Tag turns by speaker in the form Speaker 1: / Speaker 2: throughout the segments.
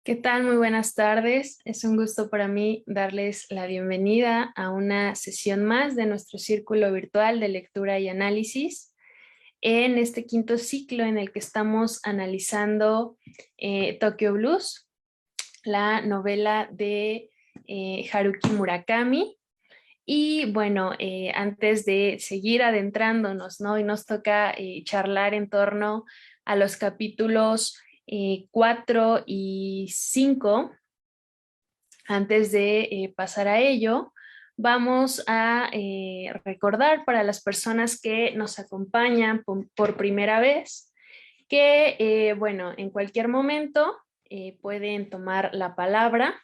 Speaker 1: ¿Qué tal? Muy buenas tardes. Es un gusto para mí darles la bienvenida a una sesión más de nuestro círculo virtual de lectura y análisis en este quinto ciclo en el que estamos analizando Tokyo Blues, la novela de Haruki Murakami. Y bueno, antes de seguir adentrándonos, ¿no? Y nos toca charlar en torno a los capítulos 4 y 5. Antes de pasar a ello, vamos a recordar para las personas que nos acompañan por primera vez que, bueno, en cualquier momento pueden tomar la palabra.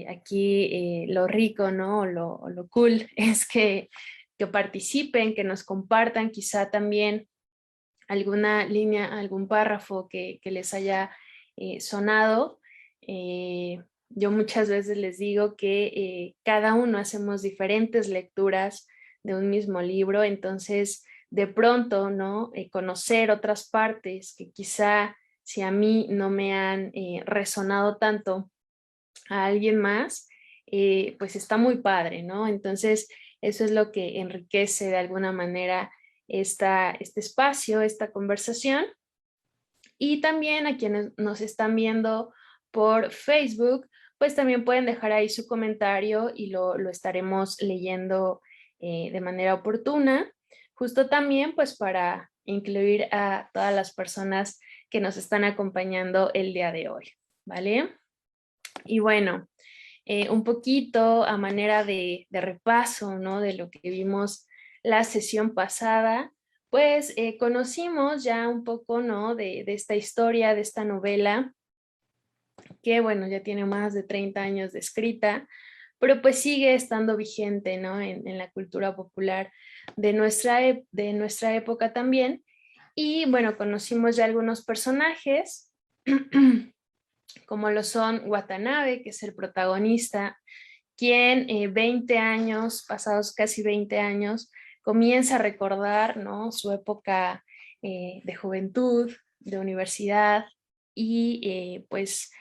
Speaker 1: Aquí lo rico, ¿no? Lo cool es que participen, que nos compartan quizá también alguna línea, algún párrafo que les haya sonado. Yo muchas veces les digo que cada uno hacemos diferentes lecturas de un mismo libro, entonces de pronto, ¿no? Conocer otras partes que quizá si a mí no me han resonado tanto, a alguien más, pues está muy padre, ¿no? Entonces, eso es lo que enriquece de alguna manera este espacio, esta conversación. Y también a quienes nos están viendo por Facebook, pues también pueden dejar ahí su comentario y lo estaremos leyendo de manera oportuna. Justo también pues para incluir a todas las personas que nos están acompañando el día de hoy, ¿vale? Y bueno, un poquito a manera de repaso, ¿no? De lo que vimos la sesión pasada, pues conocimos ya un poco, ¿no? De esta historia, de esta novela, que bueno, ya tiene más de 30 años de escrita, pero pues sigue estando vigente, ¿no? En la cultura popular de nuestra época también. Y bueno, conocimos ya algunos personajes, como lo son Watanabe, que es el protagonista, quien 20 años, pasados casi 20 años, comienza a recordar, ¿no? Su época de juventud, de universidad y pues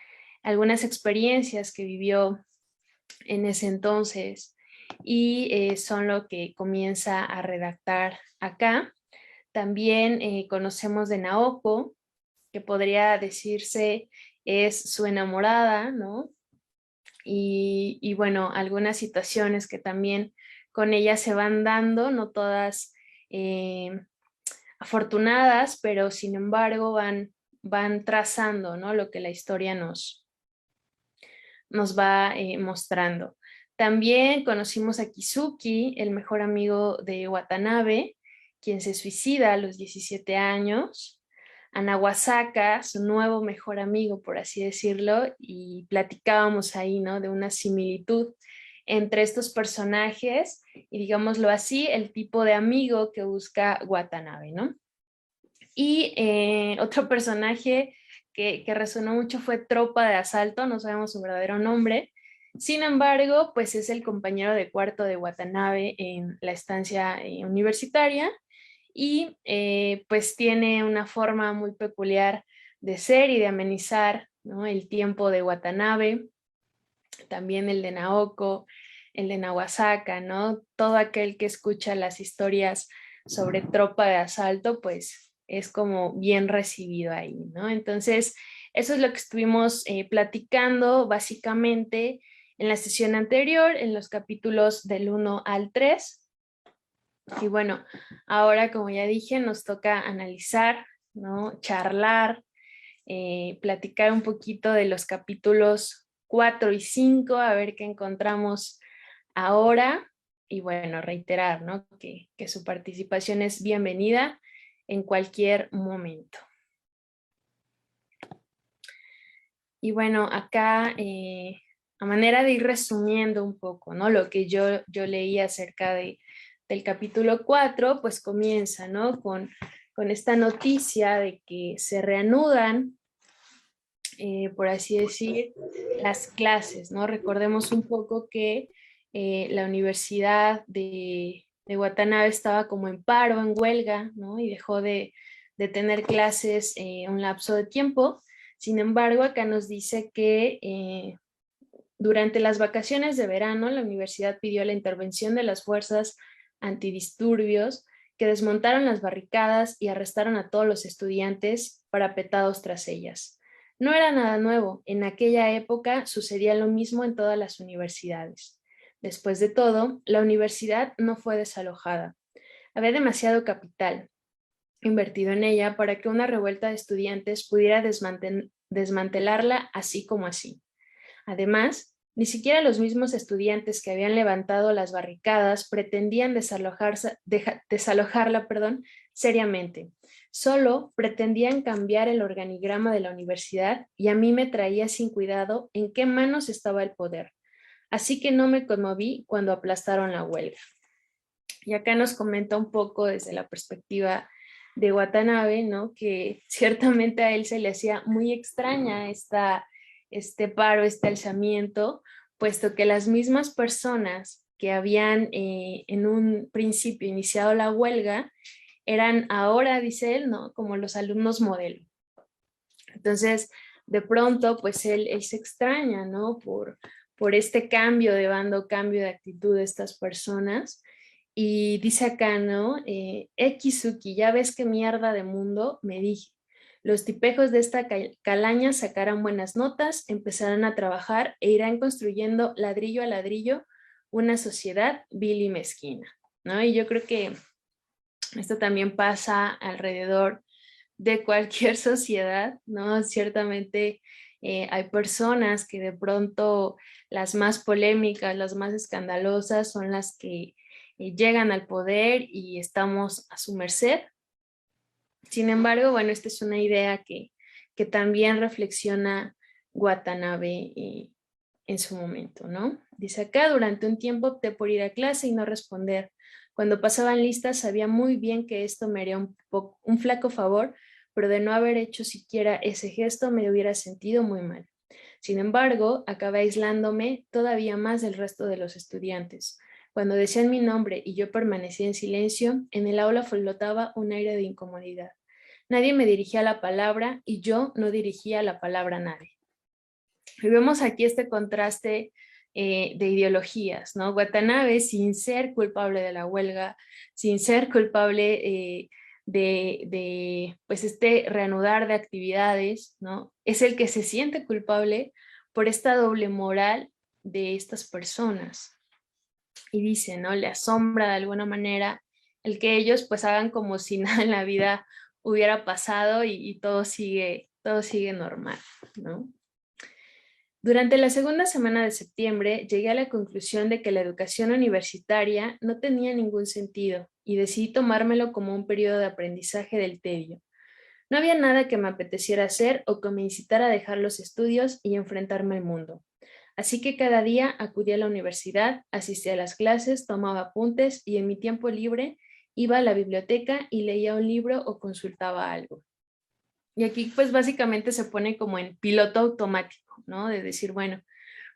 Speaker 1: algunas experiencias que vivió en ese entonces y son lo que comienza a redactar acá. También conocemos de Naoko, que podría decirse es su enamorada, ¿no? Y bueno, algunas situaciones que también con ella se van dando, no todas afortunadas, pero sin embargo van trazando, ¿no? Lo que la historia nos va mostrando. También conocimos a Kizuki, el mejor amigo de Watanabe, quien se suicida a los 17 años, a Nawasaka, su nuevo mejor amigo, por así decirlo, y platicábamos ahí, ¿no? De una similitud entre estos personajes y digámoslo así, el tipo de amigo que busca Watanabe, ¿no? Y otro personaje que resonó mucho fue Tropa de Asalto, no sabemos su verdadero nombre. Sin embargo, pues es el compañero de cuarto de Watanabe en la estancia universitaria y pues tiene una forma muy peculiar de ser y de amenizar, ¿no? El tiempo de Watanabe, también el de Naoko, el de Nawasaka, ¿no? Todo aquel que escucha las historias sobre Tropa de Asalto, pues es como bien recibido ahí, ¿no? Entonces, eso es lo que estuvimos platicando básicamente en la sesión anterior, en los capítulos del 1 al 3. Y bueno, ahora como ya dije, nos toca analizar, ¿no? Charlar, platicar un poquito de los capítulos 4 y 5, a ver qué encontramos ahora. Y bueno, reiterar, ¿no? Que su participación es bienvenida en cualquier momento. Y bueno, acá a manera de ir resumiendo un poco, ¿no? Lo que yo leí acerca del capítulo 4, pues comienza, ¿no? Con esta noticia de que se reanudan, por así decir, las clases, ¿no? Recordemos un poco que la Universidad de Watanabe estaba como en paro, en huelga, ¿no? Y dejó de tener clases un lapso de tiempo. Sin embargo, acá nos dice que durante las vacaciones de verano, la universidad pidió la intervención de las fuerzas antidisturbios que desmontaron las barricadas y arrestaron a todos los estudiantes parapetados tras ellas. No era nada nuevo, en aquella época sucedía lo mismo en todas las universidades. Después de todo, la universidad no fue desalojada. Había demasiado capital invertido en ella para que una revuelta de estudiantes pudiera desmantelarla así como así. Además, ni siquiera los mismos estudiantes que habían levantado las barricadas pretendían desalojarla, seriamente. Solo pretendían cambiar el organigrama de la universidad y a mí me traía sin cuidado en qué manos estaba el poder. Así que no me conmoví cuando aplastaron la huelga. Y acá nos comenta un poco desde la perspectiva de Watanabe, ¿no? Que ciertamente a él se le hacía muy extraña este paro, este alzamiento, puesto que las mismas personas que habían en un principio iniciado la huelga eran ahora, dice él, ¿no? Como los alumnos modelo. Entonces, de pronto, pues él se extraña, ¿no? Por este cambio de bando, cambio de actitud de estas personas. Y dice acá, ¿no? Ekizuki, ya ves qué mierda de mundo, me dije. Los tipejos de esta calaña sacarán buenas notas, empezarán a trabajar e irán construyendo ladrillo a ladrillo una sociedad vil y mezquina, ¿no? Y yo creo que esto también pasa alrededor de cualquier sociedad, ¿no? Ciertamente hay personas que de pronto las más polémicas, las más escandalosas son las que llegan al poder y estamos a su merced. Sin embargo, bueno, esta es una idea que también reflexiona Watanabe en su momento, ¿no? Dice acá, durante un tiempo opté por ir a clase y no responder. Cuando pasaban listas sabía muy bien que esto me haría un flaco favor, pero de no haber hecho siquiera ese gesto me hubiera sentido muy mal. Sin embargo, acabé aislándome todavía más del resto de los estudiantes. Cuando decían mi nombre y yo permanecía en silencio, en el aula flotaba un aire de incomodidad. Nadie me dirigía la palabra y yo no dirigía la palabra a nadie. Y vemos aquí este contraste de ideologías, ¿no? Watanabe, sin ser culpable de la huelga, sin ser culpable pues este reanudar de actividades, ¿no? Es el que se siente culpable por esta doble moral de estas personas. Y dice, ¿no? Le asombra de alguna manera el que ellos pues hagan como si nada en la vida hubiera pasado y todo sigue normal, ¿no? Durante la segunda semana de septiembre llegué a la conclusión de que la educación universitaria no tenía ningún sentido y decidí tomármelo como un periodo de aprendizaje del tedio. No había nada que me apeteciera hacer o que me incitara a dejar los estudios y enfrentarme al mundo. Así que cada día acudía a la universidad, asistía a las clases, tomaba apuntes y en mi tiempo libre iba a la biblioteca y leía un libro o consultaba algo. Y aquí pues básicamente se pone como en piloto automático, ¿no? De decir, bueno,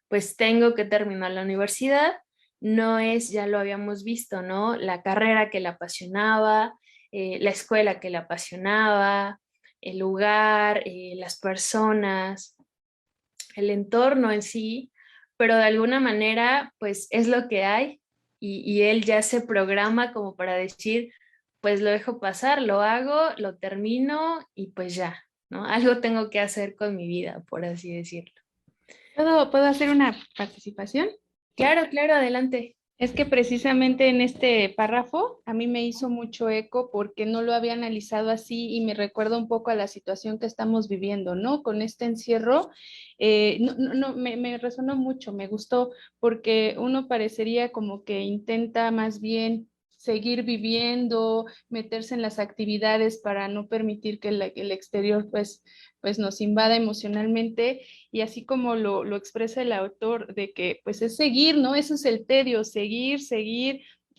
Speaker 1: pues tengo que terminar la universidad, no es, ya lo habíamos visto, ¿no? La carrera que le apasionaba, la escuela que le apasionaba, el lugar, las personas, el entorno en sí, pero de alguna manera pues es lo que hay y él ya se programa como para decir, pues lo dejo pasar, lo hago, lo termino y pues ya, ¿no? Algo tengo que hacer con mi vida, por así decirlo.
Speaker 2: ¿Puedo hacer una participación?
Speaker 1: Claro, claro, adelante.
Speaker 2: Es que precisamente en este párrafo a mí me hizo mucho eco porque no lo había analizado así y me recuerda un poco a la situación que estamos viviendo, ¿no? Con este encierro, me resonó mucho, me gustó porque uno parecería como que intenta más bien seguir viviendo, meterse en las actividades para no permitir que el exterior pues nos invada emocionalmente y así como lo expresa el autor de que pues es seguir, ¿no? Eso es el tedio, seguir,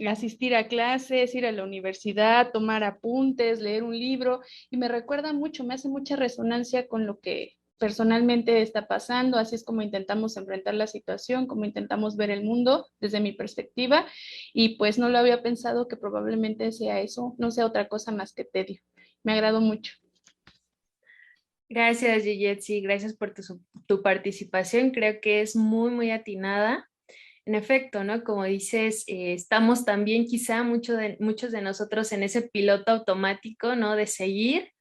Speaker 2: asistir a clases, ir a la universidad, tomar apuntes, leer un libro y me recuerda mucho, me hace mucha resonancia con lo que personalmente está pasando, así es como intentamos enfrentar la situación, como intentamos ver el mundo desde mi perspectiva y pues no lo había pensado que probablemente sea eso, no sea otra cosa más que tedio. Me agradó mucho.
Speaker 1: Gracias, Gilletsi, gracias por tu participación. Creo que es muy, muy atinada. En efecto, ¿no? Como dices, estamos también quizá muchos de nosotros en ese piloto automático, ¿no? De seguir,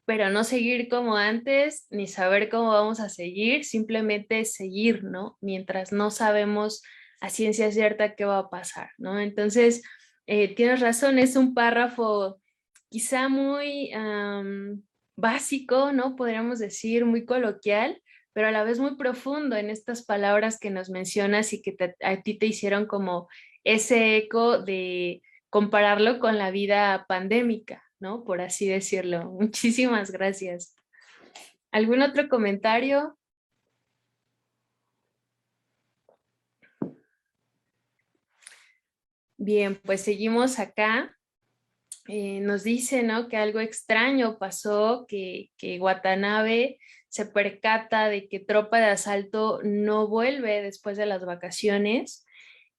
Speaker 1: pero no seguir como antes, ni saber cómo vamos a seguir, simplemente seguir, ¿no? Mientras no sabemos a ciencia cierta qué va a pasar, ¿no? Entonces, tienes razón, es un párrafo quizá muy básico, ¿no? Podríamos decir, muy coloquial, pero a la vez muy profundo en estas palabras que nos mencionas y que a ti te hicieron como ese eco de compararlo con la vida pandémica, ¿no? Por así decirlo. Muchísimas gracias. ¿Algún otro comentario? Bien, pues seguimos acá. Nos dice, ¿no? Que algo extraño pasó, que Watanabe se percata de que Tropa de Asalto no vuelve después de las vacaciones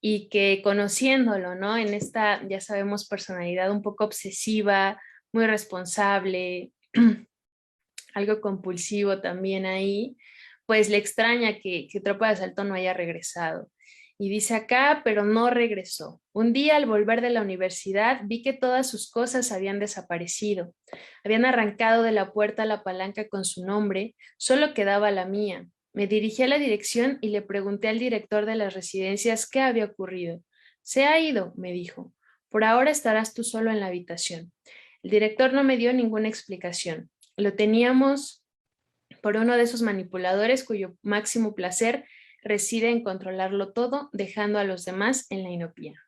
Speaker 1: y que conociéndolo, ¿no? En esta, ya sabemos, personalidad un poco obsesiva, muy responsable, algo compulsivo también ahí, pues le extraña que Tropa de Asalto no haya regresado. Y dice acá, pero no regresó. Un día al volver de la universidad vi que todas sus cosas habían desaparecido. Habían arrancado de la puerta la palanca con su nombre, solo quedaba la mía. Me dirigí a la dirección y le pregunté al director de las residencias qué había ocurrido. Se ha ido, me dijo. Por ahora estarás tú solo en la habitación. El director no me dio ninguna explicación. Lo teníamos por uno de esos manipuladores cuyo máximo placer reside en controlarlo todo, dejando a los demás en la inopia.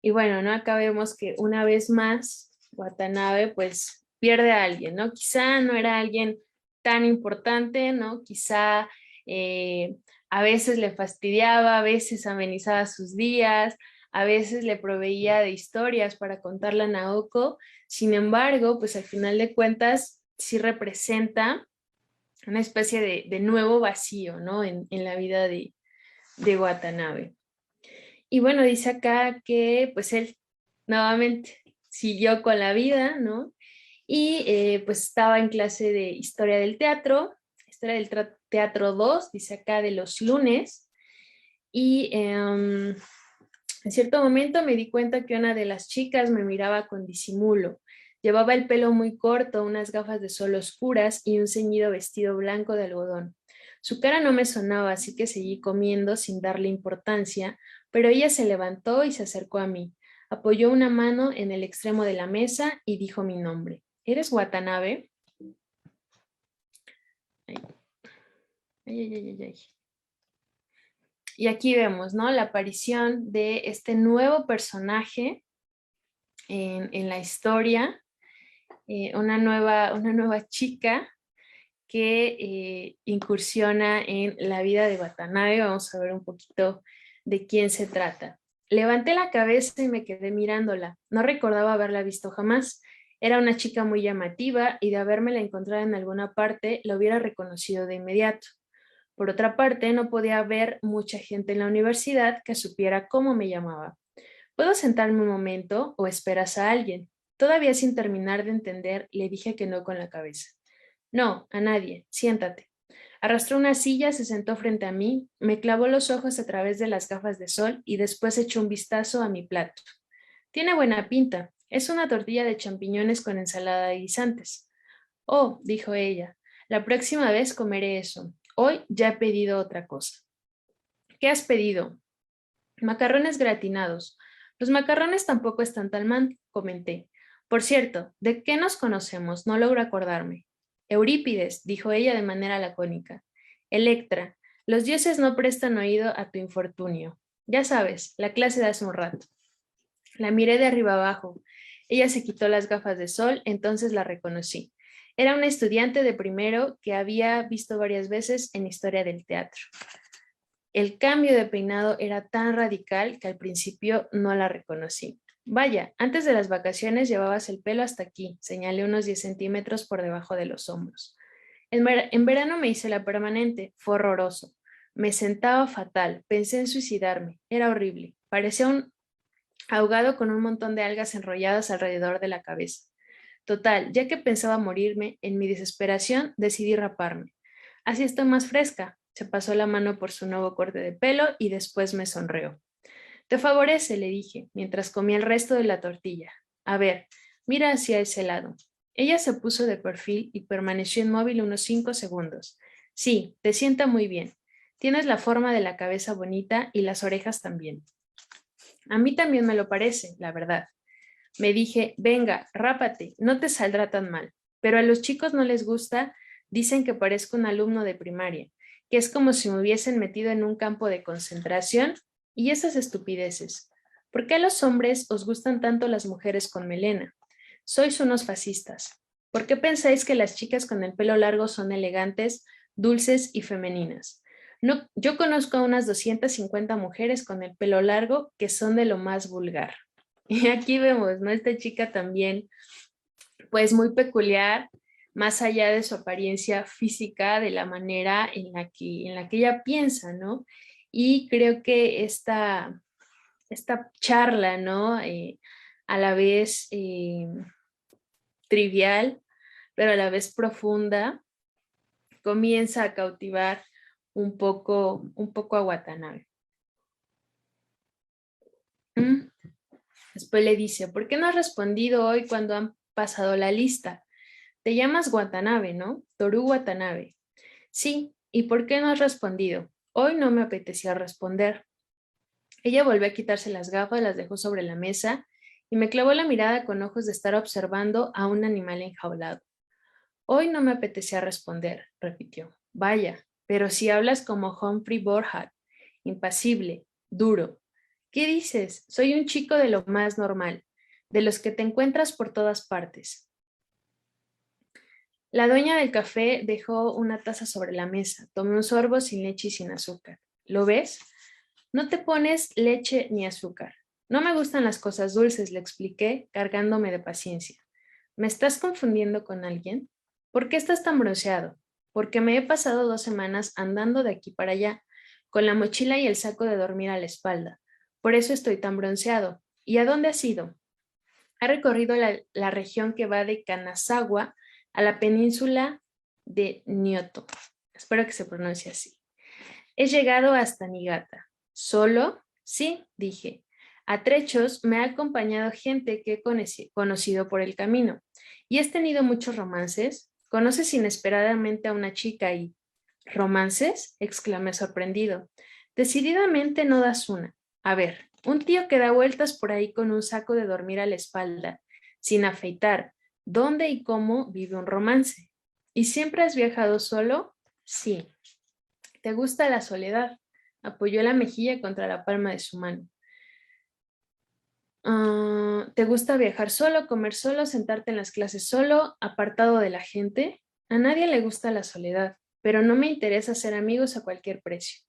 Speaker 1: Y bueno, ¿no? Acá vemos que una vez más Watanabe pues pierde a alguien, ¿no? Quizá no era alguien tan importante, ¿no? Quizá a veces le fastidiaba, a veces amenizaba sus días, a veces le proveía de historias para contarle a Naoko. Sin embargo, pues al final de cuentas sí representa una especie de nuevo vacío, ¿no? En la vida de Watanabe. Y bueno, dice acá que pues él nuevamente siguió con la vida, ¿no? Y pues estaba en clase de historia del teatro 2, dice acá de los lunes, y en cierto momento me di cuenta que una de las chicas me miraba con disimulo. Llevaba el pelo muy corto, unas gafas de sol oscuras y un ceñido vestido blanco de algodón. Su cara no me sonaba, así que seguí comiendo sin darle importancia, pero ella se levantó y se acercó a mí. Apoyó una mano en el extremo de la mesa y dijo mi nombre. ¿Eres Watanabe? Ay, ay, ay, ay, ay. Y aquí vemos, ¿no? La aparición de este nuevo personaje en la historia, una nueva chica que incursiona en la vida de Watanabe. Vamos a ver un poquito de quién se trata. Levanté la cabeza y me quedé mirándola. No recordaba haberla visto jamás. Era una chica muy llamativa y de habérmela encontrado en alguna parte, la hubiera reconocido de inmediato. Por otra parte, no podía haber mucha gente en la universidad que supiera cómo me llamaba. ¿Puedo sentarme un momento o esperas a alguien? Todavía sin terminar de entender, le dije que no con la cabeza. No, a nadie. Siéntate. Arrastró una silla, se sentó frente a mí, me clavó los ojos a través de las gafas de sol y después echó un vistazo a mi plato. Tiene buena pinta. Es una tortilla de champiñones con ensalada de guisantes. Oh, dijo ella, la próxima vez comeré eso. Hoy ya he pedido otra cosa. ¿Qué has pedido? Macarrones gratinados. Los macarrones tampoco están tan mal, comenté. Por cierto, ¿de qué nos conocemos? No logro acordarme. Eurípides, dijo ella de manera lacónica. Electra, los dioses no prestan oído a tu infortunio. Ya sabes, la clase de hace un rato. La miré de arriba abajo. Ella se quitó las gafas de sol, entonces la reconocí. Era una estudiante de primero que había visto varias veces en historia del teatro. El cambio de peinado era tan radical que al principio no la reconocí. Vaya, antes de las vacaciones llevabas el pelo hasta aquí, señalé unos 10 centímetros por debajo de los hombros. En verano me hice la permanente, fue horroroso. Me sentaba fatal, pensé en suicidarme, era horrible. Parecía un ahogado con un montón de algas enrolladas alrededor de la cabeza. Total, ya que pensaba morirme, en mi desesperación decidí raparme. Así estoy más fresca. Se pasó la mano por su nuevo corte de pelo y después me sonrió. Te favorece, le dije, mientras comía el resto de la tortilla. A ver, mira hacia ese lado. Ella se puso de perfil y permaneció inmóvil unos 5 segundos. Sí, te sienta muy bien. Tienes la forma de la cabeza bonita y las orejas también. A mí también me lo parece, la verdad. Me dije, venga, rápate, no te saldrá tan mal. Pero a los chicos no les gusta, dicen que parezco un alumno de primaria, que es como si me hubiesen metido en un campo de concentración y esas estupideces. ¿Por qué a los hombres os gustan tanto las mujeres con melena? Sois unos fascistas. ¿Por qué pensáis que las chicas con el pelo largo son elegantes, dulces y femeninas? No, yo conozco a unas 250 mujeres con el pelo largo que son de lo más vulgar. Y aquí vemos, ¿no? Esta chica también, pues muy peculiar, más allá de su apariencia física, de la manera en la que ella piensa, ¿no? Y creo que esta charla, ¿no? A la vez trivial, pero a la vez profunda, comienza a cautivar un poco a Watanabe. Después le dice, ¿por qué no has respondido hoy cuando han pasado la lista? Te llamas Watanabe, ¿no? Toru Watanabe. Sí, ¿y por qué no has respondido? Hoy no me apetecía responder. Ella volvió a quitarse las gafas, las dejó sobre la mesa y me clavó la mirada con ojos de estar observando a un animal enjaulado. Hoy no me apetecía responder, repitió. Vaya, pero si hablas como Humphrey Bogart, impasible, duro. ¿Qué dices? Soy un chico de lo más normal, de los que te encuentras por todas partes. La dueña del café dejó una taza sobre la mesa. Tomé un sorbo sin leche y sin azúcar. ¿Lo ves? No te pones leche ni azúcar. No me gustan las cosas dulces, le expliqué, cargándome de paciencia. ¿Me estás confundiendo con alguien? ¿Por qué estás tan bronceado? Porque me he pasado 2 semanas andando de aquí para allá, con la mochila y el saco de dormir a la espalda. Por eso estoy tan bronceado. ¿Y a dónde has ido? Ha recorrido la región que va de Kanazawa a la península de Nyoto. Espero que se pronuncie así. He llegado hasta Niigata. ¿Solo? Sí, dije. A trechos me ha acompañado gente que he conocido por el camino. ¿Y has tenido muchos romances? ¿Conoces inesperadamente a una chica y... ¿Romances? Exclamé sorprendido. Decididamente no das una. A ver, un tío que da vueltas por ahí con un saco de dormir a la espalda, sin afeitar. ¿Dónde y cómo vive un romance? ¿Y siempre has viajado solo? Sí. ¿Te gusta la soledad? Apoyó la mejilla contra la palma de su mano. ¿Te gusta viajar solo, comer solo, sentarte en las clases solo, apartado de la gente? A nadie le gusta la soledad, pero no me interesa ser amigos a cualquier precio.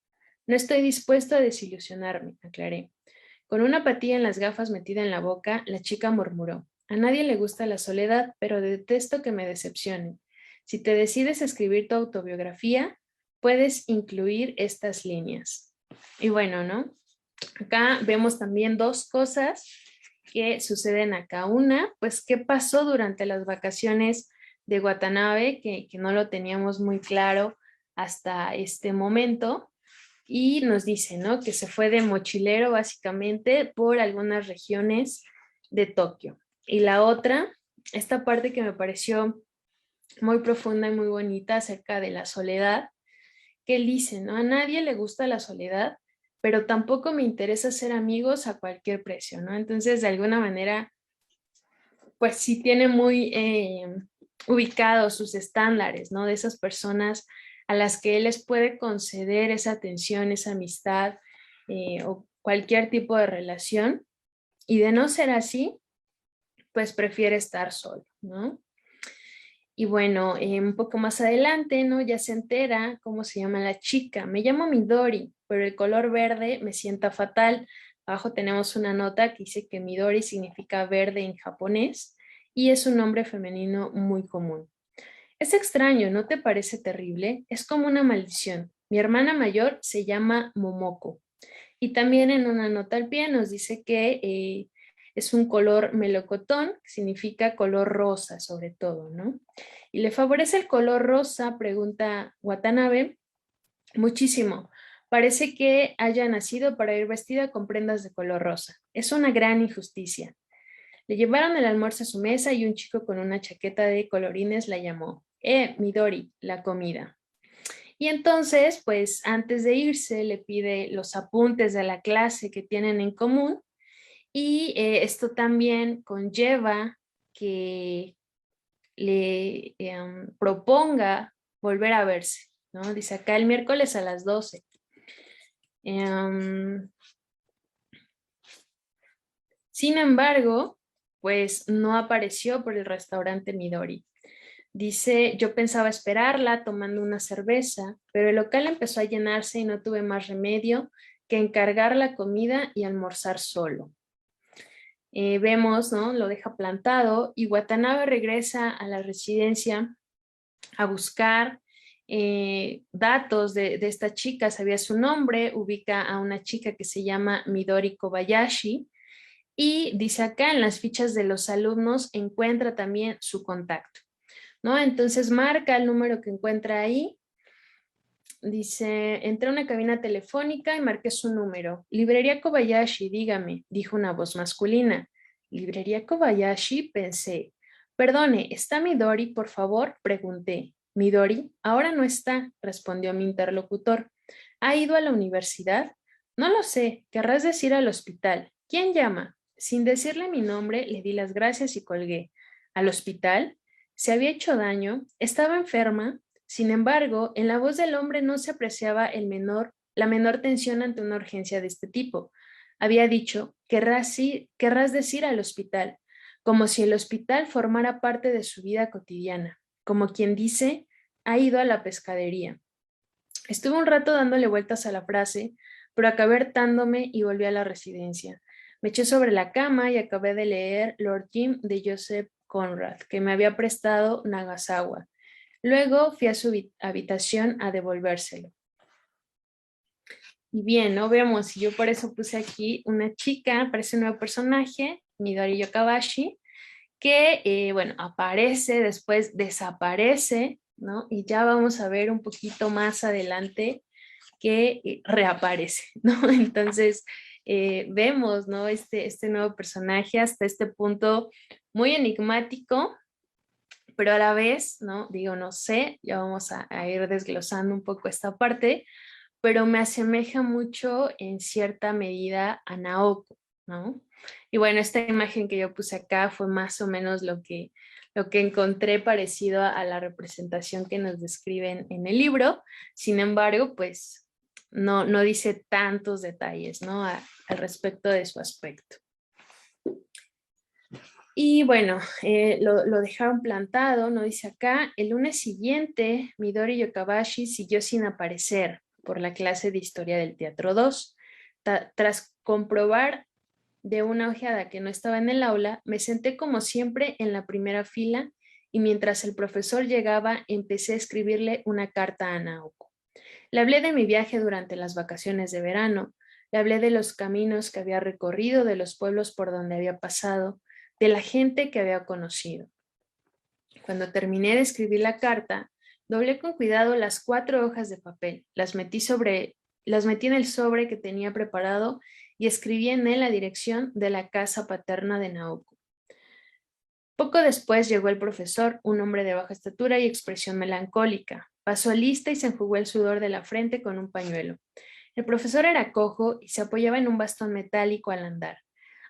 Speaker 1: No estoy dispuesto a desilusionarme, aclaré. Con una patilla en las gafas metida en la boca, la chica murmuró. A nadie le gusta la soledad, pero detesto que me decepcionen. Si te decides a escribir tu autobiografía, puedes incluir estas líneas. Y bueno, ¿no? Acá vemos también dos cosas que suceden acá. Una, pues, ¿qué pasó durante las vacaciones de Watanabe? Que no lo teníamos muy claro hasta este momento. Y nos dice, ¿no? Que se fue de mochilero básicamente por algunas regiones de Tokio. Y la otra, esta parte que me pareció muy profunda y muy bonita acerca de la soledad, que él dice, ¿no? A nadie le gusta la soledad, pero tampoco me interesa ser amigos a cualquier precio, ¿no? Entonces, de alguna manera, pues sí tiene muy ubicados sus estándares, ¿no? De esas personas a las que él les puede conceder esa atención, esa amistad o cualquier tipo de relación. Y de no ser así, pues prefiere estar solo, ¿no? Y bueno, un poco más adelante, ¿no? Ya se entera cómo se llama la chica. Me llamo Midori, pero el color verde me sienta fatal. Abajo tenemos una nota que dice que Midori significa verde en japonés y es un nombre femenino muy común. Es extraño, ¿no te parece terrible? Es como una maldición. Mi hermana mayor se llama Momoko. Y también en una nota al pie nos dice que Es un color melocotón, que significa color rosa sobre todo, ¿no? ¿Y le favorece el color rosa? Pregunta Watanabe. Muchísimo. Parece que haya nacido para ir vestida con prendas de color rosa. Es una gran injusticia. Le llevaron el almuerzo a su mesa y un chico con una chaqueta de colorines la llamó. Midori, la comida. Y entonces, pues antes de irse, le pide los apuntes de la clase que tienen en común y esto también conlleva que le proponga volver a verse, ¿no? Dice acá el miércoles a las 12. Sin embargo, pues no apareció por el restaurante Midori. Dice, yo pensaba esperarla tomando una cerveza, pero el local empezó a llenarse y no tuve más remedio que encargar la comida y almorzar solo. Vemos, ¿no? Lo deja plantado y Watanabe regresa a la residencia a buscar datos de esta chica, sabía su nombre, ubica a una chica que se llama Midori Kobayashi y dice acá en las fichas de los alumnos encuentra también su contacto, ¿no? Entonces marca el número que encuentra ahí. Dice, entré a una cabina telefónica y marqué su número. Librería Kobayashi, dígame, dijo una voz masculina. Librería Kobayashi, pensé. Perdone, ¿está Midori, por favor? Pregunté. Midori, ahora no está, respondió mi interlocutor. ¿Ha ido a la universidad? No lo sé, querrás decir al hospital. ¿Quién llama? Sin decirle mi nombre, le di las gracias y colgué. ¿Al hospital? ¿Se había hecho daño? ¿Estaba enferma? Sin embargo, en la voz del hombre no se apreciaba la menor tensión ante una urgencia de este tipo. Había dicho, querrás decir al hospital, como si el hospital formara parte de su vida cotidiana, como quien dice, ha ido a la pescadería. Estuve un rato dándole vueltas a la frase, pero acabé hartándome y volví a la residencia. Me eché sobre la cama y acabé de leer Lord Jim de Joseph Conrad, que me había prestado Nagasawa. Luego fui a su habitación a devolvérselo. Y bien, ¿no? Vemos, y yo por eso puse aquí una chica, aparece un nuevo personaje, Midori Yokabashi, que, bueno, aparece, después desaparece, ¿no? Y ya vamos a ver un poquito más adelante que reaparece, ¿no? Entonces, vemos, ¿no? Este nuevo personaje hasta este punto muy enigmático, pero a la vez, ¿no? Digo, no sé, ya vamos a ir desglosando un poco esta parte, pero me asemeja mucho en cierta medida a Naoko, ¿no? Y bueno, esta imagen que yo puse acá fue más o menos lo que encontré parecido a la representación que nos describen en el libro. Sin embargo, pues no dice tantos detalles, ¿no? Al respecto de su aspecto. Y bueno, lo dejaron plantado, ¿no? Dice acá, el lunes siguiente, Midori Yokabashi siguió sin aparecer por la clase de Historia del Teatro 2. Tras comprobar de una ojeada que no estaba en el aula, me senté como siempre en la primera fila y mientras el profesor llegaba, empecé a escribirle una carta a Naoko. Le hablé de mi viaje durante las vacaciones de verano, le hablé de los caminos que había recorrido, de los pueblos por donde había pasado, de la gente que había conocido. Cuando terminé de escribir la carta, doblé con cuidado las 4 hojas de papel, las metí en el sobre que tenía preparado y escribí en él la dirección de la casa paterna de Naoko. Poco después llegó el profesor, un hombre de baja estatura y expresión melancólica. Pasó lista y se enjugó el sudor de la frente con un pañuelo. El profesor era cojo y se apoyaba en un bastón metálico al andar.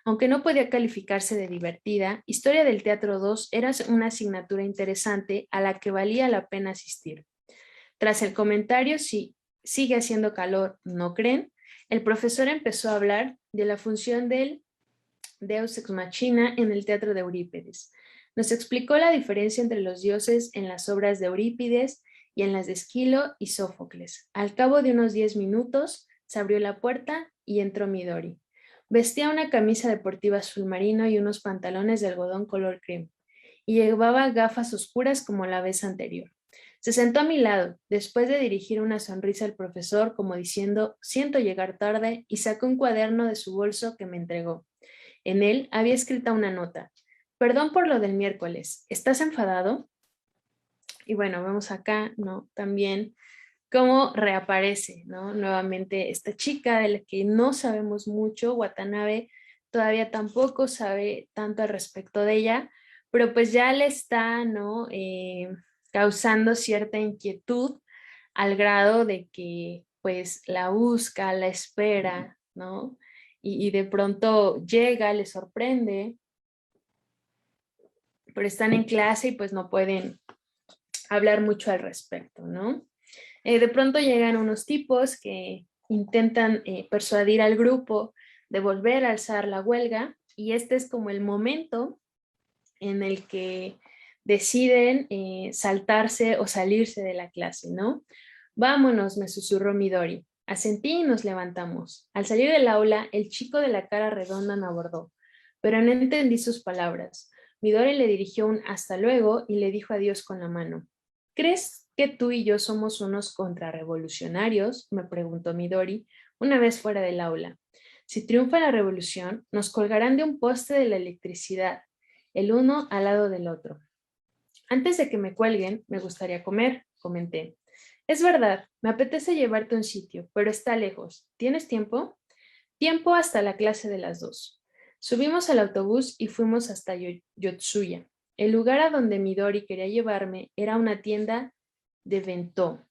Speaker 1: Aunque no podía calificarse de divertida, Historia del Teatro 2 era una asignatura interesante a la que valía la pena asistir. Tras el comentario, si sigue haciendo calor, ¿no creen? El profesor empezó a hablar de la función del Deus ex machina en el teatro de Eurípides. Nos explicó la diferencia entre los dioses en las obras de Eurípides y en las de Esquilo y Sófocles. Al cabo de unos 10 minutos, se abrió la puerta y entró Midori. Vestía una camisa deportiva azul marino y unos pantalones de algodón color crema, y llevaba gafas oscuras como la vez anterior. Se sentó a mi lado, después de dirigir una sonrisa al profesor como diciendo, siento llegar tarde, y sacó un cuaderno de su bolso que me entregó. En él había escrita una nota. Perdón por lo del miércoles. ¿Estás enfadado? Y bueno, vemos acá, ¿no? También cómo reaparece, ¿no? Nuevamente esta chica de la que no sabemos mucho, Watanabe todavía tampoco sabe tanto al respecto de ella, pero pues ya le está, ¿no? Causando cierta inquietud al grado de que pues la busca, la espera, ¿no? Y de pronto llega, le sorprende, pero están en clase y pues no pueden hablar mucho al respecto, ¿no? De pronto llegan unos tipos que intentan persuadir al grupo de volver a alzar la huelga y este es como el momento en el que deciden saltarse o salirse de la clase, ¿no? Vámonos, me susurró Midori. Asentí y nos levantamos. Al salir del aula, el chico de la cara redonda me abordó, pero no entendí sus palabras. Midori le dirigió un hasta luego y le dijo adiós con la mano. ¿Crees que tú y yo somos unos contrarrevolucionarios? Me preguntó Midori una vez fuera del aula. Si triunfa la revolución, nos colgarán de un poste de la electricidad, el uno al lado del otro. Antes de que me cuelguen, me gustaría comer, comenté. Es verdad, me apetece llevarte a un sitio, pero está lejos. ¿Tienes tiempo? Tiempo hasta la clase de las 2. Subimos al autobús y fuimos hasta Yotsuya. El lugar a donde Midori quería llevarme era una tienda de bentó,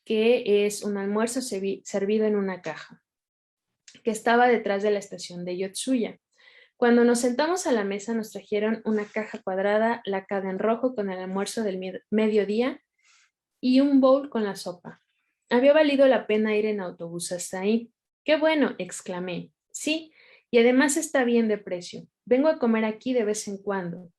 Speaker 1: que es un almuerzo servido en una caja, que estaba detrás de la estación de Yotsuya. Cuando nos sentamos a la mesa nos trajeron una caja cuadrada lacada en rojo con el almuerzo del mediodía y un bowl con la sopa. Había valido la pena ir en autobús hasta ahí. ¡Qué bueno!, exclamé. Sí, y además está bien de precio. Vengo a comer aquí de vez en cuando,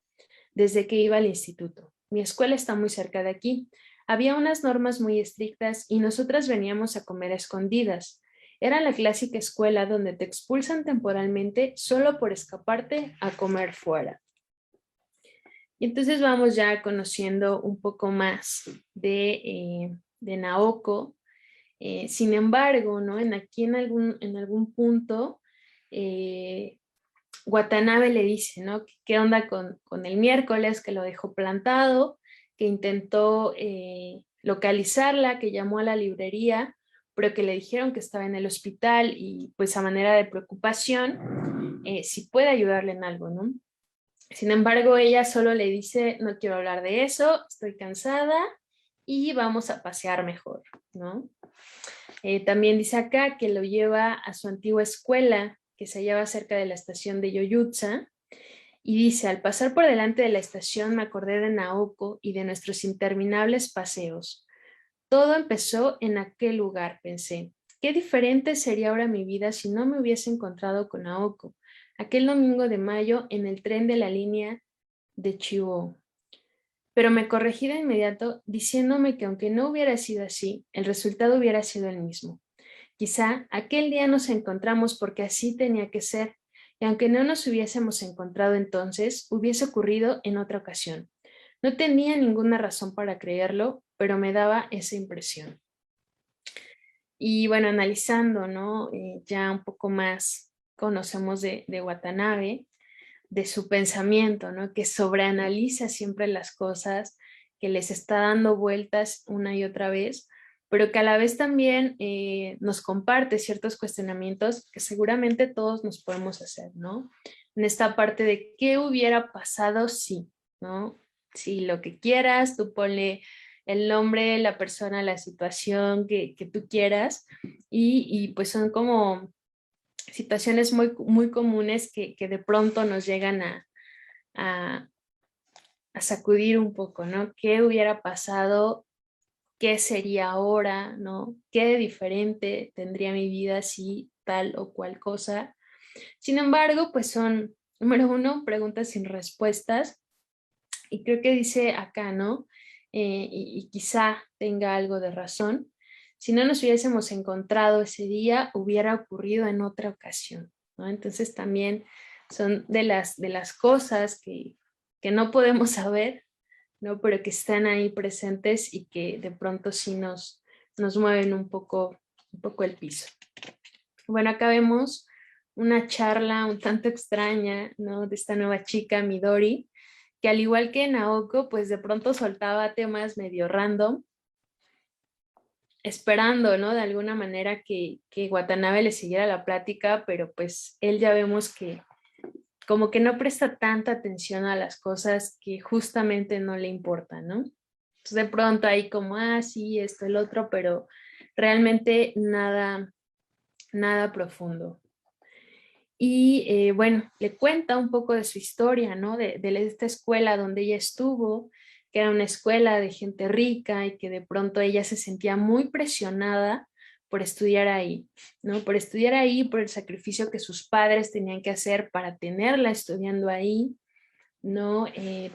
Speaker 1: desde que iba al instituto. Mi escuela está muy cerca de aquí. Había unas normas muy estrictas y nosotras veníamos a comer a escondidas. Era la clásica escuela donde te expulsan temporalmente solo por escaparte a comer fuera. Y entonces vamos ya conociendo un poco más de Naoko. Sin embargo, ¿no? Aquí en algún punto, Watanabe le dice, ¿no? ¿Qué onda con el miércoles que lo dejó plantado, que intentó localizarla, que llamó a la librería, pero que le dijeron que estaba en el hospital y pues a manera de preocupación, si puede ayudarle en algo, ¿no? Sin embargo, ella solo le dice, no quiero hablar de eso, estoy cansada y vamos a pasear mejor, ¿no? También dice acá que lo lleva a su antigua escuela, que se hallaba cerca de la estación de Yoyutsa, y dice, al pasar por delante de la estación me acordé de Naoko y de nuestros interminables paseos. Todo empezó en aquel lugar, pensé. Qué diferente sería ahora mi vida si no me hubiese encontrado con Naoko, aquel domingo de mayo en el tren de la línea de Chibo. Pero me corregí de inmediato diciéndome que aunque no hubiera sido así, el resultado hubiera sido el mismo. Quizá aquel día nos encontramos porque así tenía que ser, y aunque no nos hubiésemos encontrado entonces, hubiese ocurrido en otra ocasión. No tenía ninguna razón para creerlo, pero me daba esa impresión. Y bueno, analizando, ¿no? Ya un poco más conocemos de Watanabe, de su pensamiento, ¿no? Que sobreanaliza siempre las cosas, que les está dando vueltas una y otra vez, pero que a la vez también nos comparte ciertos cuestionamientos que seguramente todos nos podemos hacer, ¿no? En esta parte de qué hubiera pasado si, ¿no? Si lo que quieras, tú ponle el nombre, la persona, la situación que tú quieras y pues son como situaciones muy comunes que de pronto nos llegan a, a sacudir un poco, ¿no? ¿Qué hubiera pasado? ¿Qué sería ahora? ¿No? ¿Qué de diferente tendría mi vida si tal o cual cosa? Sin embargo, pues son, número uno, preguntas sin respuestas. Y creo que dice acá, ¿no? Y quizá tenga algo de razón. Si no nos hubiésemos encontrado ese día, hubiera ocurrido en otra ocasión, ¿no? Entonces también son de las cosas que no podemos saber, ¿no? Pero que están ahí presentes y que de pronto sí nos mueven un poco el piso. Bueno, acá vemos una charla un tanto extraña, ¿no? De esta nueva chica, Midori, que al igual que Naoko, pues de pronto soltaba temas medio random, esperando, ¿no? De alguna manera que Watanabe le siguiera la plática, pero pues él ya vemos que como que no presta tanta atención a las cosas que justamente no le importan, ¿no? Entonces de pronto ahí como, sí, esto, el otro, pero realmente nada, nada profundo. Y bueno, le cuenta un poco de su historia, ¿no? De esta escuela donde ella estuvo, que era una escuela de gente rica y que de pronto ella se sentía muy presionada por estudiar ahí, ¿no? Por estudiar ahí, por el sacrificio que sus padres tenían que hacer para tenerla estudiando ahí, ¿no?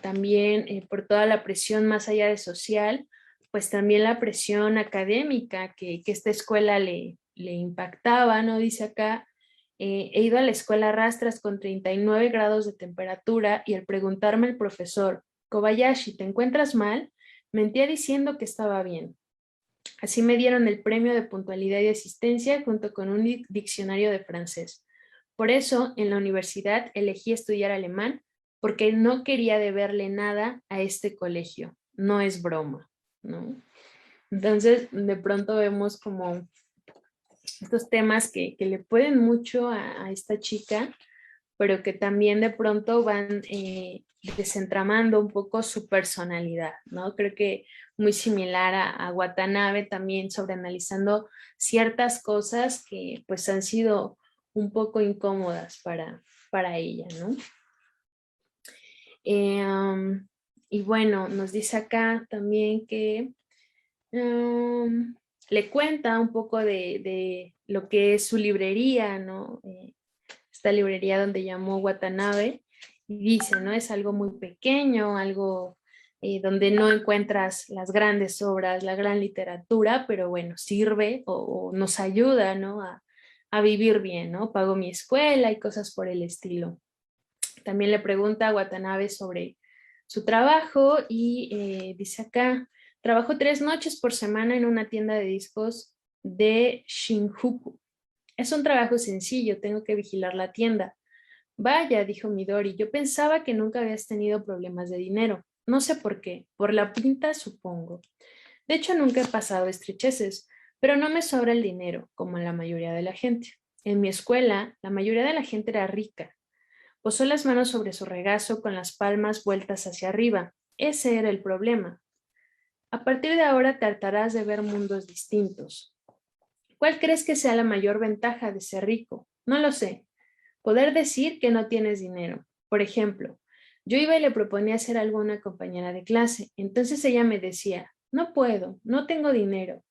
Speaker 1: También por toda la presión más allá de social, pues también la presión académica que esta escuela le impactaba, ¿no? Dice acá, he ido a la escuela a rastras con 39 grados de temperatura y al preguntarme el profesor, Kobayashi, ¿te encuentras mal? Mentía diciendo que estaba bien. Así me dieron el premio de puntualidad y asistencia junto con un diccionario de francés. Por eso, en la universidad elegí estudiar alemán porque no quería deberle nada a este colegio. No es broma, ¿no? Entonces, de pronto vemos como estos temas que le pueden mucho a esta chica, pero que también de pronto van desentramando un poco su personalidad, ¿no? Creo que muy similar a Watanabe también sobreanalizando ciertas cosas que pues han sido un poco incómodas para ella, ¿no? Y bueno, nos dice acá también que le cuenta un poco de lo que es su librería, ¿no? Esta librería donde llamó Watanabe, y dice, ¿no? Es algo muy pequeño, algo donde no encuentras las grandes obras, la gran literatura, pero bueno, sirve o nos ayuda, ¿no? A vivir bien, ¿no? Pago mi escuela y cosas por el estilo. También le pregunta a Watanabe sobre su trabajo y dice acá, trabajo 3 noches por semana en una tienda de discos de Shinjuku. Es un trabajo sencillo, tengo que vigilar la tienda. Vaya, dijo Midori, yo pensaba que nunca habías tenido problemas de dinero. No sé por qué, por la pinta supongo. De hecho, nunca he pasado estrecheces, pero no me sobra el dinero, como la mayoría de la gente. En mi escuela, la mayoría de la gente era rica. Posó las manos sobre su regazo con las palmas vueltas hacia arriba. Ese era el problema. A partir de ahora tratarás de ver mundos distintos. ¿Cuál crees que sea la mayor ventaja de ser rico? No lo sé. Poder decir que no tienes dinero. Por ejemplo, yo iba y le proponía hacer algo a una compañera de clase. Entonces ella me decía, no puedo, no tengo dinero.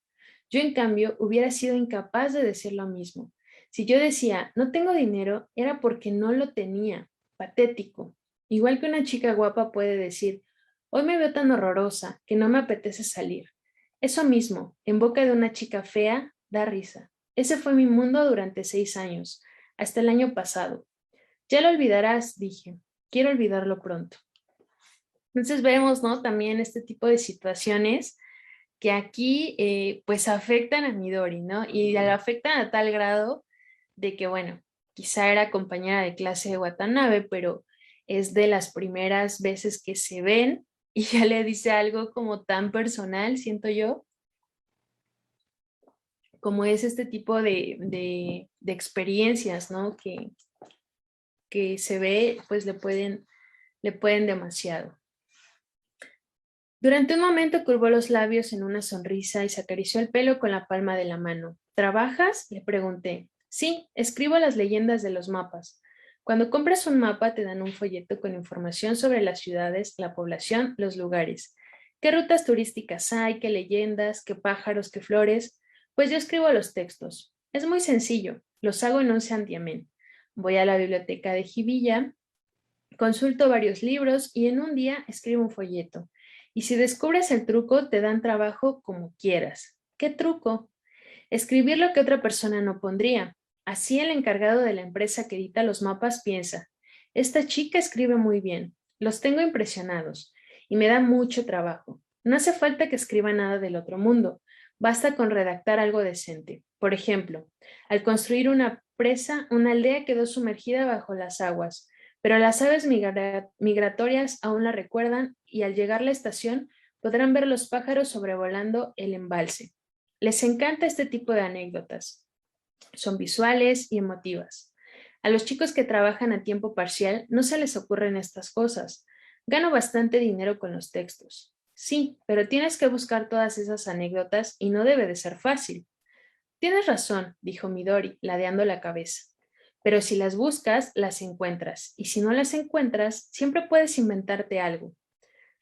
Speaker 1: Yo, en cambio, hubiera sido incapaz de decir lo mismo. Si yo decía, no tengo dinero, era porque no lo tenía. Patético. Igual que una chica guapa puede decir, hoy me veo tan horrorosa que no me apetece salir. Eso mismo, en boca de una chica fea, da risa. Ese fue mi mundo durante 6 años, hasta el año pasado. Ya lo olvidarás, dije. Quiero olvidarlo pronto. Entonces vemos, ¿no? También este tipo de situaciones que aquí pues afectan a Midori, ¿no? Y la afectan a tal grado de que, bueno, quizá era compañera de clase de Watanabe, pero es de las primeras veces que se ven y ya le dice algo como tan personal, siento yo, como es este tipo de experiencias, ¿no? Que se ve, pues le pueden demasiado. Durante un momento curvó los labios en una sonrisa y se acarició el pelo con la palma de la mano. ¿Trabajas? Le pregunté. Sí, escribo las leyendas de los mapas. Cuando compras un mapa te dan un folleto con información sobre las ciudades, la población, los lugares. ¿Qué rutas turísticas hay? ¿Qué leyendas? ¿Qué pájaros? ¿Qué flores? Pues yo escribo los textos. Es muy sencillo. Los hago en un santiamén. Voy a la biblioteca de Jibilla, consulto varios libros y en un día escribo un folleto. Y si descubres el truco, te dan trabajo como quieras. ¿Qué truco? Escribir lo que otra persona no pondría. Así el encargado de la empresa que edita los mapas piensa, esta chica escribe muy bien, los tengo impresionados y me da mucho trabajo. No hace falta que escriba nada del otro mundo. Basta con redactar algo decente. Por ejemplo, al construir una presa, una aldea quedó sumergida bajo las aguas, pero las aves migratorias aún la recuerdan y al llegar a la estación podrán ver los pájaros sobrevolando el embalse. Les encanta este tipo de anécdotas. Son visuales y emotivas. A los chicos que trabajan a tiempo parcial no se les ocurren estas cosas. Gano bastante dinero con los textos. Sí, pero tienes que buscar todas esas anécdotas y no debe de ser fácil. Tienes razón, dijo Midori, ladeando la cabeza. Pero si las buscas, las encuentras. Y si no las encuentras, siempre puedes inventarte algo.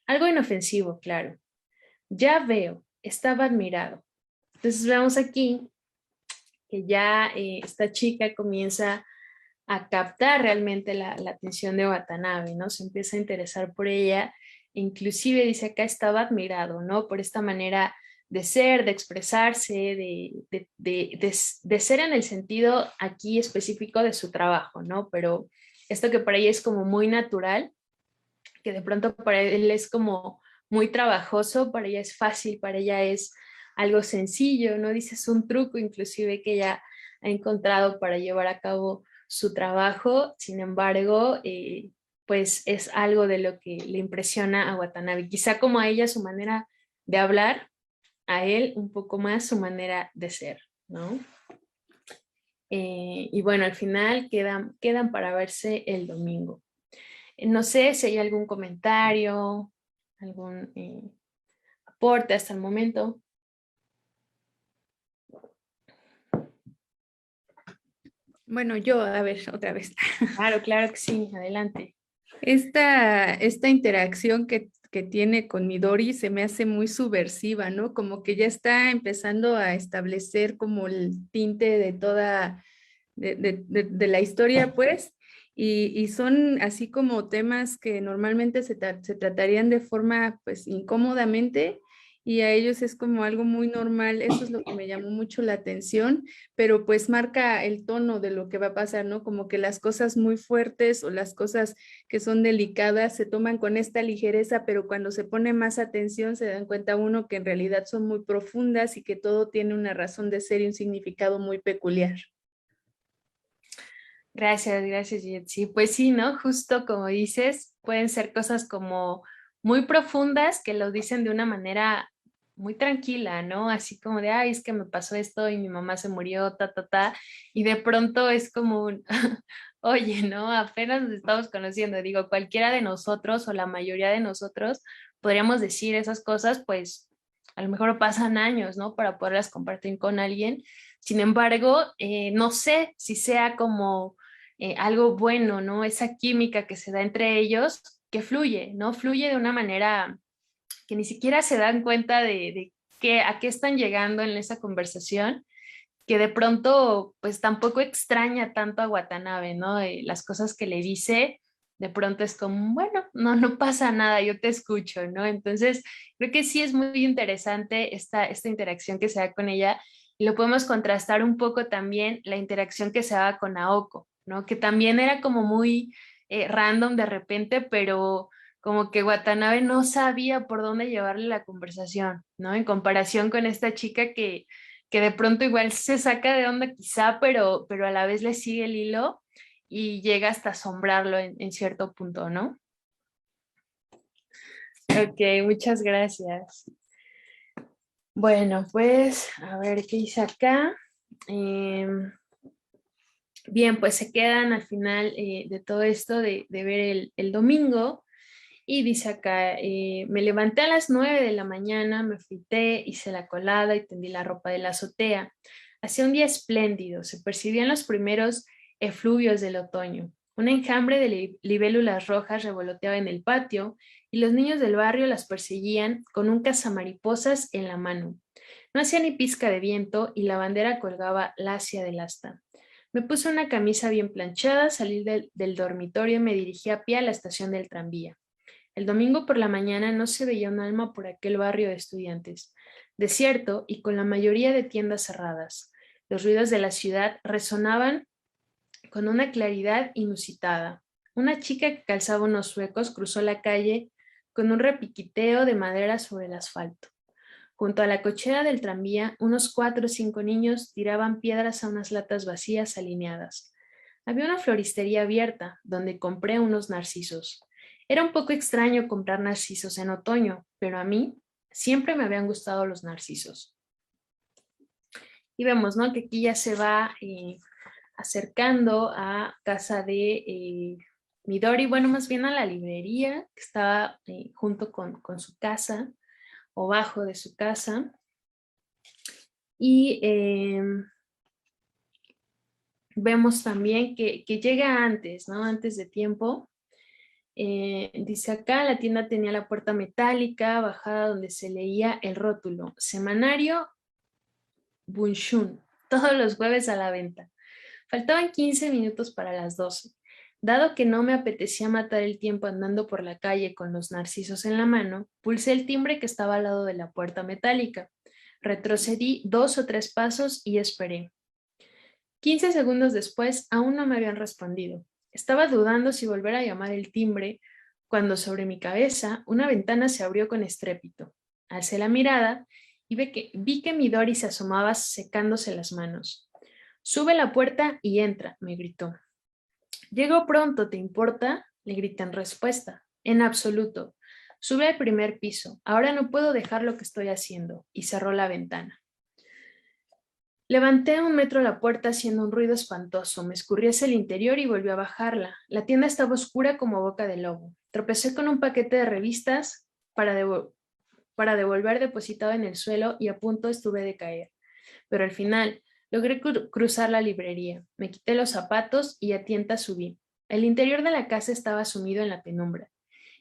Speaker 1: Algo inofensivo, claro. Ya veo, estaba admirado. Entonces vemos aquí que ya esta chica comienza a captar realmente la atención de Watanabe, ¿no? Se empieza a interesar por ella, e inclusive dice acá estaba admirado, ¿no? Por esta manera de ser, de expresarse, de ser en el sentido aquí específico de su trabajo, ¿no? Pero esto que para ella es como muy natural, que de pronto para él es como muy trabajoso, para ella es fácil, para ella es algo sencillo, ¿no? Dices un truco inclusive que ella ha encontrado para llevar a cabo su trabajo, sin embargo, pues es algo de lo que le impresiona a Watanabe. Quizá como a ella su manera de hablar, a él un poco más su manera de ser, ¿no? Y bueno, al final quedan para verse el domingo. No sé si hay algún comentario, algún aporte hasta el momento.
Speaker 2: Bueno, yo, a ver, otra vez.
Speaker 1: Claro, claro que sí, adelante.
Speaker 2: Esta interacción que tiene con Midori se me hace muy subversiva, ¿no? Como que ya está empezando a establecer como el tinte de toda, de la historia, pues, y son así como temas que normalmente se tratarían de forma, pues, incómodamente, y a ellos es como algo muy normal. Eso es lo que me llamó mucho la atención, pero pues marca el tono de lo que va a pasar, ¿no? Como que las cosas muy fuertes o las cosas que son delicadas se toman con esta ligereza, pero cuando se pone más atención se dan cuenta uno que en realidad son muy profundas y que todo tiene una razón de ser y un significado muy peculiar.
Speaker 1: Gracias, gracias, Jetsi. Pues sí, ¿no? Justo como dices, pueden ser cosas como muy profundas que lo dicen de una manera muy tranquila, ¿no? Así como de, ay, es que me pasó esto y mi mamá se murió, ta, ta, ta. Y de pronto es como un, oye, ¿no? Apenas nos estamos conociendo. Digo, cualquiera de nosotros o la mayoría de nosotros podríamos decir esas cosas, pues a lo mejor pasan años, ¿no? Para poderlas compartir con alguien. Sin embargo, no sé si sea como algo bueno, ¿no? Esa química que se da entre ellos, que fluye, ¿no? Fluye de una manera que ni siquiera se dan cuenta a qué están llegando en esa conversación, que de pronto, pues tampoco extraña tanto a Watanabe, ¿no? Las cosas que le dice, de pronto es como, bueno, no pasa nada, yo te escucho, ¿no? Entonces, creo que sí es muy interesante esta interacción que se da con ella y lo podemos contrastar un poco también la interacción que se da con Naoko, ¿no? Que también era como muy random de repente, pero como que Watanabe no sabía por dónde llevarle la conversación, ¿no? En comparación con esta chica que de pronto igual se saca de onda quizá, pero a la vez le sigue el hilo y llega hasta asombrarlo en cierto punto, ¿no? Ok, muchas gracias. Bueno, pues a ver qué dice acá. Bien, pues se quedan al final de todo esto de ver el domingo. Y dice acá, me levanté a las 9 de la mañana, me afeité, hice la colada y tendí la ropa de la azotea. Hacía un día espléndido, se percibían los primeros efluvios del otoño. Un enjambre de libélulas rojas revoloteaba en el patio y los niños del barrio las perseguían con un cazamariposas en la mano. No hacía ni pizca de viento y la bandera colgaba lacia del asta. Me puse una camisa bien planchada, salí del dormitorio y me dirigí a pie a la estación del tranvía. El domingo por la mañana no se veía un alma por aquel barrio de estudiantes, desierto y con la mayoría de tiendas cerradas. Los ruidos de la ciudad resonaban con una claridad inusitada. Una chica que calzaba unos suecos cruzó la calle con un repiquiteo de madera sobre el asfalto. Junto a la cochera del tranvía, unos 4 o 5 niños tiraban piedras a unas latas vacías alineadas. Había una floristería abierta, donde compré unos narcisos. Era un poco extraño comprar narcisos en otoño, pero a mí siempre me habían gustado los narcisos. Y vemos, ¿no? Que aquí ya se va acercando a casa de Midori, bueno, más bien a la librería que estaba junto con su casa o bajo de su casa. Y vemos también que llega antes, ¿no? Antes de tiempo. Dice acá, la tienda tenía la puerta metálica bajada donde se leía el rótulo, Semanario Bunshun, todos los jueves a la venta. Faltaban 15 minutos para las 12. Dado que no me apetecía matar el tiempo andando por la calle con los narcisos en la mano, pulsé el timbre que estaba al lado de la puerta metálica. Retrocedí 2 o 3 pasos y esperé. 15 segundos después, aún no me habían respondido. Estaba dudando si volver a llamar el timbre cuando sobre mi cabeza una ventana se abrió con estrépito. Alcé la mirada y vi que Midori se asomaba secándose las manos. Sube la puerta y entra, me gritó. Llego pronto, ¿te importa? Le grité en respuesta. En absoluto. Sube al primer piso. Ahora no puedo dejar lo que estoy haciendo. Y cerró la ventana. Levanté 1 metro la puerta haciendo un ruido espantoso. Me escurrí hacia el interior y volví a bajarla. La tienda estaba oscura como boca de lobo. Tropecé con un paquete de revistas para devolver depositado en el suelo y a punto estuve de caer. Pero al final logré cruzar la librería. Me quité los zapatos y a tientas subí. El interior de la casa estaba sumido en la penumbra.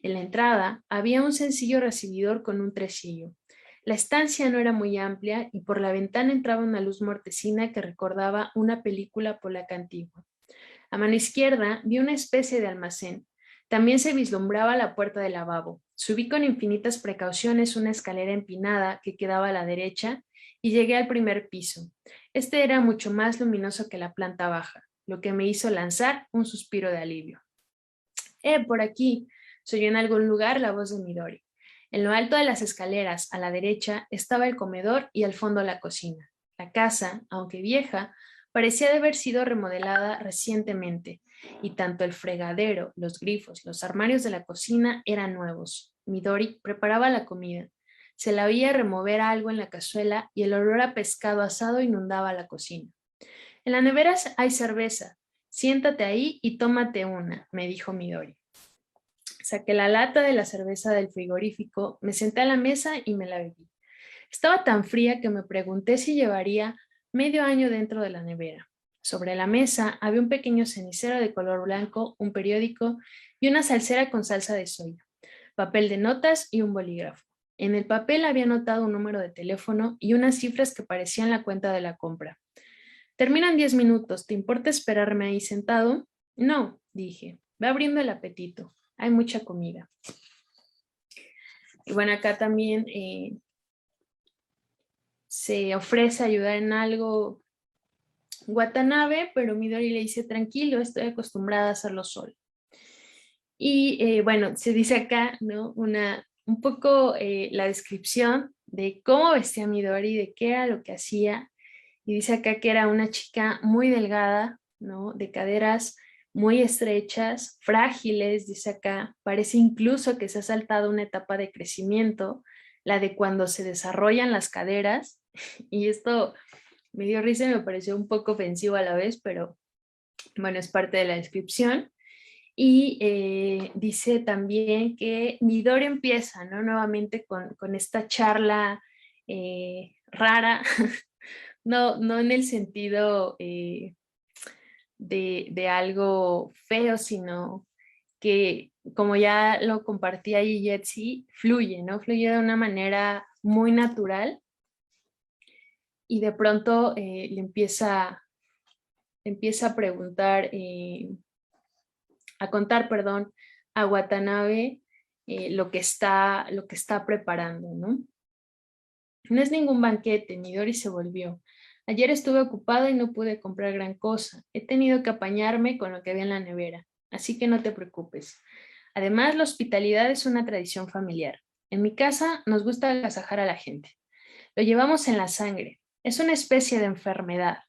Speaker 1: En la entrada había un sencillo recibidor con un tresillo. La estancia no era muy amplia y por la ventana entraba una luz mortecina que recordaba una película polaca antigua. A mano izquierda vi una especie de almacén. También se vislumbraba la puerta del lavabo. Subí con infinitas precauciones una escalera empinada que quedaba a la derecha y llegué al primer piso. Este era mucho más luminoso que la planta baja, lo que me hizo lanzar un suspiro de alivio. Por aquí! Se oyó en algún lugar la voz de Midori. En lo alto de las escaleras, a la derecha, estaba el comedor y al fondo la cocina. La casa, aunque vieja, parecía de haber sido remodelada recientemente, y tanto el fregadero, los grifos, los armarios de la cocina eran nuevos. Midori preparaba la comida. Se la oía remover algo en la cazuela y el olor a pescado asado inundaba la cocina. En la nevera hay cerveza. Siéntate ahí y tómate una, me dijo Midori. Saqué la lata de la cerveza del frigorífico, me senté a la mesa y me la bebí. Estaba tan fría que me pregunté si llevaría medio año dentro de la nevera. Sobre la mesa había un pequeño cenicero de color blanco, un periódico y una salsera con salsa de soya, papel de notas y un bolígrafo. En el papel había anotado un número de teléfono y unas cifras que parecían la cuenta de la compra. Termino en 10 minutos, ¿te importa esperarme ahí sentado? No, dije, va abriendo el apetito, hay mucha comida. Y bueno, acá también se ofrece ayudar en algo Watanabe, pero Midori le dice, tranquilo, estoy acostumbrada a hacerlo sola. Y bueno, se dice acá, ¿no? Un poco la descripción de cómo vestía Midori, de qué era lo que hacía. Y dice acá que era una chica muy delgada, ¿no? De caderas muy estrechas, frágiles, dice acá. Parece incluso que se ha saltado una etapa de crecimiento, la de cuando se desarrollan las caderas. Y esto me dio risa y me pareció un poco ofensivo a la vez, pero bueno, es parte de la descripción. Y dice también que Midori empieza, ¿no? Nuevamente con esta charla rara, no en el sentido de algo feo, sino que como ya lo compartía ahí Jetsi, fluye, ¿no? Fluye de una manera muy natural y de pronto le empieza a preguntar, a contar, perdón, a Watanabe lo que está preparando, ¿no? No es ningún banquete, Midori se volvió. Ayer estuve ocupada y no pude comprar gran cosa. He tenido que apañarme con lo que había en la nevera, así que no te preocupes. Además, la hospitalidad es una tradición familiar. En mi casa nos gusta agasajar a la gente. Lo llevamos en la sangre. Es una especie de enfermedad.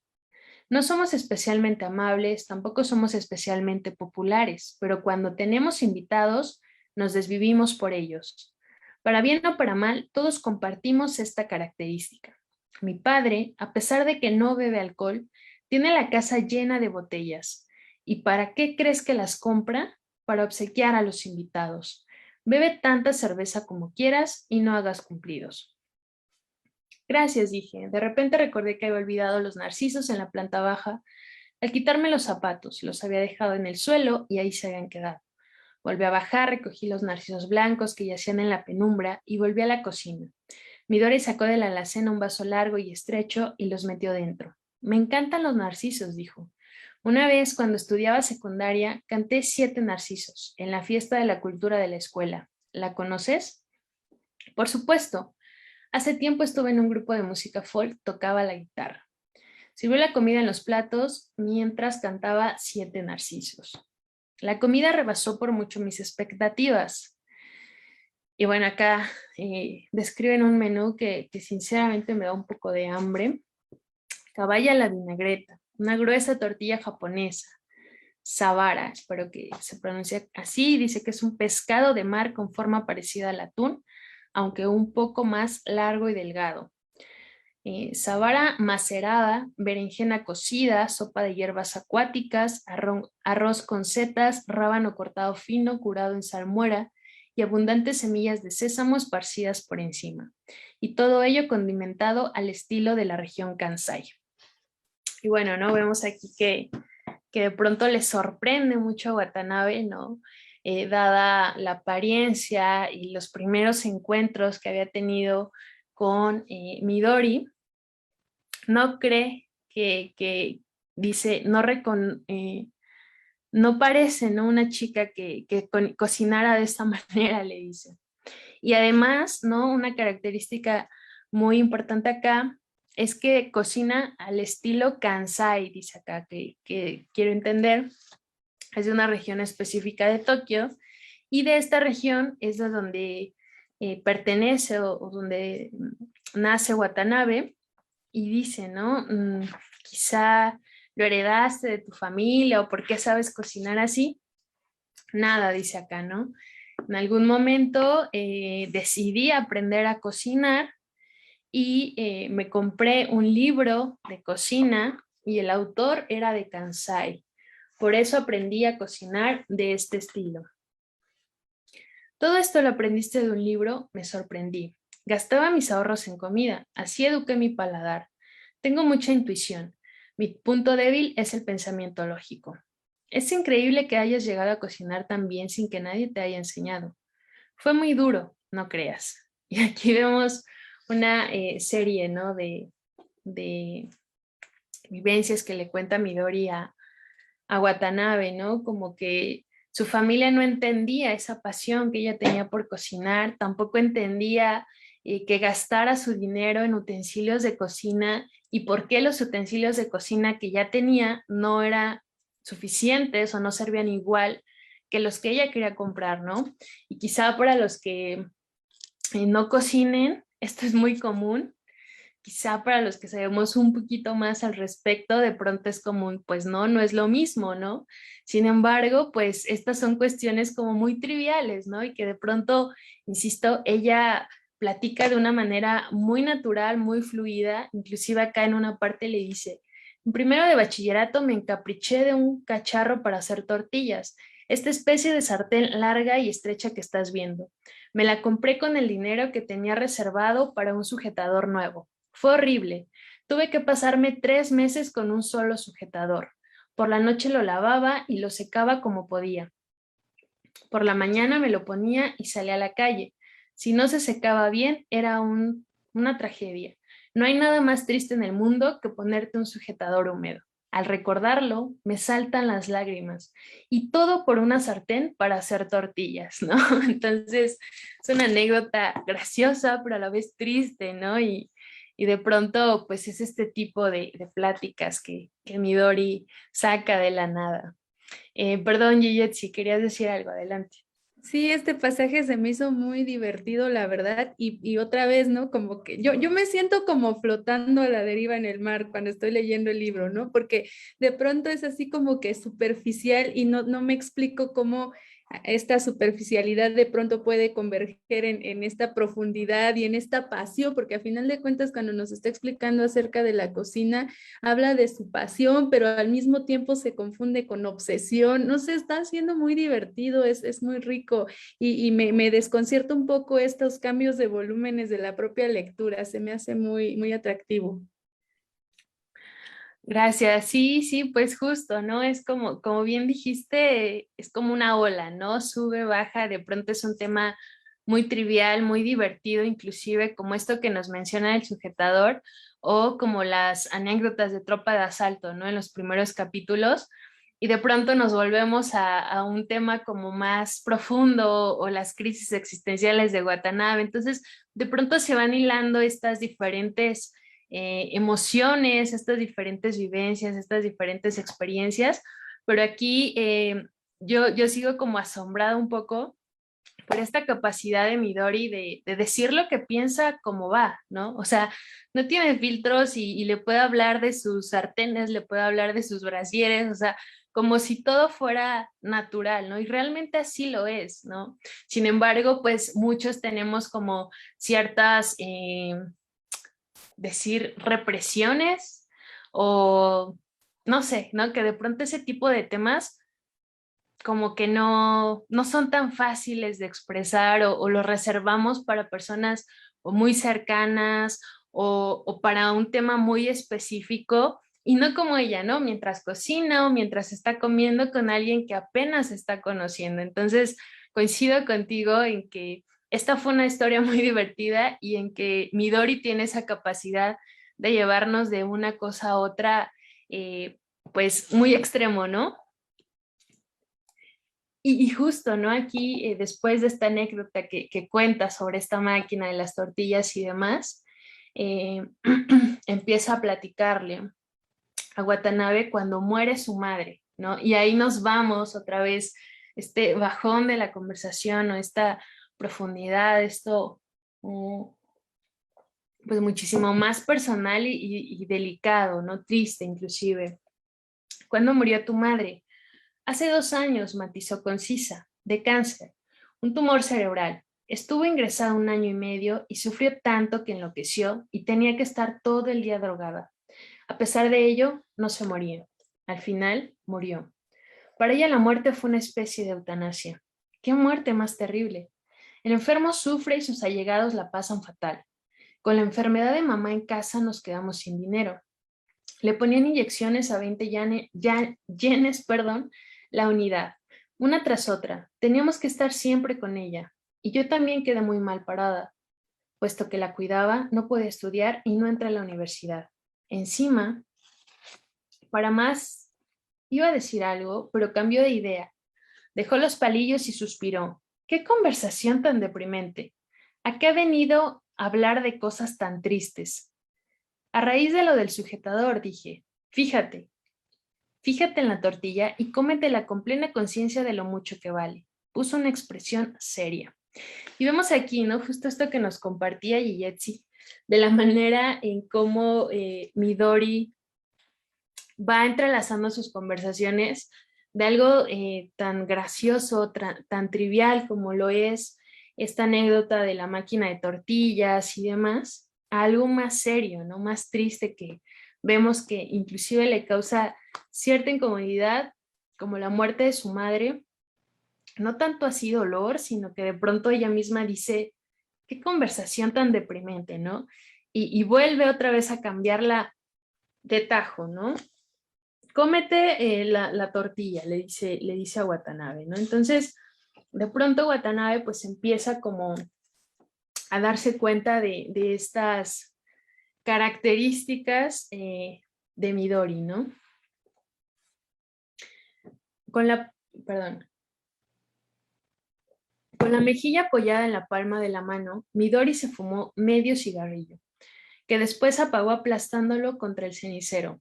Speaker 1: No somos especialmente amables, tampoco somos especialmente populares, pero cuando tenemos invitados, nos desvivimos por ellos. Para bien o para mal, todos compartimos esta característica. Mi padre, a pesar de que no bebe alcohol, tiene la casa llena de botellas. ¿Y para qué crees que las compra? Para obsequiar a los invitados. Bebe tanta cerveza como quieras y no hagas cumplidos. Gracias, dije. De repente recordé que había olvidado los narcisos en la planta baja. Al quitarme los zapatos, los había dejado en el suelo y ahí se habían quedado. Volví a bajar, recogí los narcisos blancos que yacían en la penumbra y volví a la cocina. Midori sacó de la alacena un vaso largo y estrecho y los metió dentro. Me encantan los narcisos, dijo. Una vez, cuando estudiaba secundaria, canté 7 narcisos en la fiesta de la cultura de la escuela. ¿La conoces? Por supuesto. Hace tiempo estuve en un grupo de música folk, tocaba la guitarra. Sirvió la comida en los platos mientras cantaba 7 narcisos. La comida rebasó por mucho mis expectativas. Y bueno, acá describen un menú que sinceramente me da un poco de hambre. Caballa a la vinagreta, una gruesa tortilla japonesa, sabara, espero que se pronuncie así, dice que es un pescado de mar con forma parecida al atún, aunque un poco más largo y delgado. Sabara macerada, berenjena cocida, sopa de hierbas acuáticas, arroz con setas, rábano cortado fino, curado en salmuera y abundantes semillas de sésamo esparcidas por encima. Y todo ello condimentado al estilo de la región Kansai. Y bueno, ¿no? Vemos aquí que de pronto le sorprende mucho a Watanabe, ¿no? Dada la apariencia y los primeros encuentros que había tenido con Midori, no cree que dice, no parece, ¿no? Una chica que cocinara de esta manera, le dice. Y además, ¿no? Una característica muy importante acá es que cocina al estilo Kansai, dice acá, que quiero entender, es de una región específica de Tokio, y de esta región es de donde pertenece o donde nace Watanabe, y dice, ¿no? Quizá lo heredaste de tu familia o por qué sabes cocinar así. Nada, dice acá, ¿no? En algún momento decidí aprender a cocinar y me compré un libro de cocina y el autor era de Kansai. Por eso aprendí a cocinar de este estilo. Todo esto lo aprendiste de un libro, me sorprendí. Gastaba mis ahorros en comida, así eduqué mi paladar. Tengo mucha intuición. Mi punto débil es el pensamiento lógico. Es increíble que hayas llegado a cocinar tan bien sin que nadie te haya enseñado. Fue muy duro, no creas. Y aquí vemos una serie, ¿no? de vivencias que le cuenta Midori a Watanabe, ¿no? Como que su familia no entendía esa pasión que ella tenía por cocinar, tampoco entendía que gastara su dinero en utensilios de cocina y por qué los utensilios de cocina que ya tenía no eran suficientes o no servían igual que los que ella quería comprar, ¿no? Y quizá para los que no cocinen, esto es muy común. Quizá para los que sabemos un poquito más al respecto, de pronto es común, pues no, no es lo mismo, ¿no? Sin embargo, pues estas son cuestiones como muy triviales, ¿no? Y que de pronto, insisto, ella platica de una manera muy natural, muy fluida, inclusive acá en una parte le dice, en primero de bachillerato me encapriché de un cacharro para hacer tortillas, esta especie de sartén larga y estrecha que estás viendo. Me la compré con el dinero que tenía reservado para un sujetador nuevo. Fue horrible. Tuve que pasarme 3 meses con un solo sujetador. Por la noche lo lavaba y lo secaba como podía. Por la mañana me lo ponía y salía a la calle. Si no se secaba bien, era una tragedia. No hay nada más triste en el mundo que ponerte un sujetador húmedo. Al recordarlo, me saltan las lágrimas. Y todo por una sartén para hacer tortillas, ¿no? Entonces, es una anécdota graciosa, pero a la vez triste, ¿no? Y de pronto, pues es este tipo de pláticas que Midori saca de la nada. Perdón, Gillet, si querías decir algo, adelante.
Speaker 2: Sí, este pasaje se me hizo muy divertido, la verdad, y otra vez, ¿no? Como que yo me siento como flotando a la deriva en el mar cuando estoy leyendo el libro, ¿no? Porque de pronto es así como que superficial y no me explico cómo esta superficialidad de pronto puede converger en esta profundidad y en esta pasión, porque a final de cuentas cuando nos está explicando acerca de la cocina, habla de su pasión, pero al mismo tiempo se confunde con obsesión. No sé, está siendo muy divertido, es muy rico y me desconcierta un poco estos cambios de volúmenes de la propia lectura. Se me hace muy atractivo.
Speaker 1: Gracias, sí, sí, pues justo, ¿no? Es como bien dijiste, es como una ola, ¿no? Sube, baja, de pronto es un tema muy trivial, muy divertido, inclusive como esto que nos menciona el sujetador o como las anécdotas de Tropa de Asalto, ¿no? En los primeros capítulos, y de pronto nos volvemos a un tema como más profundo o las crisis existenciales de Watanabe. Entonces, de pronto se van hilando estas diferentes emociones, estas diferentes vivencias, estas diferentes experiencias, pero aquí yo sigo como asombrada un poco por esta capacidad de Midori de decir lo que piensa como va, ¿no? O sea, no tiene filtros y le puede hablar de sus sartenes, le puede hablar de sus brasieres, o sea, como si todo fuera natural, ¿no? Y realmente así lo es, ¿no? Sin embargo, pues muchos tenemos como ciertas decir represiones o no sé, ¿no? Que de pronto ese tipo de temas como que no son tan fáciles de expresar o los reservamos para personas o muy cercanas o para un tema muy específico y no como ella, ¿no? Mientras cocina o mientras está comiendo con alguien que apenas está conociendo. Entonces, coincido contigo en que esta fue una historia muy divertida y en que Midori tiene esa capacidad de llevarnos de una cosa a otra, pues muy extremo, ¿no? Y justo, ¿no? Aquí, después de esta anécdota que cuenta sobre esta máquina de las tortillas y demás, eh, empieza a platicarle a Watanabe cuando muere su madre, ¿no? Y ahí nos vamos otra vez, este bajón de la conversación o esta profundidad, esto, mm, pues muchísimo más personal y delicado, ¿no? Triste inclusive. ¿Cuándo murió tu madre? Hace 2 años, matizó concisa, de cáncer, un tumor cerebral. Estuvo ingresada 1 año y medio y sufrió tanto que enloqueció y tenía que estar todo el día drogada. A pesar de ello, no se moría. Al final, murió. Para ella la muerte fue una especie de eutanasia. ¿Qué muerte más terrible? El enfermo sufre y sus allegados la pasan fatal. Con la enfermedad de mamá en casa nos quedamos sin dinero. Le ponían inyecciones a 20 yenes, perdón, la unidad, una tras otra. Teníamos que estar siempre con ella. Y yo también quedé muy mal parada, puesto que la cuidaba, no podía estudiar y no entré a la universidad. Encima, para más, iba a decir algo, pero cambió de idea. Dejó los palillos y suspiró. ¿Qué conversación tan deprimente? ¿A qué ha venido a hablar de cosas tan tristes? A raíz de lo del sujetador, dije, fíjate, fíjate en la tortilla y cómetela con plena conciencia de lo mucho que vale. Puso una expresión seria. Y vemos aquí, ¿no? Justo esto que nos compartía Gigetsi, de la manera en cómo Midori va entrelazando sus conversaciones de algo tan gracioso, tan trivial como lo es esta anécdota de la máquina de tortillas y demás, a algo más serio, ¿no? Más triste que vemos que inclusive le causa cierta incomodidad, como la muerte de su madre, no tanto así dolor, sino que de pronto ella misma dice, qué conversación tan deprimente, ¿no? Y vuelve otra vez a cambiarla de tajo, ¿no? Cómete la tortilla, le dice a Watanabe, ¿no? Entonces, de pronto Watanabe pues empieza como a darse cuenta de estas características de Midori, ¿no? Con la, perdón, con la mejilla apoyada en la palma de la mano, Midori se fumó medio cigarrillo, que después apagó aplastándolo contra el cenicero.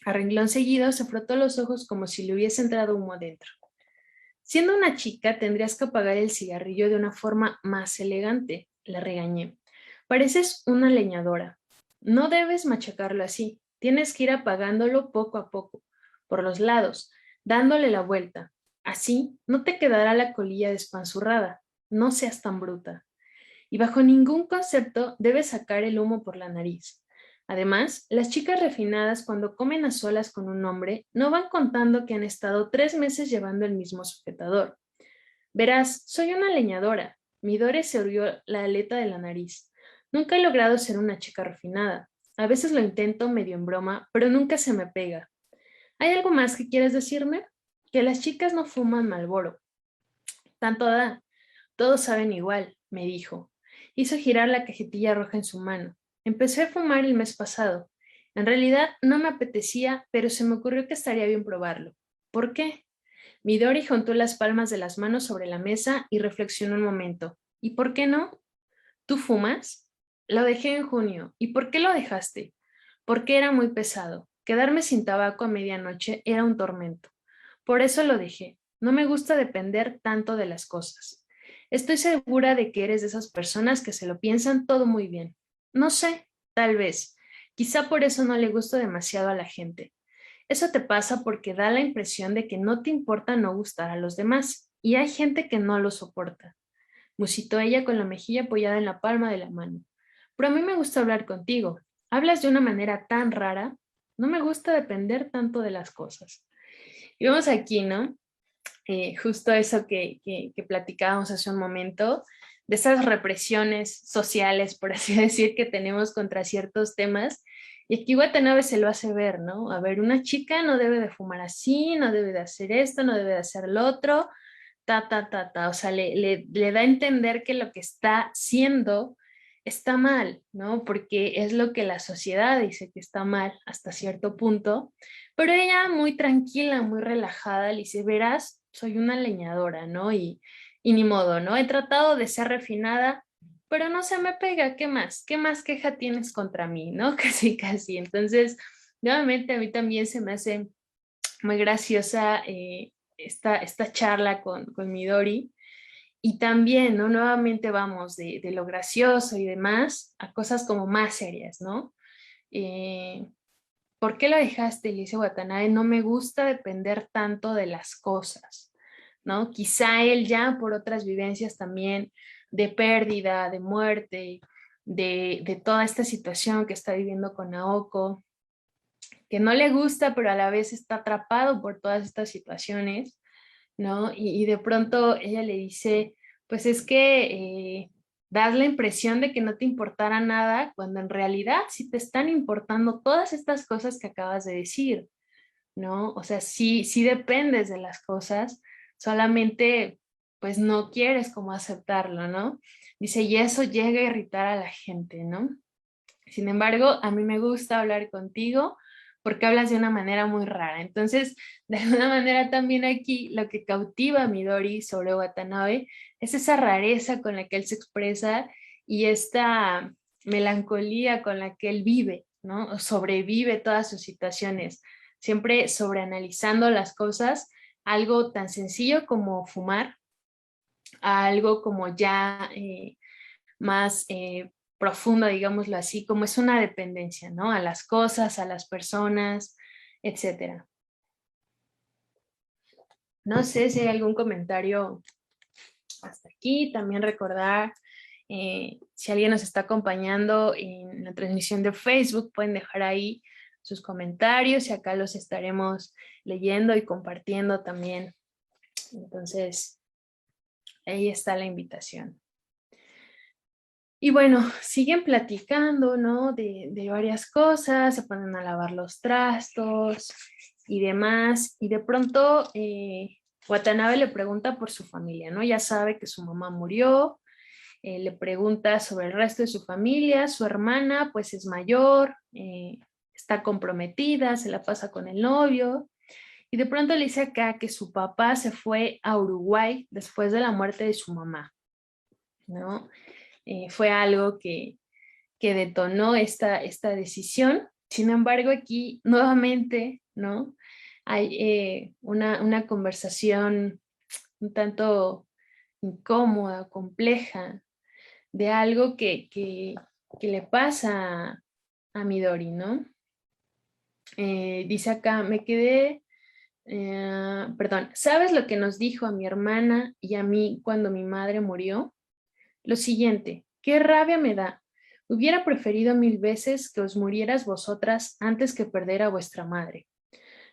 Speaker 1: A renglón seguido se frotó los ojos como si le hubiese entrado humo adentro. Siendo una chica, tendrías que apagar el cigarrillo de una forma más elegante, la regañé. Pareces una leñadora. No debes machacarlo así. Tienes que ir apagándolo poco a poco, por los lados, dándole la vuelta. Así no te quedará la colilla despanzurrada. No seas tan bruta. Y bajo ningún concepto debes sacar el humo por la nariz. Además, las chicas refinadas cuando comen a solas con un hombre no van contando que han estado 3 meses llevando el mismo sujetador. Verás, soy una leñadora. Midori se orió la aleta de la nariz. Nunca he logrado ser una chica refinada. A veces lo intento medio en broma, pero nunca se me pega. ¿Hay algo más que quieres decirme? Que las chicas no fuman Marlboro. Tanto da. Todos saben igual, me dijo. Hizo girar la cajetilla roja en su mano. Empecé a fumar el mes pasado. En realidad no me apetecía, pero se me ocurrió que estaría bien probarlo. ¿Por qué? Midori juntó las palmas de las manos sobre la mesa y reflexionó un momento. ¿Y por qué no? ¿Tú fumas? Lo dejé en junio. ¿Y por qué lo dejaste? Porque era muy pesado. Quedarme sin tabaco a medianoche era un tormento. Por eso lo dejé. No me gusta depender tanto de las cosas. Estoy segura de que eres de esas personas que se lo piensan todo muy bien. No sé, tal vez. Quizá por eso no le gusto demasiado a la gente. Eso te pasa porque da la impresión de que no te importa no gustar a los demás, y hay gente que no lo soporta. Musitó ella con la mejilla apoyada en la palma de la mano. Pero a mí me gusta hablar contigo. Hablas de una manera tan rara. No me gusta depender tanto de las cosas. Y vemos aquí, ¿no? Justo eso que platicábamos hace un momento, de esas represiones sociales, por así decir, que tenemos contra ciertos temas. Y aquí Watanabe se lo hace ver, ¿no? A ver, una chica no debe de fumar así, no debe de hacer esto, no debe de hacer lo otro, ta. O sea, le da a entender que lo que está haciendo está mal, ¿no? Porque es lo que la sociedad dice que está mal hasta cierto punto. Pero ella muy tranquila, muy relajada, le dice, verás, soy una leñadora, ¿no? Y ni modo, ¿no? He tratado de ser refinada, pero no se me pega, ¿qué más? ¿Qué más queja tienes contra mí, ¿no? Casi, casi. Entonces, nuevamente a mí también se me hace muy graciosa esta charla con Midori. Y también, ¿no? Nuevamente vamos de lo gracioso y demás a cosas como más serias, ¿no? Eh, ¿Por qué lo dejaste? Le dice Watanabe, no me gusta depender tanto de las cosas, ¿no? Quizá él ya por otras vivencias también de pérdida, de muerte, de toda esta situación que está viviendo con Naoko, que no le gusta, pero a la vez está atrapado por todas estas situaciones, ¿no? Y de pronto ella le dice, pues es que das la impresión de que no te importara nada, cuando en realidad sí te están importando todas estas cosas que acabas de decir, ¿no? O sea, sí dependes de las cosas, solamente pues no quieres como aceptarlo, ¿no? Dice, y eso llega a irritar a la gente, ¿no? Sin embargo, a mí me gusta hablar contigo porque hablas de una manera muy rara. Entonces, de alguna manera también aquí lo que cautiva a Midori sobre Watanabe es esa rareza con la que él se expresa y esta melancolía con la que él vive, ¿no? O sobrevive todas sus situaciones, siempre sobreanalizando las cosas, algo tan sencillo como fumar, a algo como ya más profunda, digámoslo así, como es una dependencia, ¿no? A las cosas, a las personas, etcétera. No sé si hay algún comentario hasta aquí. También recordar, si alguien nos está acompañando en la transmisión de Facebook, pueden dejar ahí sus comentarios y acá los estaremos leyendo y compartiendo también. Entonces, ahí está la invitación. Y bueno, siguen platicando, ¿no? De varias cosas, se ponen a lavar los trastos y demás. Y de pronto Watanabe le pregunta por su familia, ¿no? Ya sabe que su mamá murió, le pregunta sobre el resto de su familia, su hermana pues es mayor, está comprometida, se la pasa con el novio. Y de pronto le dice acá que su papá se fue a Uruguay después de la muerte de su mamá, ¿no? Fue algo que detonó esta decisión. Sin embargo, aquí nuevamente, ¿no? Hay una conversación un tanto incómoda, compleja, de algo que le pasa a Midori, ¿no? Dice acá, me quedé, perdón, ¿sabes lo que nos dijo a mi hermana y a mí cuando mi madre murió? Lo siguiente, qué rabia me da. Hubiera preferido 1000 veces que os murieras vosotras antes que perder a vuestra madre.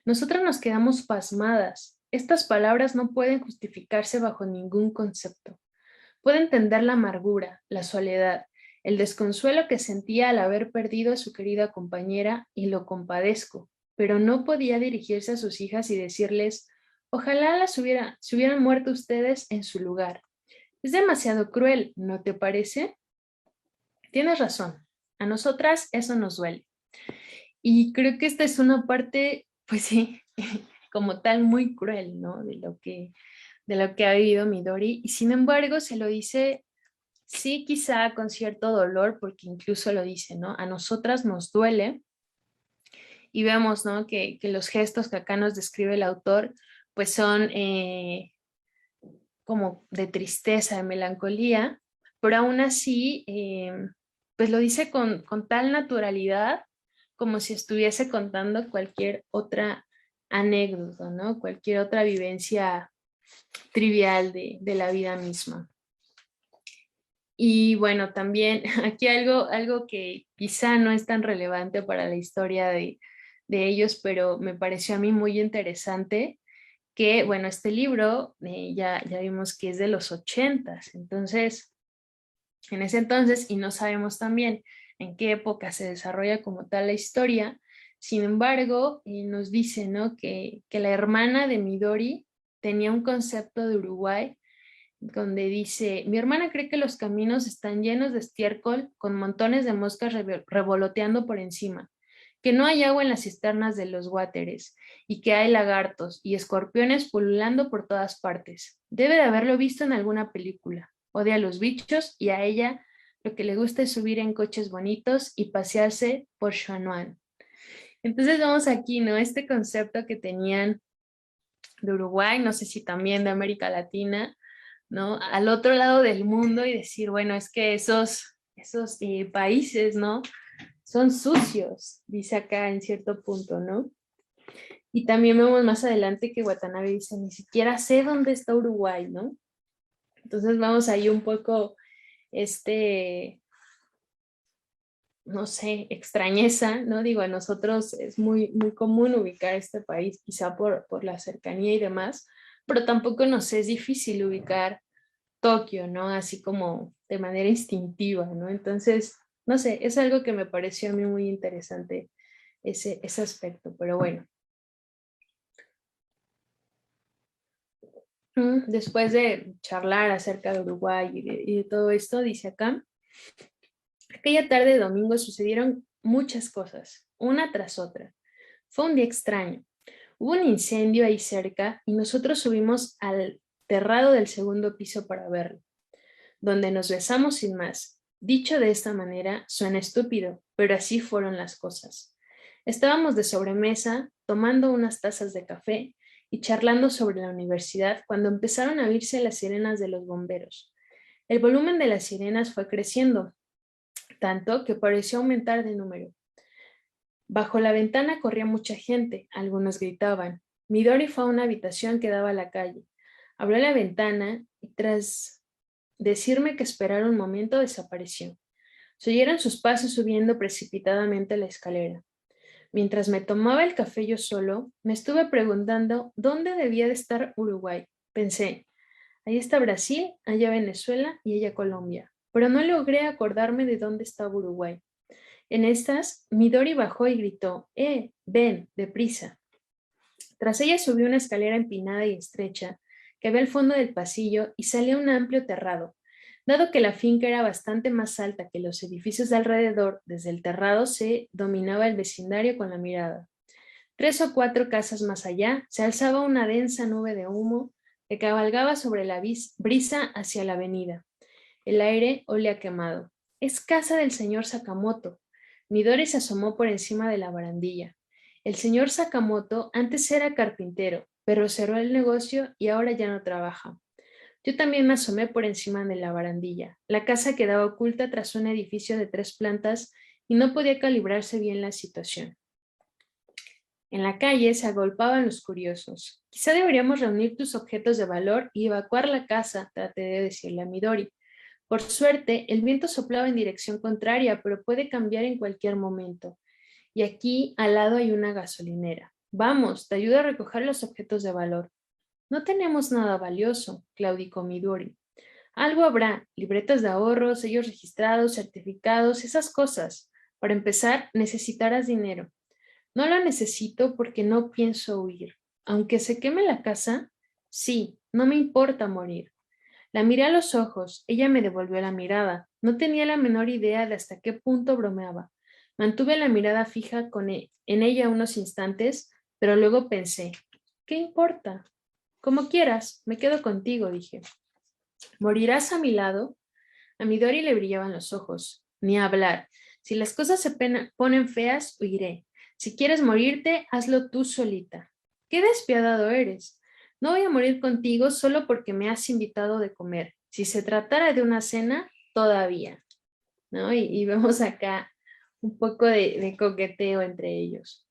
Speaker 1: Nosotras nos quedamos pasmadas. Estas palabras no pueden justificarse bajo ningún concepto. Puedo entender la amargura, la soledad, el desconsuelo que sentía al haber perdido a su querida compañera y lo compadezco, pero no podía dirigirse a sus hijas y decirles, ojalá se hubieran muerto ustedes en su lugar. Es demasiado cruel, ¿no te parece? Tienes razón, a nosotras eso nos duele. Y creo que esta es una parte, pues sí, como tal muy cruel, ¿no? De lo que ha vivido Midori. Y sin embargo, se lo dice, sí, quizá con cierto dolor, porque incluso lo dice, ¿no? A nosotras nos duele. Y vemos, ¿no? Que los gestos que acá nos describe el autor, pues son como de tristeza, de melancolía, pero aún así, pues lo dice con tal naturalidad como si estuviese contando cualquier otra anécdota, ¿no? Cualquier otra vivencia trivial de la vida misma. Y bueno, también aquí algo que quizá no es tan relevante para la historia de ellos, pero me pareció a mí muy interesante que, bueno, este libro ya vimos que es de los 80s, entonces, en ese entonces, y no sabemos también en qué época se desarrolla como tal la historia, sin embargo, nos dice, ¿no? Que la hermana de Midori tenía un concepto de Uruguay donde dice, mi hermana cree que los caminos están llenos de estiércol con montones de moscas revoloteando por encima, que no hay agua en las cisternas de los wateres y que hay lagartos y escorpiones pululando por todas partes. Debe de haberlo visto en alguna película. Odia a los bichos y a ella lo que le gusta es subir en coches bonitos y pasearse por Xuanuan. Entonces vemos aquí, ¿no? Este concepto que tenían de Uruguay, no sé si también de América Latina, ¿no? Al otro lado del mundo y decir, bueno, es que esos países, ¿no? Son sucios, dice acá en cierto punto, ¿no? Y también vemos más adelante que Watanabe dice, ni siquiera sé dónde está Uruguay, ¿no? Entonces vamos ahí un poco, no sé, extrañeza, ¿no? Digo, a nosotros es muy común ubicar este país, quizá por la cercanía y demás, pero tampoco nos es difícil ubicar Tokio, ¿no? Así como de manera instintiva, ¿no? Entonces, no sé, es algo que me pareció a mí muy interesante ese aspecto, pero bueno. Después de charlar acerca de Uruguay y de todo esto, dice acá, aquella tarde de domingo sucedieron muchas cosas, una tras otra. Fue un día extraño. Hubo un incendio ahí cerca y nosotros subimos al terrado del segundo piso para verlo, donde nos besamos sin más. Dicho de esta manera, suena estúpido, pero así fueron las cosas. Estábamos de sobremesa, tomando unas tazas de café y charlando sobre la universidad cuando empezaron a oírse las sirenas de los bomberos. El volumen de las sirenas fue creciendo, tanto que pareció aumentar de número. Bajo la ventana corría mucha gente, algunos gritaban. Midori fue a una habitación que daba a la calle. Abrió la ventana y tras decirme que esperara un momento desapareció. Se oyeron sus pasos subiendo precipitadamente la escalera. Mientras me tomaba el café yo solo, me estuve preguntando dónde debía de estar Uruguay. Pensé, ahí está Brasil, allá Venezuela y allá Colombia, pero no logré acordarme de dónde estaba Uruguay. En estas, Midori bajó y gritó, ven, deprisa. Tras ella subió una escalera empinada y estrecha que había al fondo del pasillo y salía un amplio terrado. Dado que la finca era bastante más alta que los edificios de alrededor, desde el terrado se dominaba el vecindario con la mirada. 3 o 4 casas más allá se alzaba una densa nube de humo que cabalgaba sobre la brisa hacia la avenida. El aire olía quemado. Es casa del señor Sakamoto. Midori se asomó por encima de la barandilla. El señor Sakamoto antes era carpintero, pero cerró el negocio y ahora ya no trabaja. Yo también me asomé por encima de la barandilla. La casa quedaba oculta tras un edificio de 3 plantas y no podía calibrarse bien la situación. En la calle se agolpaban los curiosos. Quizá deberíamos reunir tus objetos de valor y evacuar la casa, traté de decirle a Midori. Por suerte, el viento soplaba en dirección contraria, pero puede cambiar en cualquier momento. Y aquí al lado hay una gasolinera. Vamos, te ayudo a recoger los objetos de valor. No tenemos nada valioso, claudicó Midori. Algo habrá, libretas de ahorro, sellos registrados, certificados, esas cosas. Para empezar, necesitarás dinero. No lo necesito porque no pienso huir. Aunque se queme la casa, sí, no me importa morir. La miré a los ojos, ella me devolvió la mirada. No tenía la menor idea de hasta qué punto bromeaba. Mantuve la mirada fija en ella unos instantes, pero luego pensé, ¿qué importa? Como quieras, me quedo contigo, dije. ¿Morirás a mi lado? A Midori le brillaban los ojos. Ni hablar. Si las cosas se ponen feas, huiré. Si quieres morirte, hazlo tú solita. ¡Qué despiadado eres! No voy a morir contigo solo porque me has invitado de comer. Si se tratara de una cena, todavía. ¿No? Y vemos acá un poco de coqueteo entre ellos.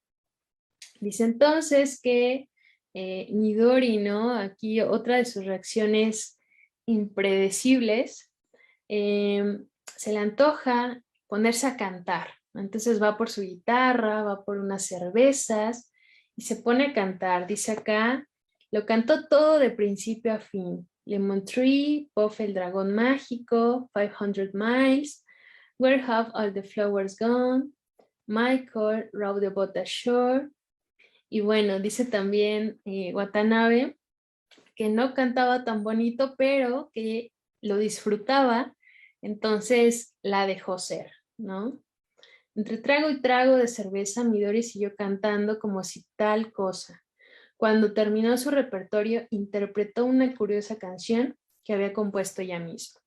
Speaker 1: Dice entonces que Midori, ¿no? Aquí otra de sus reacciones impredecibles, se le antoja ponerse a cantar. Entonces va por su guitarra, va por unas cervezas y se pone a cantar. Dice acá, lo cantó todo de principio a fin. Lemon Tree, Puff el dragón mágico, 500 Miles, Where Have All the Flowers Gone, Michael, Row the Boat Ashore. Y bueno, dice también Watanabe que no cantaba tan bonito, pero que lo disfrutaba, entonces la dejó ser, ¿no? Entre trago y trago de cerveza, Midori siguió cantando como si tal cosa. Cuando terminó su repertorio, interpretó una curiosa canción que había compuesto ella misma.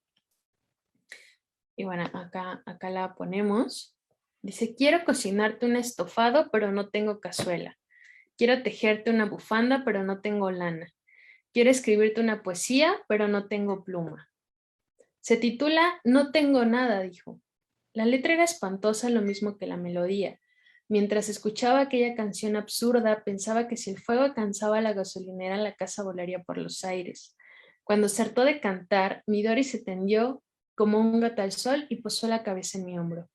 Speaker 1: Y bueno, acá la ponemos. Dice, quiero cocinarte un estofado, pero no tengo cazuela. Quiero tejerte una bufanda, pero no tengo lana. Quiero escribirte una poesía, pero no tengo pluma. Se titula No tengo nada, dijo. La letra era espantosa, lo mismo que la melodía. Mientras escuchaba aquella canción absurda, pensaba que si el fuego alcanzaba la gasolinera, la casa volaría por los aires. Cuando se hartó de cantar, Midori se tendió como un gato al sol y posó la cabeza en mi hombro.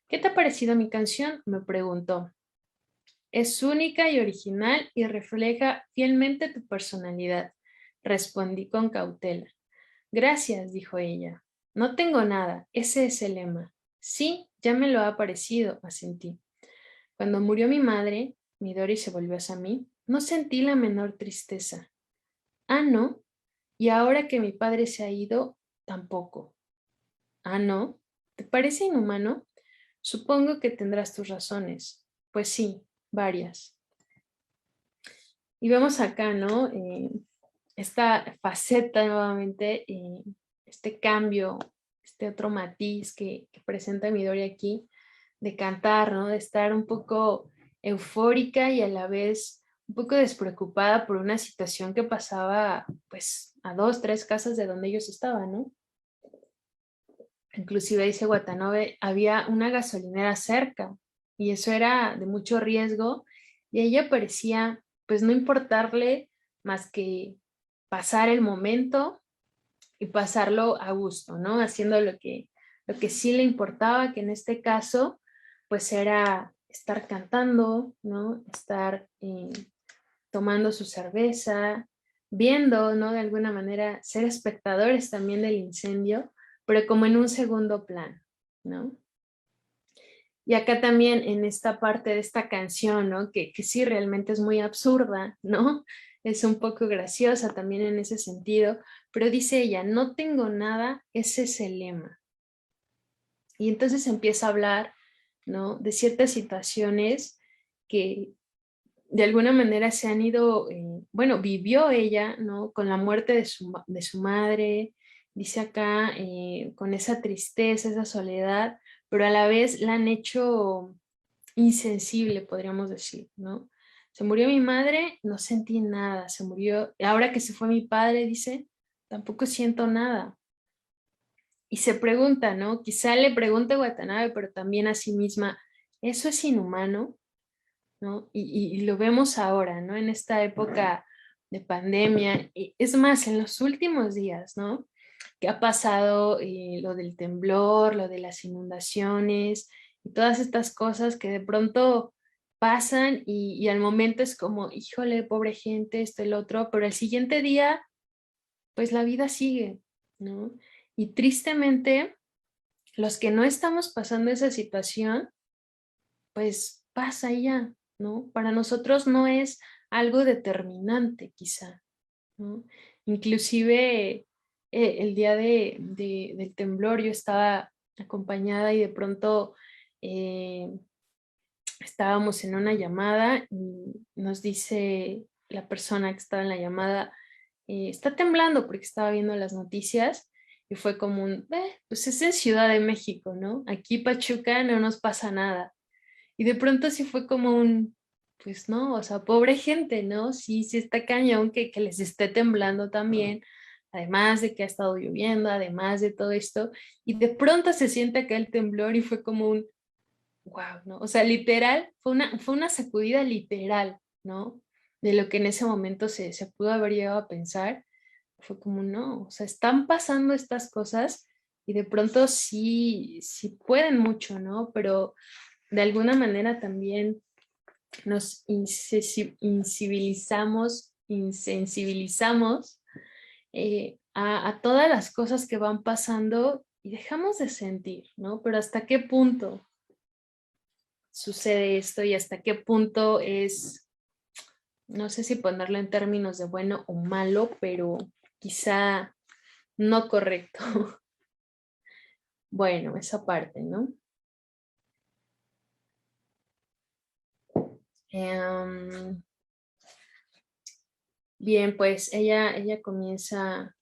Speaker 1: ¿Qué te ha parecido mi canción?, me preguntó. Es única y original y refleja fielmente tu personalidad, respondí con cautela. Gracias, dijo ella. No tengo nada, ese es el lema. Sí, ya me lo ha parecido, asentí. Cuando murió mi madre, Midori se volvió hacia mí, no sentí la menor tristeza. Ah, no, y ahora que mi padre se ha ido, tampoco. Ah, no, ¿te parece inhumano? Supongo que tendrás tus razones. Pues sí, varias. Y vemos acá, ¿no? Esta faceta nuevamente, este cambio, este otro matiz que presenta Midori aquí, de cantar, ¿no? De estar un poco eufórica y a la vez un poco despreocupada por una situación que pasaba, pues, a 2, 3 casas de donde ellos estaban, ¿no? Inclusive dice Watanabe, había una gasolinera cerca y eso era de mucho riesgo y a ella parecía pues no importarle más que pasar el momento y pasarlo a gusto, ¿no? Haciendo lo que sí le importaba, que en este caso pues era estar cantando, ¿no? Estar tomando su cerveza, viendo, ¿no? De alguna manera ser espectadores también del incendio, pero como en un segundo plano, ¿no? Y acá también en esta parte de esta canción, ¿no? Que sí realmente es muy absurda, ¿no? Es un poco graciosa también en ese sentido, pero dice ella, no tengo nada, ese es el lema. Y entonces empieza a hablar, ¿no? De ciertas situaciones que de alguna manera se han ido, bueno, vivió ella, ¿no? Con la muerte de su madre, dice acá, con esa tristeza, esa soledad, pero a la vez la han hecho insensible, podríamos decir, ¿no? Se murió mi madre, no sentí nada. Se murió, ahora que se fue mi padre, dice, tampoco siento nada. Y se pregunta, ¿no? Quizá le pregunte a Watanabe, pero también a sí misma, ¿eso es inhumano? ¿No? Y lo vemos ahora, ¿no? En esta época de pandemia. Y es más, en los últimos días, ¿no? Que ha pasado lo del temblor, lo de las inundaciones y todas estas cosas que de pronto pasan y al momento es como, híjole, pobre gente, esto, el otro, pero el siguiente día, pues la vida sigue, ¿no? Y tristemente, los que no estamos pasando esa situación, pues pasa y ya, ¿no? Para nosotros no es algo determinante quizá, ¿no? Inclusive el día del temblor yo estaba acompañada y de pronto eh, estábamos en una llamada y nos dice la persona que estaba en la llamada, está temblando porque estaba viendo las noticias y fue como un, pues es en Ciudad de México, ¿no? Aquí Pachuca no nos pasa nada. Y de pronto sí fue como un, pues no, o sea, pobre gente, ¿no? Sí, sí está cañón que les esté temblando también, además de que ha estado lloviendo, además de todo esto, y de pronto se siente acá el temblor y fue como un, wow, ¿no? O sea, literal, fue una sacudida literal, ¿no? De lo que en ese momento se pudo haber llegado a pensar, fue como, no, o sea, están pasando estas cosas y de pronto sí, sí pueden mucho, ¿no? Pero de alguna manera también nos insensibilizamos a todas las cosas que van pasando y dejamos de sentir, ¿no? Pero ¿hasta qué punto sucede esto y hasta qué punto es, no sé si ponerlo en términos de bueno o malo, pero quizá no correcto? Bueno, esa parte, ¿no? Em, bien, pues ella comienza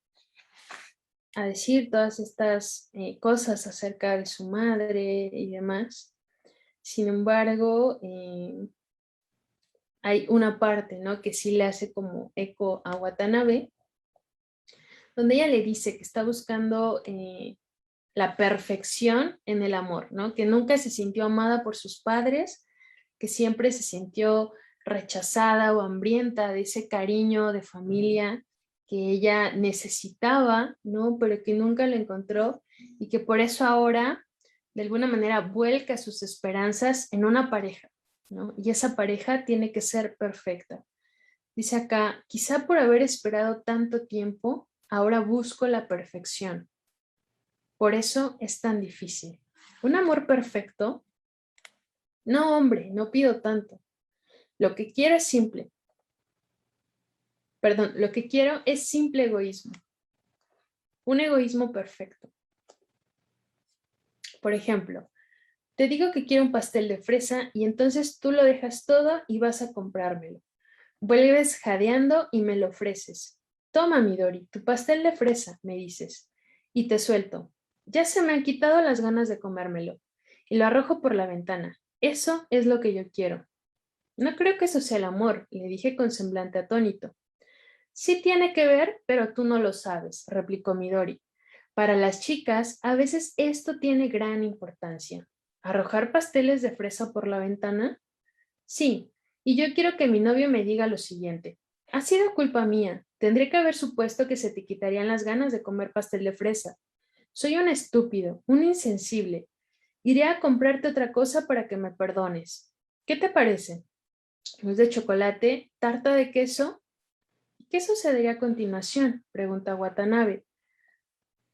Speaker 1: a decir todas estas cosas acerca de su madre y demás. Sin embargo, hay una parte, ¿no? Que sí le hace como eco a Watanabe, donde ella le dice que está buscando la perfección en el amor, ¿no? Que nunca se sintió amada por sus padres, que siempre se sintió rechazada o hambrienta de ese cariño de familia que ella necesitaba, ¿no? Pero que nunca lo encontró y que por eso ahora, de alguna manera, vuelca sus esperanzas en una pareja, ¿no? Y esa pareja tiene que ser perfecta. Dice acá, quizá por haber esperado tanto tiempo, ahora busco la perfección. Por eso es tan difícil. Un amor perfecto, no hombre, no pido tanto. Lo que quiero es simple. Perdón, lo que quiero es simple egoísmo. Un egoísmo perfecto. Por ejemplo, te digo que quiero un pastel de fresa y entonces tú lo dejas todo y vas a comprármelo. Vuelves jadeando y me lo ofreces. Toma, Midori, tu pastel de fresa, me dices. Y te suelto. Ya se me han quitado las ganas de comérmelo. Y lo arrojo por la ventana. Eso es lo que yo quiero. No creo que eso sea el amor, le dije con semblante atónito. Sí tiene que ver, pero tú no lo sabes, replicó Midori. Para las chicas, a veces esto tiene gran importancia. ¿Arrojar pasteles de fresa por la ventana? Sí, y yo quiero que mi novio me diga lo siguiente. Ha sido culpa mía. Tendré que haber supuesto que se te quitarían las ganas de comer pastel de fresa. Soy un estúpido, un insensible. Iré a comprarte otra cosa para que me perdones. ¿Qué te parece? ¿Mousse de chocolate? ¿Tarta de queso? ¿Qué sucedería a continuación? Pregunta Watanabe.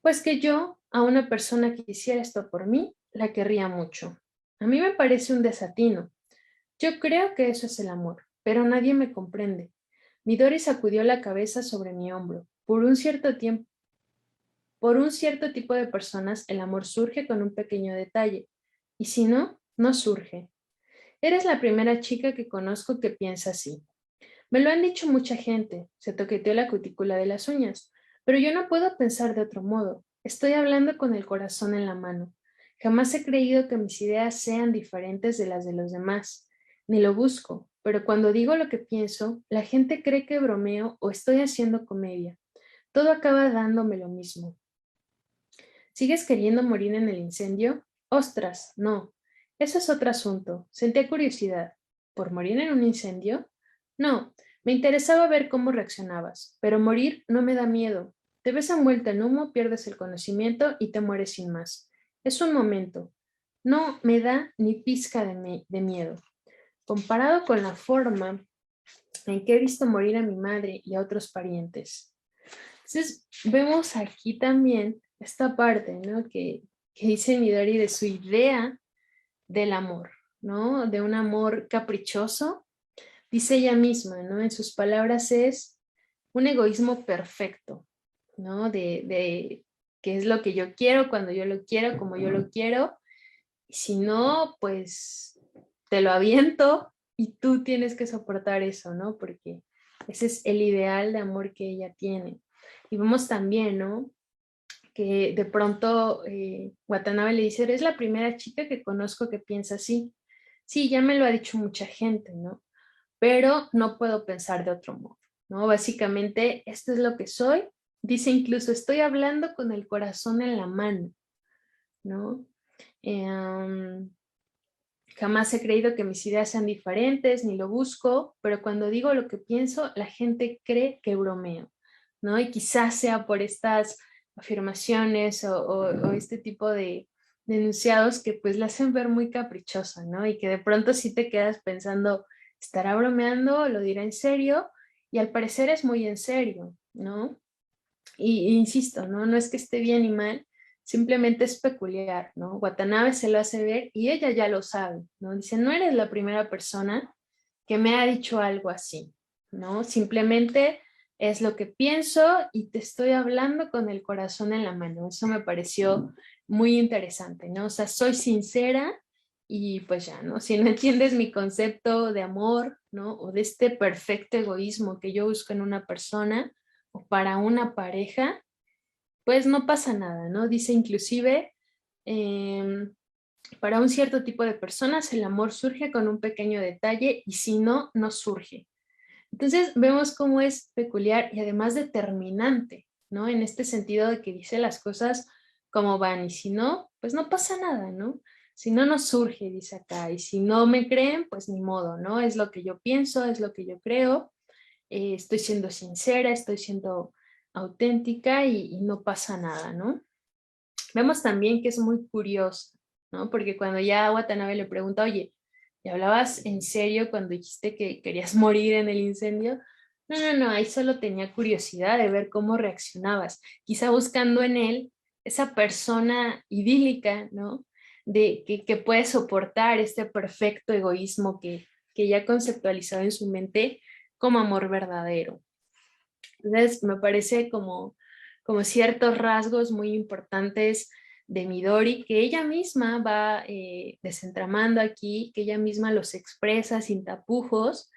Speaker 1: Pues que yo, a una persona que hiciera esto por mí, la querría mucho. A mí me parece un desatino. Yo creo que eso es el amor, pero nadie me comprende. Midori sacudió la cabeza sobre mi hombro. Por un cierto tipo de personas, el amor surge con un pequeño detalle, y si no, no surge. Eres la primera chica que conozco que piensa así. Me lo han dicho mucha gente, se toqueteó la cutícula de las uñas, pero yo no puedo pensar de otro modo. Estoy hablando con el corazón en la mano. Jamás he creído que mis ideas sean diferentes de las de los demás. ni lo busco, pero cuando digo lo que pienso, la gente cree que bromeo o estoy haciendo comedia. Todo acaba dándome lo mismo. ¿Sigues queriendo morir en el incendio? Ostras, no. Eso es otro asunto. Sentía curiosidad. ¿Por morir en un incendio? No, me interesaba ver cómo reaccionabas, pero morir no me da miedo. Te ves envuelta en humo, pierdes el conocimiento y te mueres sin más. Es un momento. No me da ni pizca de miedo. Comparado con la forma en que he visto morir a mi madre y a otros parientes. Entonces, vemos aquí también esta parte, ¿no? Que dice Midori de su idea del amor, ¿no? De un amor caprichoso. Dice ella misma, ¿no? En sus palabras es un egoísmo perfecto, ¿no? De qué es lo que yo quiero, cuando yo lo quiero, como yo lo quiero. Y si no, pues te lo aviento y tú tienes que soportar eso, ¿no? Porque ese es el ideal de amor que ella tiene. Y vemos también, ¿no? Que de pronto Watanabe le dice, eres la primera chica que conozco que piensa así. Sí, ya me lo ha dicho mucha gente, ¿no? Pero no puedo pensar de otro modo, ¿no? Básicamente, esto es lo que soy. Dice incluso, estoy hablando con el corazón en la mano, ¿no? Eh, Jamás he creído que mis ideas sean diferentes, ni lo busco, pero cuando digo lo que pienso, la gente cree que bromeo, ¿no? Y quizás sea por estas afirmaciones o este tipo de enunciados que pues la hacen ver muy caprichosa, ¿no? Y que de pronto sí te quedas pensando, ¿estará bromeando? ¿Lo dirá en serio? Y al parecer es muy en serio, ¿no? Y insisto, ¿no? No es que esté bien ni mal, simplemente es peculiar, ¿no? Watanabe se lo hace ver y ella ya lo sabe, ¿no? Dice, no eres la primera persona que me ha dicho algo así, ¿no? Simplemente es lo que pienso y te estoy hablando con el corazón en la mano. Eso me pareció muy interesante, ¿no? O sea, soy sincera y pues ya, ¿no? Si no entiendes mi concepto de amor, ¿no? O de este perfecto egoísmo que yo busco en una persona, o para una pareja, pues no pasa nada, ¿no? Dice inclusive, para un cierto tipo de personas el amor surge con un pequeño detalle y si no, no surge. Entonces vemos cómo es peculiar y además determinante, ¿no? En este sentido de que dice las cosas como van y si no, pues no pasa nada, ¿no? Si no, no surge, dice acá, y si no me creen, pues ni modo, ¿no? Es lo que yo pienso, es lo que yo creo, estoy siendo sincera, estoy siendo auténtica y no pasa nada, ¿no? Vemos también que es muy curioso, ¿no? Porque cuando ya Watanabe le pregunta, oye, ¿y hablabas en serio cuando dijiste que querías morir en el incendio? No, no, no, ahí solo tenía curiosidad de ver cómo reaccionabas, quizá buscando en él esa persona idílica, ¿no? Que puede soportar este perfecto egoísmo que ya conceptualizado en su mente como amor verdadero. Entonces, me parece como ciertos rasgos muy importantes de Midori que ella misma va desentramando aquí, que ella misma los expresa sin tapujos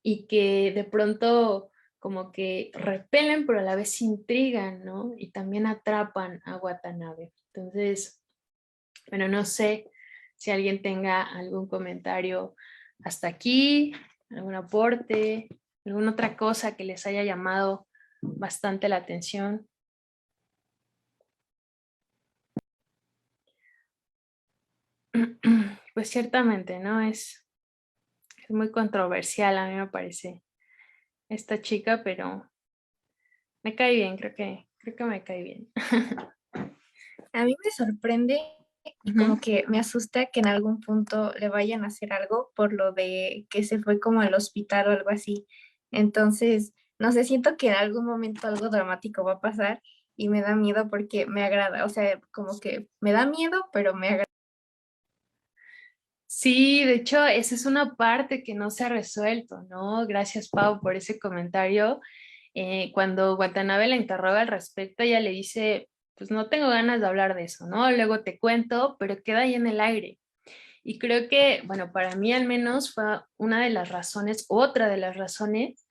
Speaker 1: y que de pronto como que repelen, pero a la vez intrigan, ¿no? Y también atrapan a Watanabe. Entonces, bueno, no sé si alguien tenga algún comentario hasta aquí, algún aporte, alguna otra cosa que les haya llamado bastante la atención. Pues ciertamente, ¿no? Es muy controversial, a mí me parece, esta chica, pero me cae bien, creo que me cae bien.
Speaker 3: A mí me sorprende y como
Speaker 1: Ujú.
Speaker 3: que me asusta que en algún punto le vayan a hacer algo por lo de que se fue como al hospital o algo así. Entonces, no sé, siento que en algún momento algo dramático va a pasar y me da miedo porque me agrada. O sea, como que me da miedo, pero me agrada.
Speaker 1: Sí, de hecho, esa es una parte que no se ha resuelto, ¿no? Gracias, Pau, por ese comentario. Cuando Watanabe la interroga al respecto, ella le dice, pues no tengo ganas de hablar de eso, ¿no? Luego te cuento, pero queda ahí en el aire. Y creo que, bueno, para mí al menos fue una de las razones, otra de las razones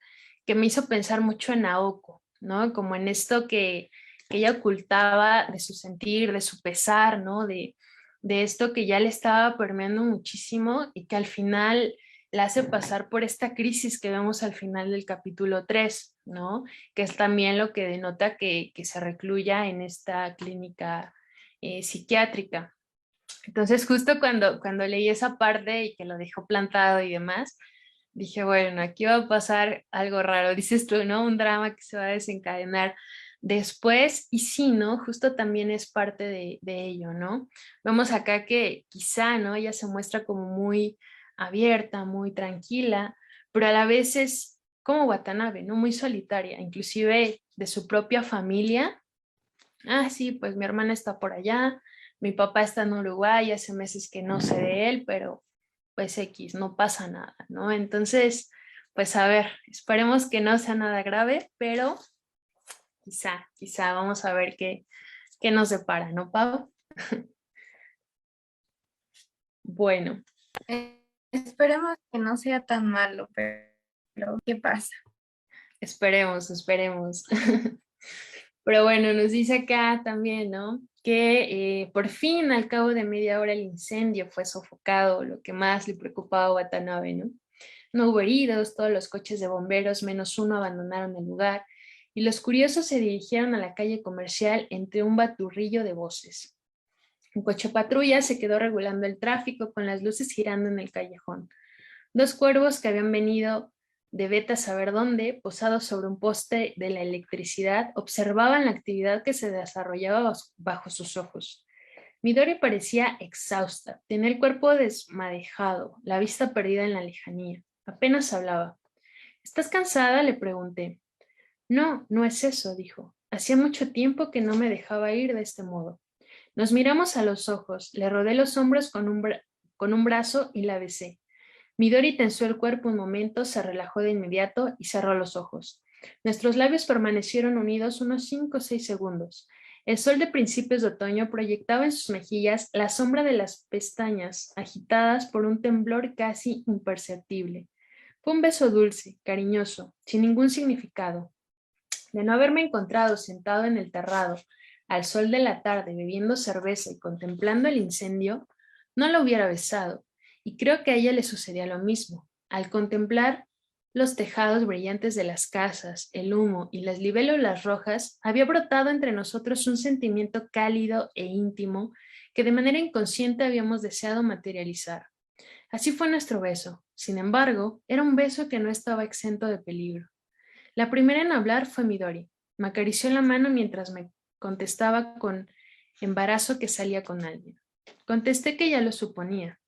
Speaker 1: que me hizo pensar mucho en Naoko, ¿no? Como en esto que ella ocultaba de su sentir, de su pesar, ¿no? De esto que ya le estaba permeando muchísimo y que al final la hace pasar por esta crisis que vemos al final del capítulo 3, ¿no? Que es también lo que denota que se recluya en esta clínica psiquiátrica. Entonces justo cuando leí esa parte y que lo dejó plantado y demás, dije, bueno, aquí va a pasar algo raro, dices tú, ¿no? Un drama que se va a desencadenar después, y sí, ¿no? Justo también es parte de ello, ¿no? Vemos acá que quizá, ¿no? Ella se muestra como muy abierta, muy tranquila, pero a la vez es como Watanabe, ¿no? Muy solitaria, inclusive de su propia familia. Ah, sí, pues mi hermana está por allá, mi papá está en Uruguay, hace meses que no sé de él, pero pues X, no pasa nada, ¿no? Entonces, pues a ver, esperemos que no sea nada grave, pero quizá vamos a ver qué nos depara, ¿no, Pau? Bueno,
Speaker 3: Esperemos que no sea tan malo, pero ¿qué pasa?
Speaker 1: esperemos. Pero bueno, nos dice acá también, ¿no? Que por fin, al cabo de media hora, el incendio fue sofocado, lo que más le preocupaba a Watanabe, ¿no? No hubo heridos, todos los coches de bomberos, menos uno, abandonaron el lugar, y los curiosos se dirigieron a la calle comercial entre un baturrillo de voces. Un coche patrulla se quedó regulando el tráfico con las luces girando en el callejón. Dos cuervos que habían venido de vete a saber dónde, posados sobre un poste de la electricidad, observaban la actividad que se desarrollaba bajo sus ojos. Midori parecía exhausta, tenía el cuerpo desmadejado, la vista perdida en la lejanía. Apenas hablaba. ¿Estás cansada?, le pregunté. No, no es eso, dijo. Hacía mucho tiempo que no me dejaba ir de este modo. Nos miramos a los ojos, le rodé los hombros con un brazo y la besé. Midori tensó el cuerpo un momento, se relajó de inmediato y cerró los ojos. Nuestros labios permanecieron unidos unos 5 o 6 segundos. El sol de principios de otoño proyectaba en sus mejillas la sombra de las pestañas, agitadas por un temblor casi imperceptible. Fue un beso dulce, cariñoso, sin ningún significado. De no haberme encontrado sentado en el terrado, al sol de la tarde, bebiendo cerveza y contemplando el incendio, no la hubiera besado, y creo que a ella le sucedía lo mismo. Al contemplar los tejados brillantes de las casas, el humo y las libélulas rojas, había brotado entre nosotros un sentimiento cálido e íntimo que de manera inconsciente habíamos deseado materializar. Así fue nuestro beso. Sin embargo, era un beso que no estaba exento de peligro. La primera en hablar fue Midori. Me acarició la mano mientras me contestaba con embarazo que salía con alguien. Contesté que ya lo suponía.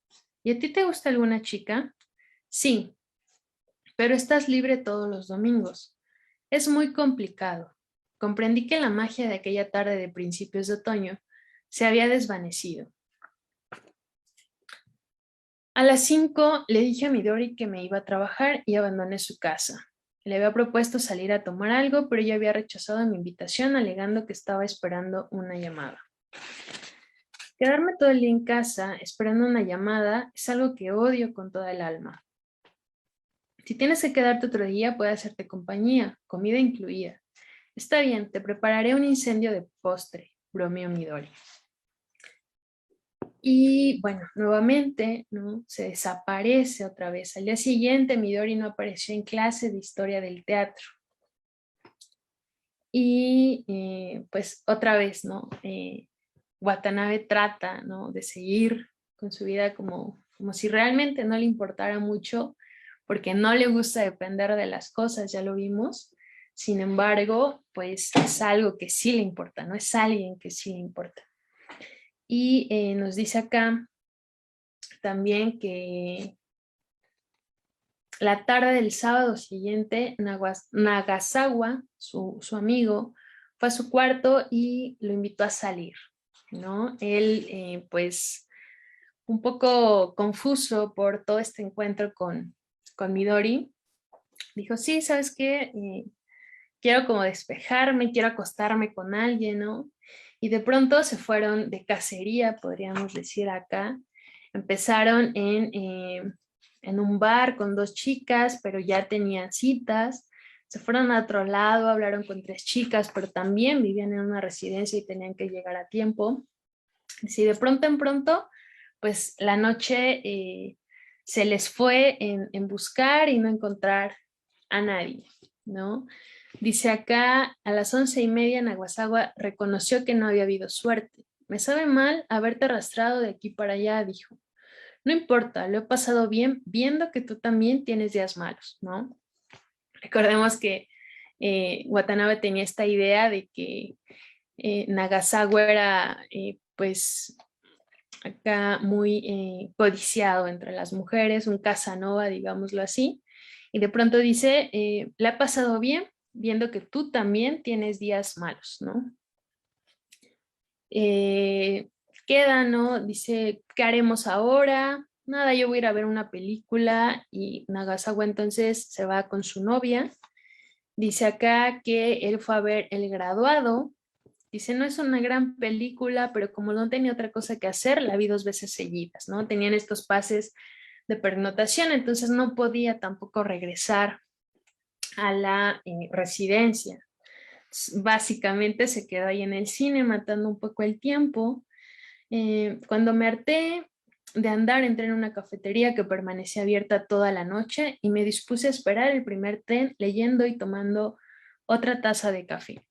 Speaker 1: ¿Y a ti te gusta alguna chica? Sí, pero estás libre todos los domingos. Es muy complicado. Comprendí que la magia de aquella tarde de principios de otoño se había desvanecido. A las 5 le dije a Midori que me iba a trabajar y abandoné su casa. Le había propuesto salir a tomar algo, pero ella había rechazado mi invitación alegando que estaba esperando una llamada. Quedarme todo el día en casa esperando una llamada es algo que odio con toda el alma. Si tienes que quedarte otro día, puedo hacerte compañía, comida incluida. Está bien, te prepararé un incendio de postre, bromeó Midori. Y bueno, nuevamente, ¿no? Se desaparece otra vez. Al día siguiente, Midori no apareció en clase de historia del teatro. Y pues otra vez, ¿no? Watanabe trata, ¿no?, de seguir con su vida como si realmente no le importara mucho, porque no le gusta depender de las cosas, ya lo vimos. Sin embargo, pues es algo que sí le importa, ¿no? Es alguien que sí le importa. Y nos dice acá también que la tarde del sábado siguiente, Nagasawa, su amigo, fue a su cuarto y lo invitó a salir, ¿no? Él, pues, un poco confuso por todo este encuentro con Midori, dijo, sí, ¿sabes qué? Quiero como despejarme, quiero acostarme con alguien, ¿no? Y de pronto se fueron de cacería, podríamos decir acá. Empezaron en un bar con 2 chicas, pero ya tenían citas. Se fueron a otro lado, hablaron con 3 chicas, pero también vivían en una residencia y tenían que llegar a tiempo. Y de pronto en pronto, pues la noche se les fue en buscar y no encontrar a nadie, ¿no? Dice acá, a las 11:30 Naguazagua reconoció que no había habido suerte. Me sabe mal haberte arrastrado de aquí para allá, dijo. No importa, lo he pasado bien viendo que tú también tienes días malos, ¿no? Recordemos que Watanabe tenía esta idea de que Nagasawa era pues acá muy codiciado entre las mujeres, un Casanova, digámoslo así, y de pronto dice, la he pasado bien viendo que tú también tienes días malos, ¿no? Queda, ¿no? Dice, ¿qué haremos ahora? Nada, yo voy a ir a ver una película y Nagasawa entonces se va con su novia. Dice acá que él fue a ver El Graduado. Dice, no es una gran película, pero como no tenía otra cosa que hacer, la vi 2 veces seguidas, ¿no? Tenían estos pases de pernotación, entonces no podía tampoco regresar a la residencia. Básicamente se quedó ahí en el cine matando un poco el tiempo. Cuando me harté de andar, entré en una cafetería que permanecía abierta toda la noche y me dispuse a esperar el primer tren leyendo y tomando otra taza de café.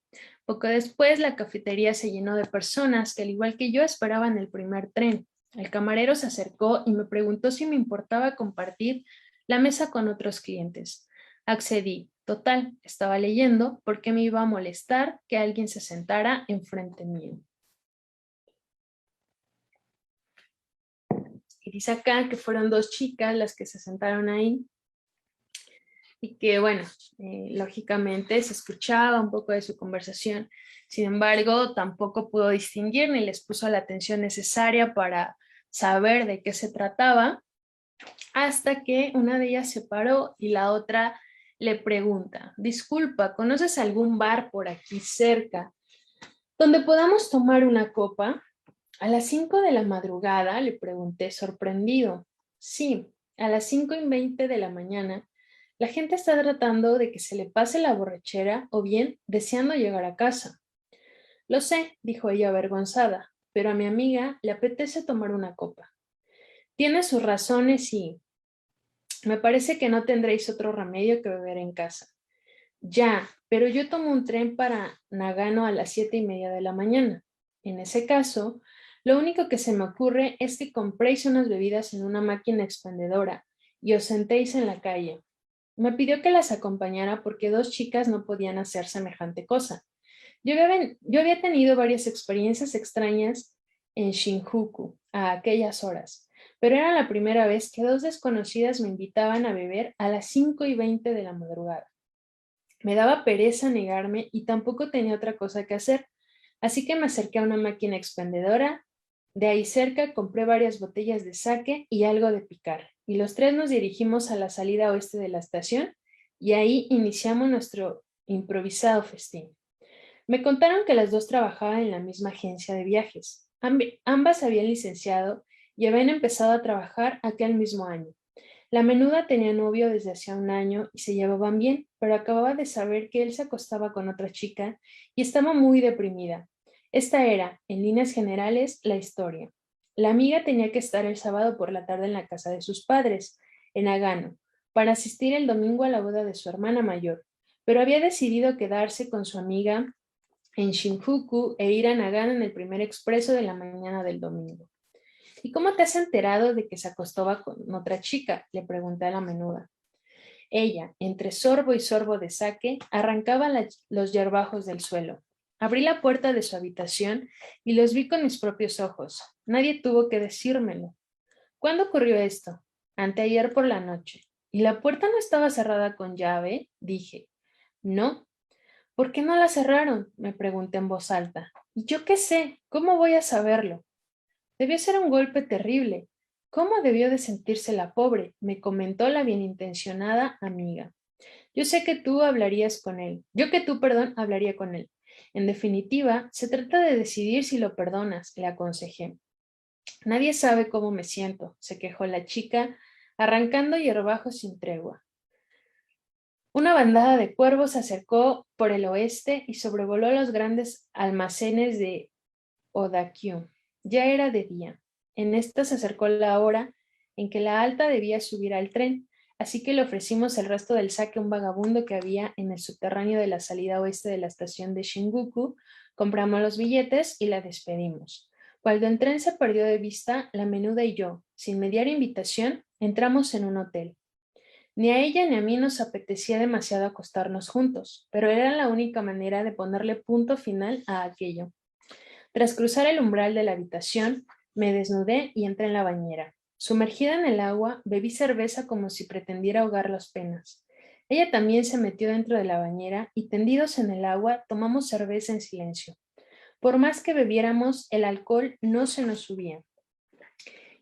Speaker 1: Poco después la cafetería se llenó de personas que al igual que yo esperaban el primer tren. El camarero se acercó y me preguntó si me importaba compartir la mesa con otros clientes. Accedí. Total, estaba leyendo, ¿por qué me iba a molestar que alguien se sentara enfrente mío? Y dice acá que fueron 2 chicas las que se sentaron ahí y que, bueno, lógicamente se escuchaba un poco de su conversación. Sin embargo, tampoco pudo distinguir ni les puso la atención necesaria para saber de qué se trataba, hasta que una de ellas se paró y la otra le pregunta, disculpa, ¿conoces algún bar por aquí cerca donde podamos tomar una copa? A las 5 de la madrugada le pregunté sorprendido. Sí, a las 5:20 de la mañana. La gente está tratando de que se le pase la borrachera o bien deseando llegar a casa. Lo sé, dijo ella avergonzada, pero a mi amiga le apetece tomar una copa. Tiene sus razones y me parece que no tendréis otro remedio que beber en casa. Ya, pero yo tomo un tren para Nagano a las 7:30 de la mañana. En ese caso, lo único que se me ocurre es que compréis unas bebidas en una máquina expendedora y os sentéis en la calle. Me pidió que las acompañara porque 2 chicas no podían hacer semejante cosa. Yo había tenido varias experiencias extrañas en Shinjuku a aquellas horas, pero era la primera vez que 2 desconocidas me invitaban a beber a las 5:20 de la madrugada. Me daba pereza negarme y tampoco tenía otra cosa que hacer, así que me acerqué a una máquina expendedora. De ahí cerca compré varias botellas de sake y algo de picar, y los 3 nos dirigimos a la salida oeste de la estación y ahí iniciamos nuestro improvisado festín. Me contaron que las 2 trabajaban en la misma agencia de viajes. Ambas habían licenciado y habían empezado a trabajar aquel mismo año. La menuda tenía novio desde hacía un año y se llevaban bien, pero acababa de saber que él se acostaba con otra chica y estaba muy deprimida. Esta era, en líneas generales, la historia. La amiga tenía que estar el sábado por la tarde en la casa de sus padres, en Nagano, para asistir el domingo a la boda de su hermana mayor, pero había decidido quedarse con su amiga en Shinjuku e ir a Nagano en el primer expreso de la mañana del domingo. ¿Y cómo te has enterado de que se acostaba con otra chica?, le pregunté a la menuda. Ella, entre sorbo y sorbo de sake, arrancaba los yerbajos del suelo. Abrí la puerta de su habitación y los vi con mis propios ojos. Nadie tuvo que decírmelo. ¿Cuándo ocurrió esto? Anteayer por la noche. ¿Y la puerta no estaba cerrada con llave?, dije. No. ¿Por qué no la cerraron?, me pregunté en voz alta. ¿Y yo qué sé? ¿Cómo voy a saberlo? Debió ser un golpe terrible. ¿Cómo debió de sentirse la pobre?, me comentó la bienintencionada amiga. Yo sé que tú hablarías con él. Yo que tú, perdón, hablaría con él. En definitiva, se trata de decidir si lo perdonas, le aconsejé. Nadie sabe cómo me siento, se quejó la chica, arrancando hierbajos sin tregua. Una bandada de cuervos se acercó por el oeste y sobrevoló los grandes almacenes de Odakyu. Ya era de día. En esta se acercó la hora en que la alta debía subir al tren, así que le ofrecimos el resto del saque a un vagabundo que había en el subterráneo de la salida oeste de la estación de Shinjuku, compramos los billetes y la despedimos. Cuando el tren se perdió de vista, la menuda y yo, sin mediar invitación, entramos en un hotel. Ni a ella ni a mí nos apetecía demasiado acostarnos juntos, pero era la única manera de ponerle punto final a aquello. Tras cruzar el umbral de la habitación, me desnudé y entré en la bañera. Sumergida en el agua, bebí cerveza como si pretendiera ahogar las penas. Ella también se metió dentro de la bañera y tendidos en el agua tomamos cerveza en silencio. Por más que bebiéramos, el alcohol no se nos subía.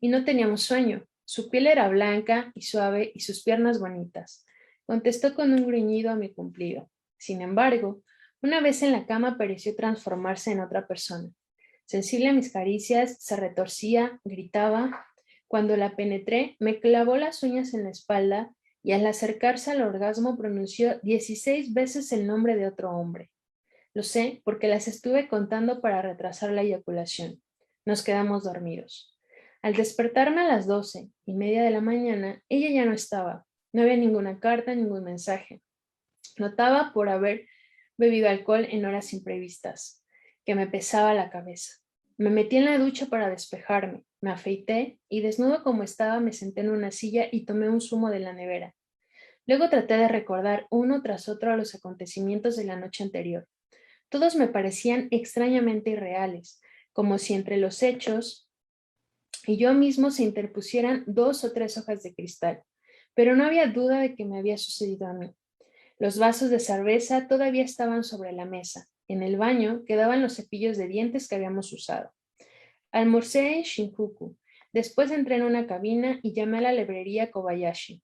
Speaker 1: Y no teníamos sueño. Su piel era blanca y suave y sus piernas bonitas. Contestó con un gruñido a mi cumplido. Sin embargo, una vez en la cama pareció transformarse en otra persona. Sensible a mis caricias, se retorcía, gritaba. Cuando la penetré, me clavó las uñas en la espalda y al acercarse al orgasmo pronunció 16 veces el nombre de otro hombre. Lo sé porque las estuve contando para retrasar la eyaculación. Nos quedamos dormidos. Al despertarme a las 12:30 de la mañana, ella ya no estaba. No había ninguna carta, ningún mensaje. Notaba por haber bebido alcohol en horas imprevistas, que me pesaba la cabeza. Me metí en la ducha para despejarme, me afeité y desnudo como estaba me senté en una silla y tomé un zumo de la nevera. Luego traté de recordar uno tras otro a los acontecimientos de la noche anterior. Todos me parecían extrañamente irreales, como si entre los hechos y yo mismo se interpusieran 2 o 3 hojas de cristal, pero no había duda de que me había sucedido a mí. Los vasos de cerveza todavía estaban sobre la mesa. En el baño quedaban los cepillos de dientes que habíamos usado. Almorcé en Shinjuku. Después entré en una cabina y llamé a la librería Kobayashi.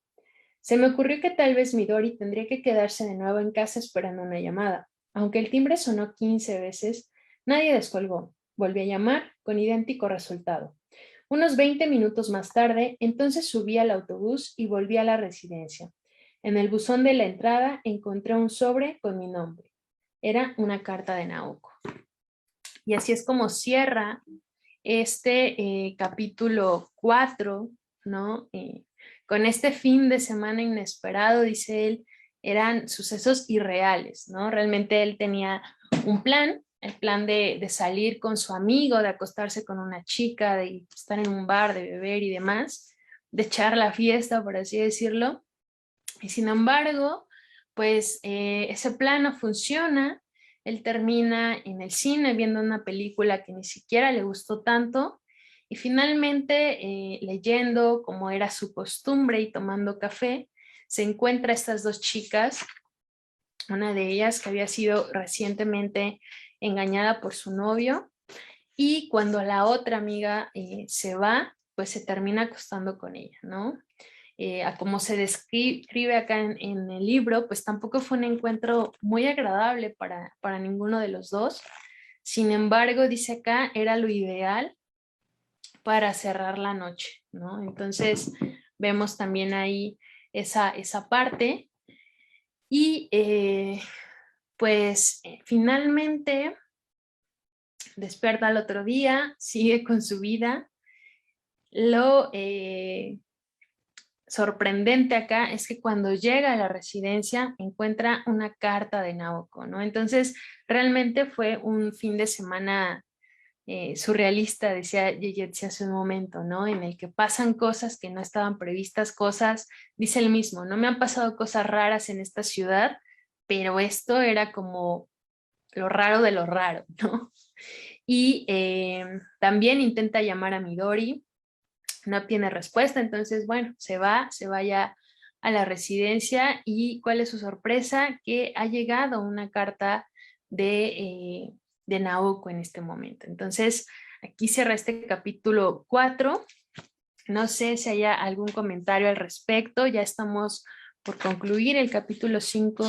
Speaker 1: Se me ocurrió que tal vez Midori tendría que quedarse de nuevo en casa esperando una llamada. Aunque el timbre sonó 15 veces, nadie descolgó. Volví a llamar con idéntico resultado. Unos 20 minutos más tarde, entonces subí al autobús y volví a la residencia. En el buzón de la entrada encontré un sobre con mi nombre. Era una carta de Naoko. Y así es como cierra este capítulo 4, ¿no? Con este fin de semana inesperado, dice él, eran sucesos irreales, ¿no? Realmente él tenía un plan, el plan de salir con su amigo, de acostarse con una chica, de estar en un bar, de beber y demás, de echar la fiesta, por así decirlo. Y sin embargo, pues ese plan no funciona. Él termina en el cine viendo una película que ni siquiera le gustó tanto y finalmente leyendo como era su costumbre y tomando café, se encuentra a estas 2 chicas, una de ellas que había sido recientemente engañada por su novio y cuando la otra amiga se va, pues se termina acostando con ella, ¿no? A como se describe acá en el libro, pues tampoco fue un encuentro muy agradable para ninguno de los dos. Sin embargo, dice acá, era lo ideal para cerrar la noche, ¿no? Entonces, vemos también ahí esa parte. Y pues finalmente despierta al otro día, sigue con su vida. Lo sorprendente acá es que cuando llega a la residencia encuentra una carta de Naoko, ¿no? Entonces realmente fue un fin de semana surrealista, decía Yeyetsi hace un momento, ¿no? En el que pasan cosas que no estaban previstas, cosas, dice él mismo, no me han pasado cosas raras en esta ciudad, pero esto era como lo raro de lo raro, ¿no? Y también intenta llamar a Midori, no tiene respuesta, entonces bueno, se va ya a la residencia y ¿cuál es su sorpresa? Que ha llegado una carta de Naoko en este momento. Entonces aquí cierra este capítulo 4, no sé si haya algún comentario al respecto, ya estamos por concluir, el capítulo 5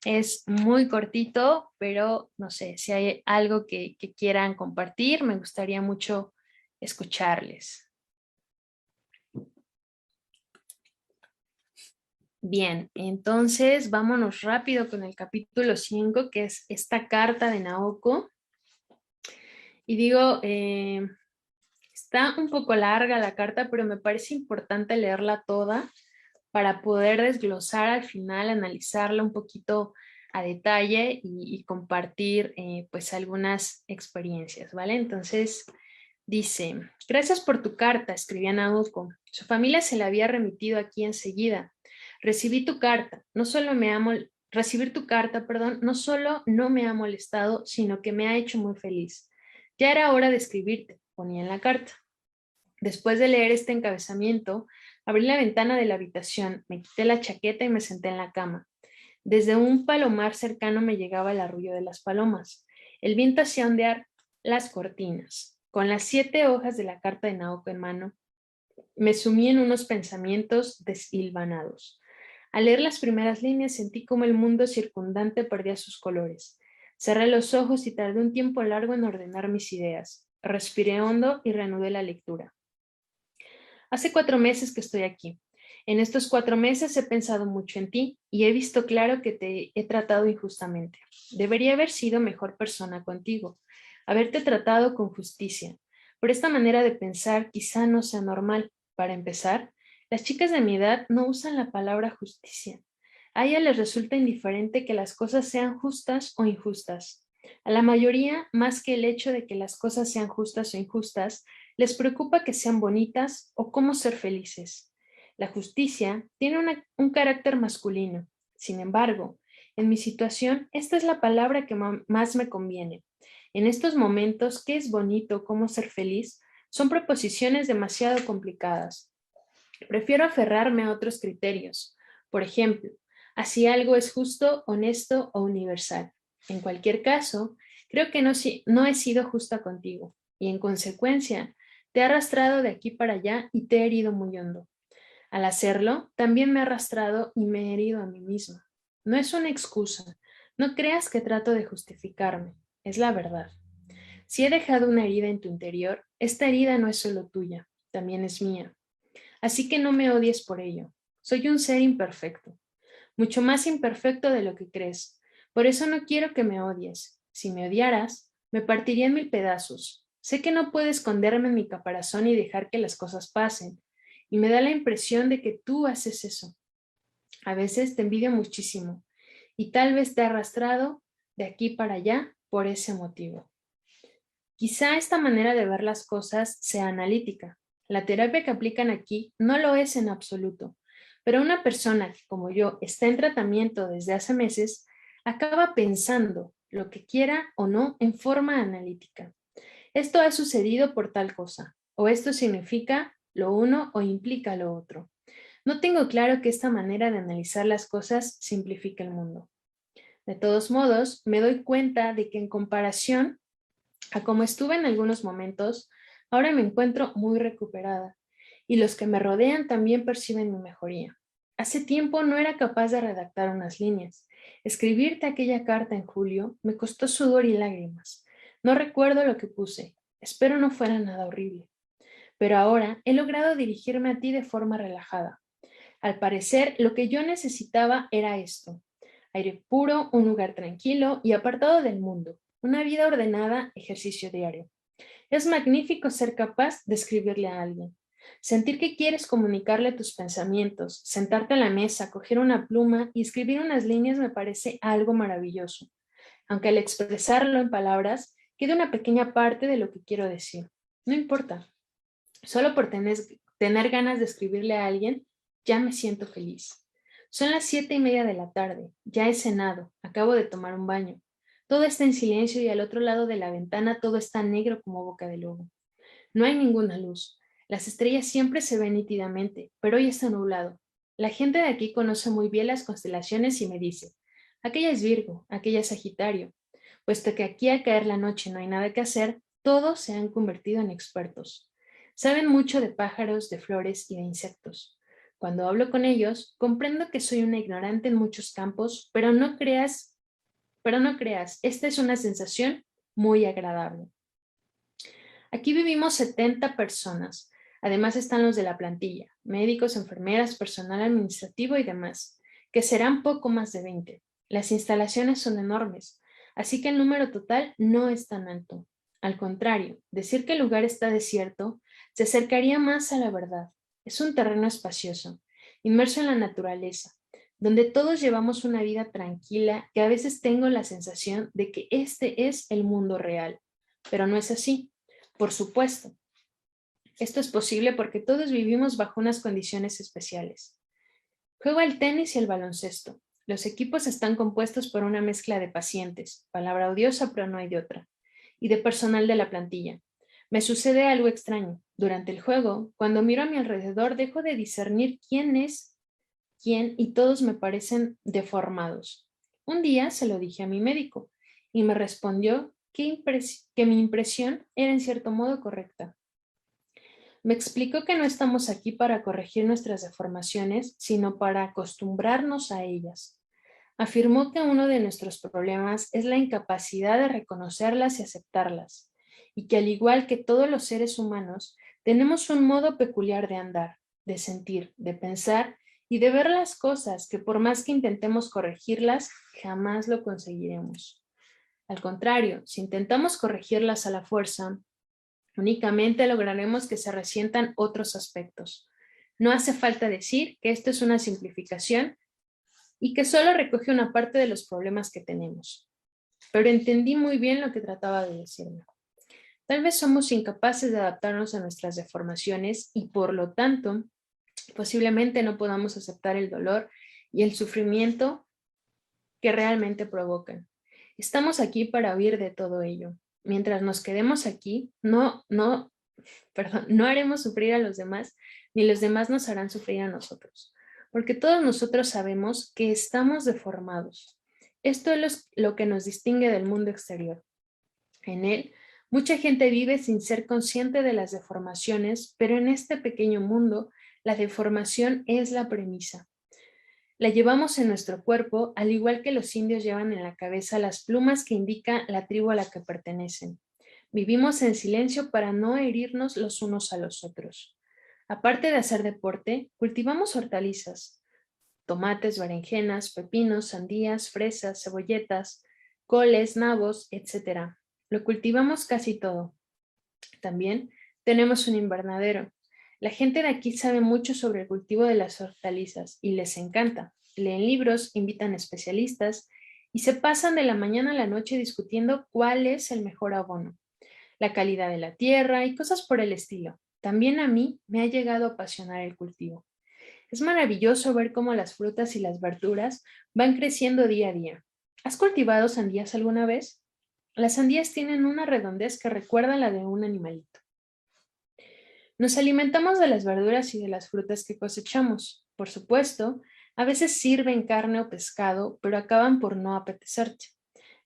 Speaker 1: es muy cortito, pero no sé si hay algo que quieran compartir, me gustaría mucho escucharles. Bien, entonces vámonos rápido con el capítulo 5, que es esta carta de Naoko. Y digo, Está un poco larga la carta, pero me parece importante leerla toda para poder desglosar al final, analizarla un poquito a detalle y compartir pues algunas experiencias, ¿vale? Entonces dice, gracias por tu carta, escribía Naoko. Su familia se la había remitido aquí enseguida. Recibir tu carta, no solo me ha molestado, sino que me ha hecho muy feliz. Ya era hora de escribirte, ponía en la carta. Después de leer este encabezamiento, abrí la ventana de la habitación, me quité la chaqueta y me senté en la cama. Desde un palomar cercano me llegaba el arrullo de las palomas. El viento hacía ondear las cortinas. Con las 7 hojas de la carta de Naoko en mano, me sumí en unos pensamientos deshilvanados. Al leer las primeras líneas sentí como el mundo circundante perdía sus colores. Cerré los ojos y tardé un tiempo largo en ordenar mis ideas. Respiré hondo y reanudé la lectura. Hace 4 meses que estoy aquí. En estos 4 meses he pensado mucho en ti y he visto claro que te he tratado injustamente. Debería haber sido mejor persona contigo, haberte tratado con justicia. Pero esta manera de pensar quizá no sea normal. Para empezar, las chicas de mi edad no usan la palabra justicia. A ellas les resulta indiferente que las cosas sean justas o injustas. A la mayoría, más que el hecho de que las cosas sean justas o injustas, les preocupa que sean bonitas o cómo ser felices. La justicia tiene un carácter masculino. Sin embargo, en mi situación, esta es la palabra que más me conviene. En estos momentos, ¿qué es bonito? ¿Cómo ser feliz? Son proposiciones demasiado complicadas. Prefiero aferrarme a otros criterios. Por ejemplo, si algo es justo, honesto o universal. En cualquier caso, creo que no he sido justa contigo y en consecuencia te he arrastrado de aquí para allá y te he herido muy hondo. Al hacerlo, también me he arrastrado y me he herido a mí misma. No es una excusa. No creas que trato de justificarme. Es la verdad. Si he dejado una herida en tu interior, esta herida no es solo tuya, también es mía. Así que no me odies por ello. Soy un ser imperfecto, mucho más imperfecto de lo que crees. Por eso no quiero que me odies. Si me odiaras, me partiría en 1000 pedazos. Sé que no puedo esconderme en mi caparazón y dejar que las cosas pasen. Y me da la impresión de que tú haces eso. A veces te envidio muchísimo y tal vez te he arrastrado de aquí para allá por ese motivo. Quizá esta manera de ver las cosas sea analítica. La terapia que aplican aquí no lo es en absoluto, pero una persona que como yo está en tratamiento desde hace meses acaba pensando lo que quiera o no en forma analítica. Esto ha sucedido por tal cosa, o esto significa lo uno o implica lo otro. No tengo claro que esta manera de analizar las cosas simplifique el mundo. De todos modos, me doy cuenta de que en comparación a como estuve en algunos momentos, ahora me encuentro muy recuperada y los que me rodean también perciben mi mejoría. Hace tiempo no era capaz de redactar unas líneas. Escribirte aquella carta en julio me costó sudor y lágrimas. No recuerdo lo que puse. Espero no fuera nada horrible. Pero ahora he logrado dirigirme a ti de forma relajada. Al parecer, lo que yo necesitaba era esto: aire puro, un lugar tranquilo y apartado del mundo, una vida ordenada, ejercicio diario. Es magnífico ser capaz de escribirle a alguien. Sentir que quieres comunicarle tus pensamientos, sentarte a la mesa, coger una pluma y escribir unas líneas me parece algo maravilloso. Aunque al expresarlo en palabras, quede una pequeña parte de lo que quiero decir. No importa. Solo por tener ganas de escribirle a alguien, ya me siento feliz. Son las 7:30 de la tarde, ya he cenado, acabo de tomar un baño. Todo está en silencio y al otro lado de la ventana todo está negro como boca de lobo. No hay ninguna luz. Las estrellas siempre se ven nítidamente, pero hoy está nublado. La gente de aquí conoce muy bien las constelaciones y me dice, aquella es Virgo, aquella es Sagitario. Puesto que aquí al caer la noche no hay nada que hacer, todos se han convertido en expertos. Saben mucho de pájaros, de flores y de insectos. Cuando hablo con ellos, comprendo que soy una ignorante en muchos campos, pero no creas, esta es una sensación muy agradable. Aquí vivimos 70 personas. Además están los de la plantilla, médicos, enfermeras, personal administrativo y demás, que serán poco más de 20. Las instalaciones son enormes, así que el número total no es tan alto. Al contrario, decir que el lugar está desierto se acercaría más a la verdad. Es un terreno espacioso, inmerso en la naturaleza, donde todos llevamos una vida tranquila, que a veces tengo la sensación de que este es el mundo real, pero no es así. Por supuesto, esto es posible porque todos vivimos bajo unas condiciones especiales. Juego al tenis y el baloncesto. Los equipos están compuestos por una mezcla de pacientes, palabra odiosa pero no hay de otra, y de personal de la plantilla. Me sucede algo extraño. Durante el juego, cuando miro a mi alrededor, dejo de discernir quién es quién y todos me parecen deformados. Un día se lo dije a mi médico y me respondió que mi impresión era en cierto modo correcta. Me explicó que no estamos aquí para corregir nuestras deformaciones, sino para acostumbrarnos a ellas. Afirmó que uno de nuestros problemas es la incapacidad de reconocerlas y aceptarlas, y que al igual que todos los seres humanos, tenemos un modo peculiar de andar, de sentir, de pensar y de ver las cosas que por más que intentemos corregirlas, jamás lo conseguiremos. Al contrario, si intentamos corregirlas a la fuerza, únicamente lograremos que se resientan otros aspectos. No hace falta decir que esto es una simplificación y que solo recoge una parte de los problemas que tenemos. Pero entendí muy bien lo que trataba de decirme. Tal vez somos incapaces de adaptarnos a nuestras deformaciones y por lo tanto, posiblemente no podamos aceptar el dolor y el sufrimiento que realmente provocan. Estamos aquí para huir de todo ello. Mientras nos quedemos aquí, no haremos sufrir a los demás, ni los demás nos harán sufrir a nosotros, porque todos nosotros sabemos que estamos deformados. Esto es lo que nos distingue del mundo exterior. En él, mucha gente vive sin ser consciente de las deformaciones, pero en este pequeño mundo, la deformación es la premisa. La llevamos en nuestro cuerpo, al igual que los indios llevan en la cabeza las plumas que indican la tribu a la que pertenecen. Vivimos en silencio para no herirnos los unos a los otros. Aparte de hacer deporte, cultivamos hortalizas, tomates, berenjenas, pepinos, sandías, fresas, cebolletas, coles, nabos, etc. Lo cultivamos casi todo. También tenemos un invernadero. La gente de aquí sabe mucho sobre el cultivo de las hortalizas y les encanta. Leen libros, invitan especialistas y se pasan de la mañana a la noche discutiendo cuál es el mejor abono, la calidad de la tierra y cosas por el estilo. También a mí me ha llegado a apasionar el cultivo. Es maravilloso ver cómo las frutas y las verduras van creciendo día a día. ¿Has cultivado sandías alguna vez? Las sandías tienen una redondez que recuerda la de un animalito. Nos alimentamos de las verduras y de las frutas que cosechamos. Por supuesto, a veces sirven carne o pescado, pero acaban por no apetecerte.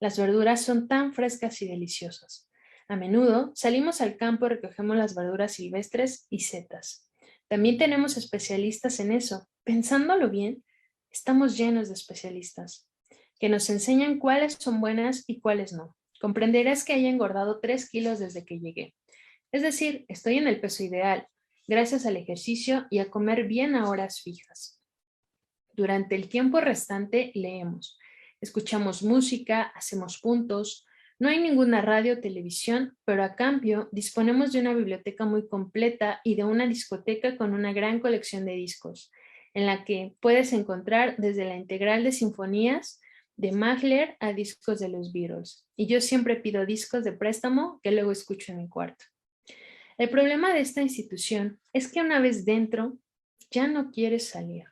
Speaker 1: Las verduras son tan frescas y deliciosas. A menudo salimos al campo y recogemos las verduras silvestres y setas. También tenemos especialistas en eso. Pensándolo bien, estamos llenos de especialistas que nos enseñan cuáles son buenas y cuáles no. Comprenderás que haya engordado 3 kilos desde que llegué. Es decir, estoy en el peso ideal, gracias al ejercicio y a comer bien a horas fijas. Durante el tiempo restante leemos, escuchamos música, hacemos puntos. No hay ninguna radio o televisión, pero a cambio disponemos de una biblioteca muy completa y de una discoteca con una gran colección de discos, en la que puedes encontrar desde la integral de sinfonías de Mahler a discos de los Beatles. Y yo siempre pido discos de préstamo que luego escucho en mi cuarto. El problema de esta institución es que una vez dentro, ya no quieres salir.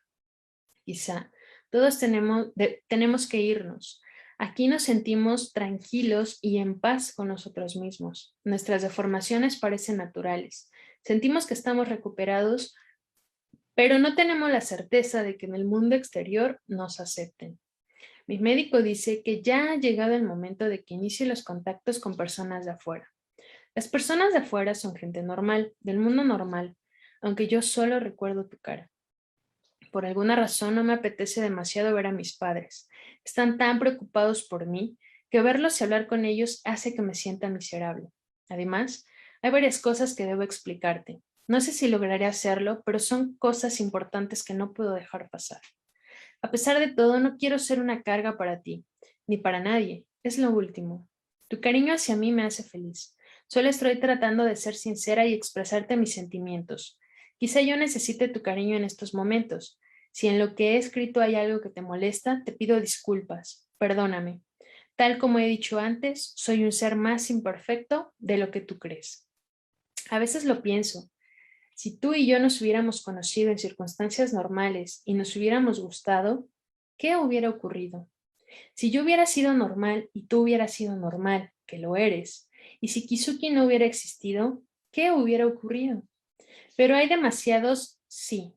Speaker 1: Quizá todos tenemos que irnos. Aquí nos sentimos tranquilos y en paz con nosotros mismos. Nuestras deformaciones parecen naturales. Sentimos que estamos recuperados, pero no tenemos la certeza de que en el mundo exterior nos acepten. Mi médico dice que ya ha llegado el momento de que inicie los contactos con personas de afuera. Las personas de afuera son gente normal, del mundo normal, aunque yo solo recuerdo tu cara. Por alguna razón no me apetece demasiado ver a mis padres. Están tan preocupados por mí que verlos y hablar con ellos hace que me sienta miserable. Además, hay varias cosas que debo explicarte. No sé si lograré hacerlo, pero son cosas importantes que no puedo dejar pasar. A pesar de todo, no quiero ser una carga para ti, ni para nadie. Es lo último. Tu cariño hacia mí me hace feliz. Solo estoy tratando de ser sincera y expresarte mis sentimientos. Quizá yo necesite tu cariño en estos momentos. Si en lo que he escrito hay algo que te molesta, te pido disculpas. Perdóname. Tal como he dicho antes, soy un ser más imperfecto de lo que tú crees. A veces lo pienso. Si tú y yo nos hubiéramos conocido en circunstancias normales y nos hubiéramos gustado, ¿qué hubiera ocurrido? Si yo hubiera sido normal y tú hubieras sido normal, que lo eres, y si Kizuki no hubiera existido, ¿qué hubiera ocurrido? Pero hay demasiados sí.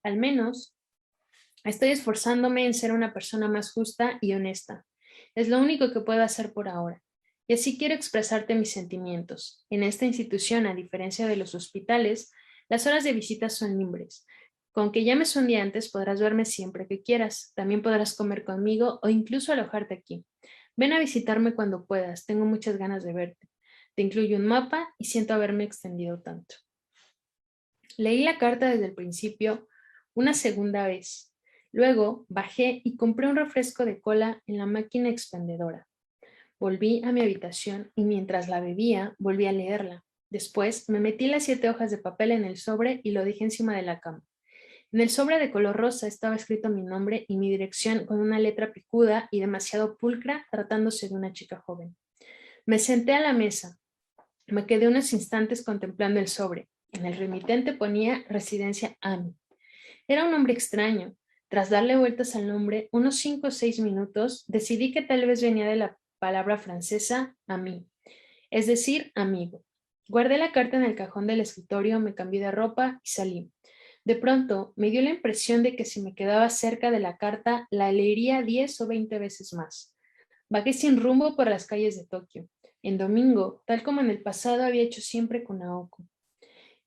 Speaker 1: Al menos estoy esforzándome en ser una persona más justa y honesta. Es lo único que puedo hacer por ahora. Y así quiero expresarte mis sentimientos. En esta institución, a diferencia de los hospitales, las horas de visita son libres. Con que llames un día antes podrás verme siempre que quieras. También podrás comer conmigo o incluso alojarte aquí. Ven a visitarme cuando puedas. Tengo muchas ganas de verte. Te incluyo un mapa y siento haberme extendido tanto. Leí la carta desde el principio una segunda vez. Luego bajé y compré un refresco de cola en la máquina expendedora. Volví a mi habitación y mientras la bebía, volví a leerla. Después me metí las 7 hojas de papel en el sobre y lo dejé encima de la cama. En el sobre de color rosa estaba escrito mi nombre y mi dirección con una letra picuda y demasiado pulcra, tratándose de una chica joven. Me senté a la mesa. Me quedé unos instantes contemplando el sobre. En el remitente ponía Residencia Ami. Era un nombre extraño. Tras darle vueltas al nombre unos 5 o 6 minutos, decidí que tal vez venía de la palabra francesa ami, es decir, amigo. Guardé la carta en el cajón del escritorio, me cambié de ropa y salí. De pronto, me dio la impresión de que si me quedaba cerca de la carta, la leería 10 o 20 veces más. Vagué sin rumbo por las calles de Tokio. En domingo, tal como en el pasado había hecho siempre con Naoko.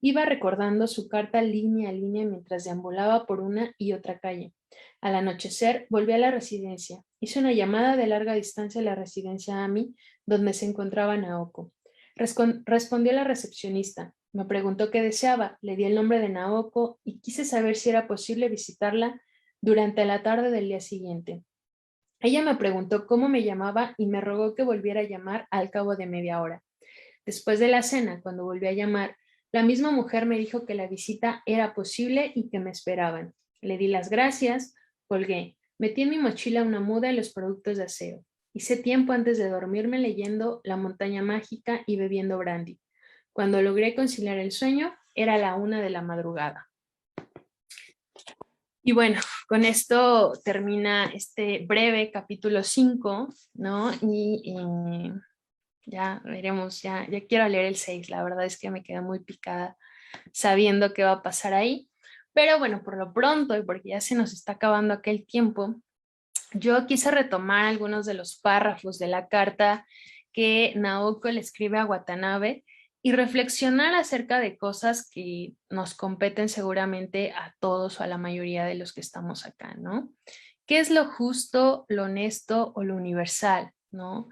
Speaker 1: Iba recordando su carta línea a línea mientras deambulaba por una y otra calle. Al anochecer, volví a la residencia. Hice una llamada de larga distancia a la residencia Ami, donde se encontraba Naoko. Respondió la recepcionista. Me preguntó qué deseaba, le di el nombre de Naoko y quise saber si era posible visitarla durante la tarde del día siguiente. Ella me preguntó cómo me llamaba y me rogó que volviera a llamar al cabo de media hora. Después de la cena, cuando volví a llamar, la misma mujer me dijo que la visita era posible y que me esperaban. Le di las gracias, colgué, metí en mi mochila una muda y los productos de aseo. Hice tiempo antes de dormirme leyendo La montaña mágica y bebiendo brandy. Cuando logré conciliar el sueño, era la 1 de la madrugada. Y bueno, con esto termina este breve capítulo 5, ¿no? Y ya veremos, ya quiero leer el 6. La verdad es que me quedé muy picada sabiendo qué va a pasar ahí. Pero bueno, por lo pronto, y porque ya se nos está acabando aquel tiempo, yo quise retomar algunos de los párrafos de la carta que Naoko le escribe a Watanabe y reflexionar acerca de cosas que nos competen seguramente a todos o a la mayoría de los que estamos acá, ¿no? ¿Qué es lo justo, lo honesto o lo universal, ¿no?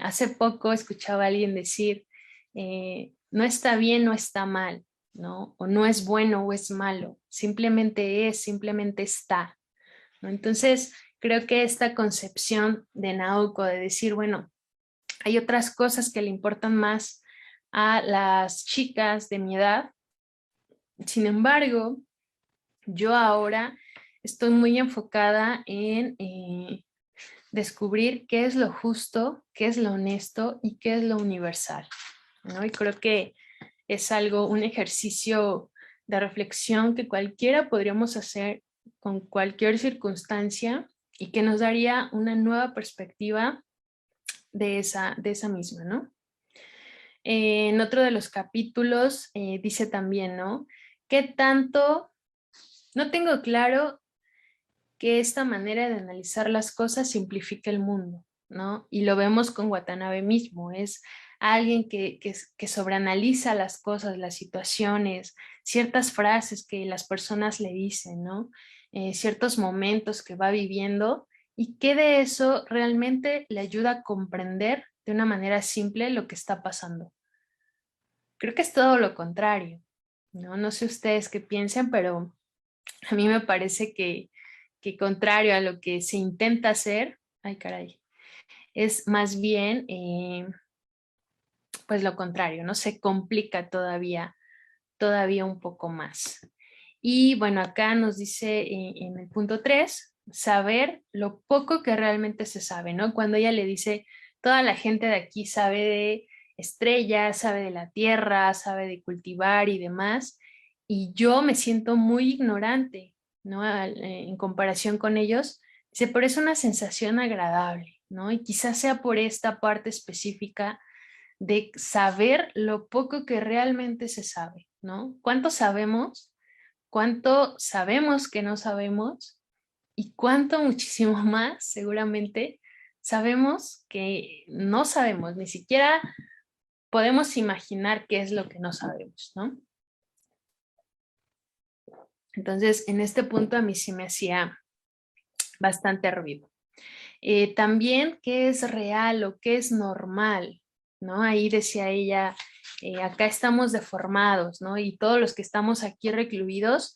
Speaker 1: Hace poco escuchaba a alguien decir, no está bien, no está mal, ¿no? O no es bueno o es malo, simplemente es, simplemente está, ¿no? Entonces, creo que esta concepción de Naoko de decir, bueno, hay otras cosas que le importan más a las chicas de mi edad. Sin embargo, yo ahora estoy muy enfocada en descubrir qué es lo justo, qué es lo honesto y qué es lo universal, ¿no? Y creo que es algo, un ejercicio de reflexión que cualquiera podríamos hacer con cualquier circunstancia y que nos daría una nueva perspectiva de esa misma, ¿no? En otro de los capítulos dice también, ¿no? ¿Qué tanto? No tengo claro que esta manera de analizar las cosas simplifica el mundo, ¿no? Y lo vemos con Watanabe mismo, es alguien que sobreanaliza las cosas, las situaciones, ciertas frases que las personas le dicen, ¿no? Ciertos momentos que va viviendo y que de eso realmente le ayuda a comprender de una manera simple lo que está pasando. Creo que es todo lo contrario, ¿no? No sé ustedes qué piensan, pero a mí me parece que contrario a lo que se intenta hacer, ay caray, es más bien pues lo contrario, ¿no? Se complica todavía un poco más. Y bueno, acá nos dice en el punto 3, saber lo poco que realmente se sabe, ¿no? Cuando ella le dice, toda la gente de aquí sabe de estrellas, sabe de la tierra, sabe de cultivar y demás, y yo me siento muy ignorante, ¿no? En comparación con ellos, dice, pero es una sensación agradable, ¿no? Y quizás sea por esta parte específica de saber lo poco que realmente se sabe, ¿no? ¿Cuánto sabemos? ¿Cuánto sabemos que no sabemos? Y cuánto muchísimo más, seguramente, sabemos que no sabemos, ni siquiera podemos imaginar qué es lo que no sabemos, ¿no? Entonces, en este punto a mí sí me hacía bastante ruido. También, ¿qué es real o qué es normal? ¿No? Ahí decía ella, acá estamos deformados, ¿no? Y todos los que estamos aquí recluidos,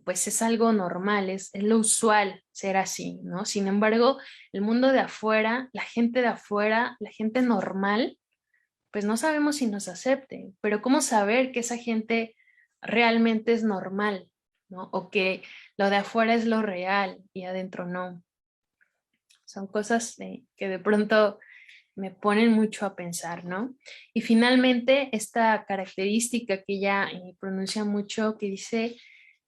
Speaker 1: pues es algo normal, es lo usual ser así, ¿no? Sin embargo, el mundo de afuera, la gente de afuera, la gente normal, pues no sabemos si nos acepte, pero ¿cómo saber que esa gente realmente es normal, ¿no? O que lo de afuera es lo real y adentro no. Son cosas que de pronto me ponen mucho a pensar, ¿no? Y finalmente, esta característica que ella pronuncia mucho, que dice,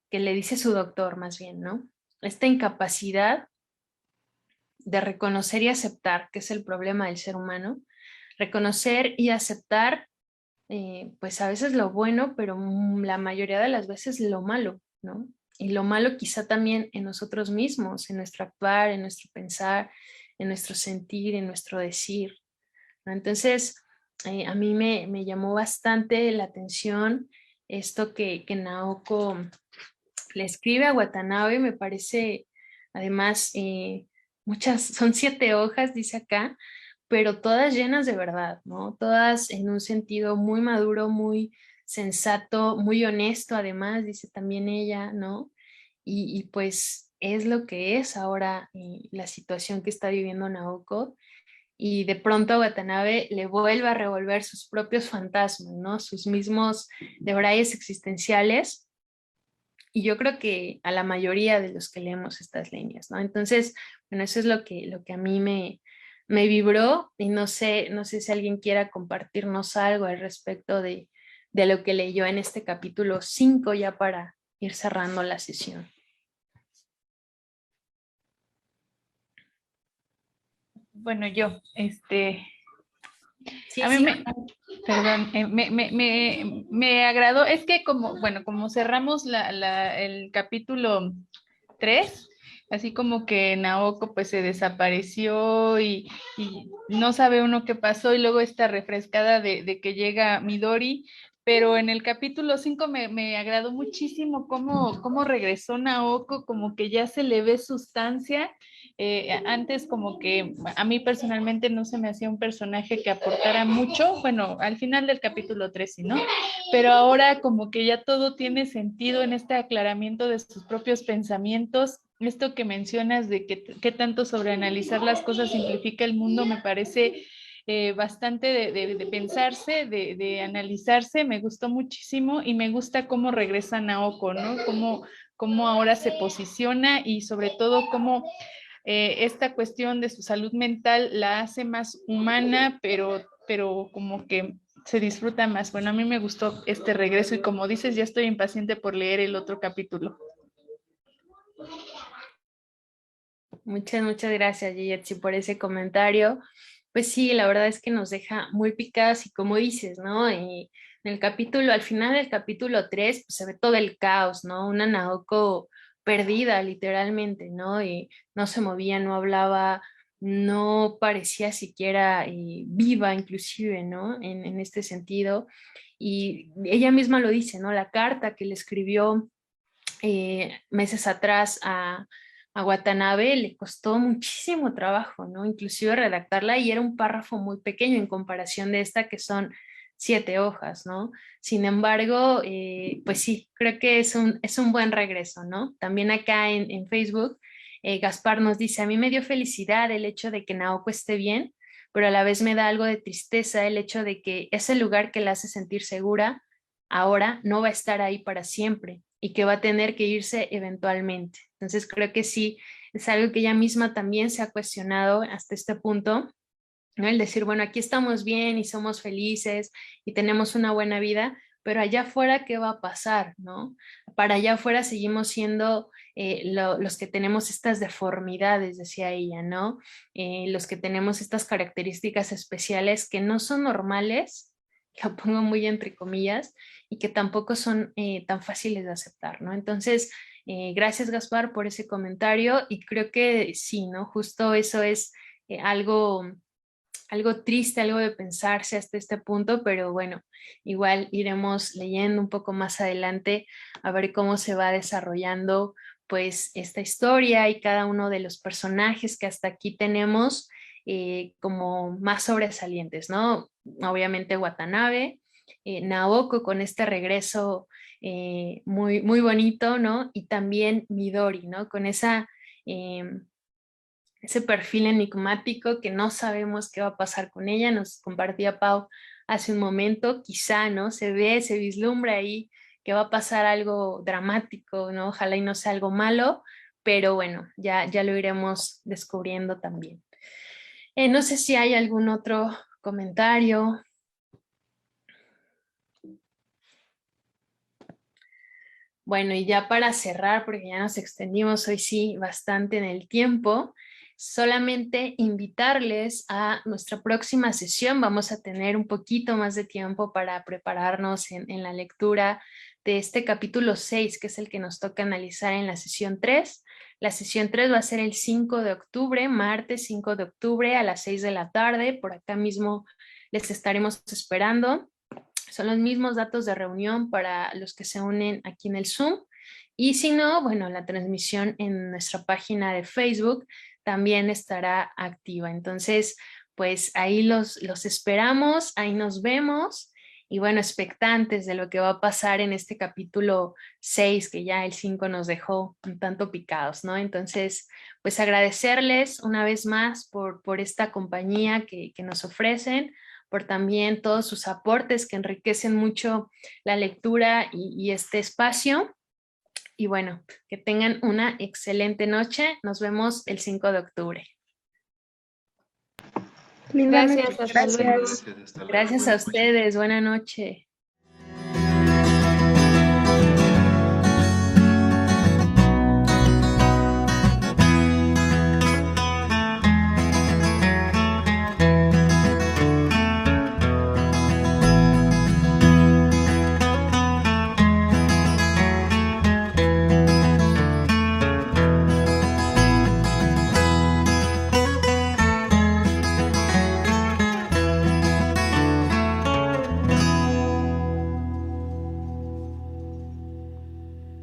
Speaker 1: que le dice su doctor más bien, ¿no? Esta incapacidad de reconocer y aceptar, que es el problema del ser humano, reconocer y aceptar, pues a veces lo bueno, pero la mayoría de las veces lo malo, ¿no? Y lo malo quizá también en nosotros mismos, en nuestro actuar, en nuestro pensar, en nuestro sentir, en nuestro decir, ¿no? Entonces, a mí me llamó bastante la atención esto que Naoko le escribe a Watanabe, me parece, además, son 7 hojas, dice acá, pero todas llenas de verdad, ¿no? Todas en un sentido muy maduro, muy sensato, muy honesto, además, dice también ella, ¿no? Y pues es lo que es ahora la situación que está viviendo Naoko, y de pronto a Watanabe le vuelve a revolver sus propios fantasmas, ¿no? Sus mismos debrayes existenciales, y yo creo que a la mayoría de los que leemos estas líneas, ¿no? Entonces, bueno, eso es lo que a mí me vibró, y no sé si alguien quiera compartirnos algo al respecto de lo que leyó en este capítulo 5 ya para ir cerrando la sesión.
Speaker 2: Bueno, yo,
Speaker 1: Sí,
Speaker 2: a mí
Speaker 1: sí.
Speaker 2: perdón, me agradó, es que como cerramos el capítulo 3, así como que Naoko pues se desapareció y no sabe uno qué pasó, y luego esta refrescada de que llega Midori, pero en el capítulo 5 me agradó muchísimo cómo regresó Naoko, como que ya se le ve sustancia. Antes como que a mí personalmente no se me hacía un personaje que aportara mucho, bueno, al final del capítulo 3, ¿sí, no? Pero ahora como que ya todo tiene sentido en este aclaramiento de sus propios pensamientos. Esto que mencionas de que tanto sobreanalizar las cosas simplifica el mundo, me parece bastante de pensarse, de analizarse, me gustó muchísimo, y me gusta cómo regresa Naoko, ¿no? Cómo ahora se posiciona, y sobre todo cómo esta cuestión de su salud mental la hace más humana, pero como que se disfruta más. Bueno, a mí me gustó este regreso, y como dices, ya estoy impaciente por leer el otro capítulo.
Speaker 1: Muchas gracias, Gilletsi, por ese comentario. Pues sí, la verdad es que nos deja muy picadas, y como dices, ¿no? Y en el capítulo, al final del capítulo 3, pues se ve todo el caos, ¿no? Una Naoko perdida, literalmente, ¿no? Y no se movía, no hablaba, no parecía siquiera viva, inclusive, ¿no? En este sentido. Y ella misma lo dice, ¿no? La carta que le escribió meses atrás a Watanabe le costó muchísimo trabajo, ¿no? Inclusive redactarla, y era un párrafo muy pequeño en comparación de esta que son 7 hojas, ¿no? Sin embargo, pues sí, creo que es un buen regreso, ¿no? También acá en Facebook, Gaspar nos dice, a mí me dio felicidad el hecho de que Naoko esté bien, pero a la vez me da algo de tristeza el hecho de que ese lugar que la hace sentir segura ahora no va a estar ahí para siempre y que va a tener que irse eventualmente. Entonces creo que sí, es algo que ella misma también se ha cuestionado hasta este punto, ¿no? El decir, bueno, aquí estamos bien y somos felices y tenemos una buena vida, pero allá afuera, ¿qué va a pasar, no? Para allá afuera seguimos siendo los que tenemos estas deformidades, decía ella, ¿no? Los que tenemos estas características especiales que no son normales, que pongo muy entre comillas, y que tampoco son tan fáciles de aceptar, ¿no? Entonces, gracias Gaspar por ese comentario y creo que sí, ¿no? Justo eso es algo triste, algo de pensarse hasta este punto, pero bueno, igual iremos leyendo un poco más adelante a ver cómo se va desarrollando pues esta historia y cada uno de los personajes que hasta aquí tenemos como más sobresalientes, ¿no? Obviamente Watanabe, Naoko con este regreso muy, muy bonito, ¿no? Y también Midori, ¿no? Con esa... ese perfil enigmático que no sabemos qué va a pasar con ella, nos compartía Pau hace un momento, quizá, ¿no? Se ve, se vislumbra ahí que va a pasar algo dramático, ¿no? Ojalá y no sea algo malo, pero bueno, ya lo iremos descubriendo también. No sé si hay algún otro comentario. Bueno, y ya para cerrar, porque ya nos extendimos hoy sí bastante en el tiempo, solamente invitarles a nuestra próxima sesión. Vamos a tener un poquito más de tiempo para prepararnos en la lectura de este capítulo 6, que es el que nos toca analizar en la sesión 3. La sesión 3 va a ser el 5 de octubre, martes 5 de octubre a las 6 de la tarde. Por acá mismo les estaremos esperando. Son los mismos datos de reunión para los que se unen aquí en el Zoom. Y si no, bueno, la transmisión en nuestra página de Facebook también estará activa. Entonces, pues ahí los esperamos, ahí nos vemos. Y bueno, expectantes de lo que va a pasar en este capítulo 6, que ya el 5 nos dejó un tanto picados, ¿no? Entonces, pues agradecerles una vez más por esta compañía que nos ofrecen, por también todos sus aportes que enriquecen mucho la lectura y este espacio. Y bueno, que tengan una excelente noche. Nos vemos el 5 de octubre.
Speaker 3: Linda
Speaker 2: Gracias,
Speaker 3: noche.
Speaker 2: hasta luego.
Speaker 1: Gracias a ustedes. Buena noche.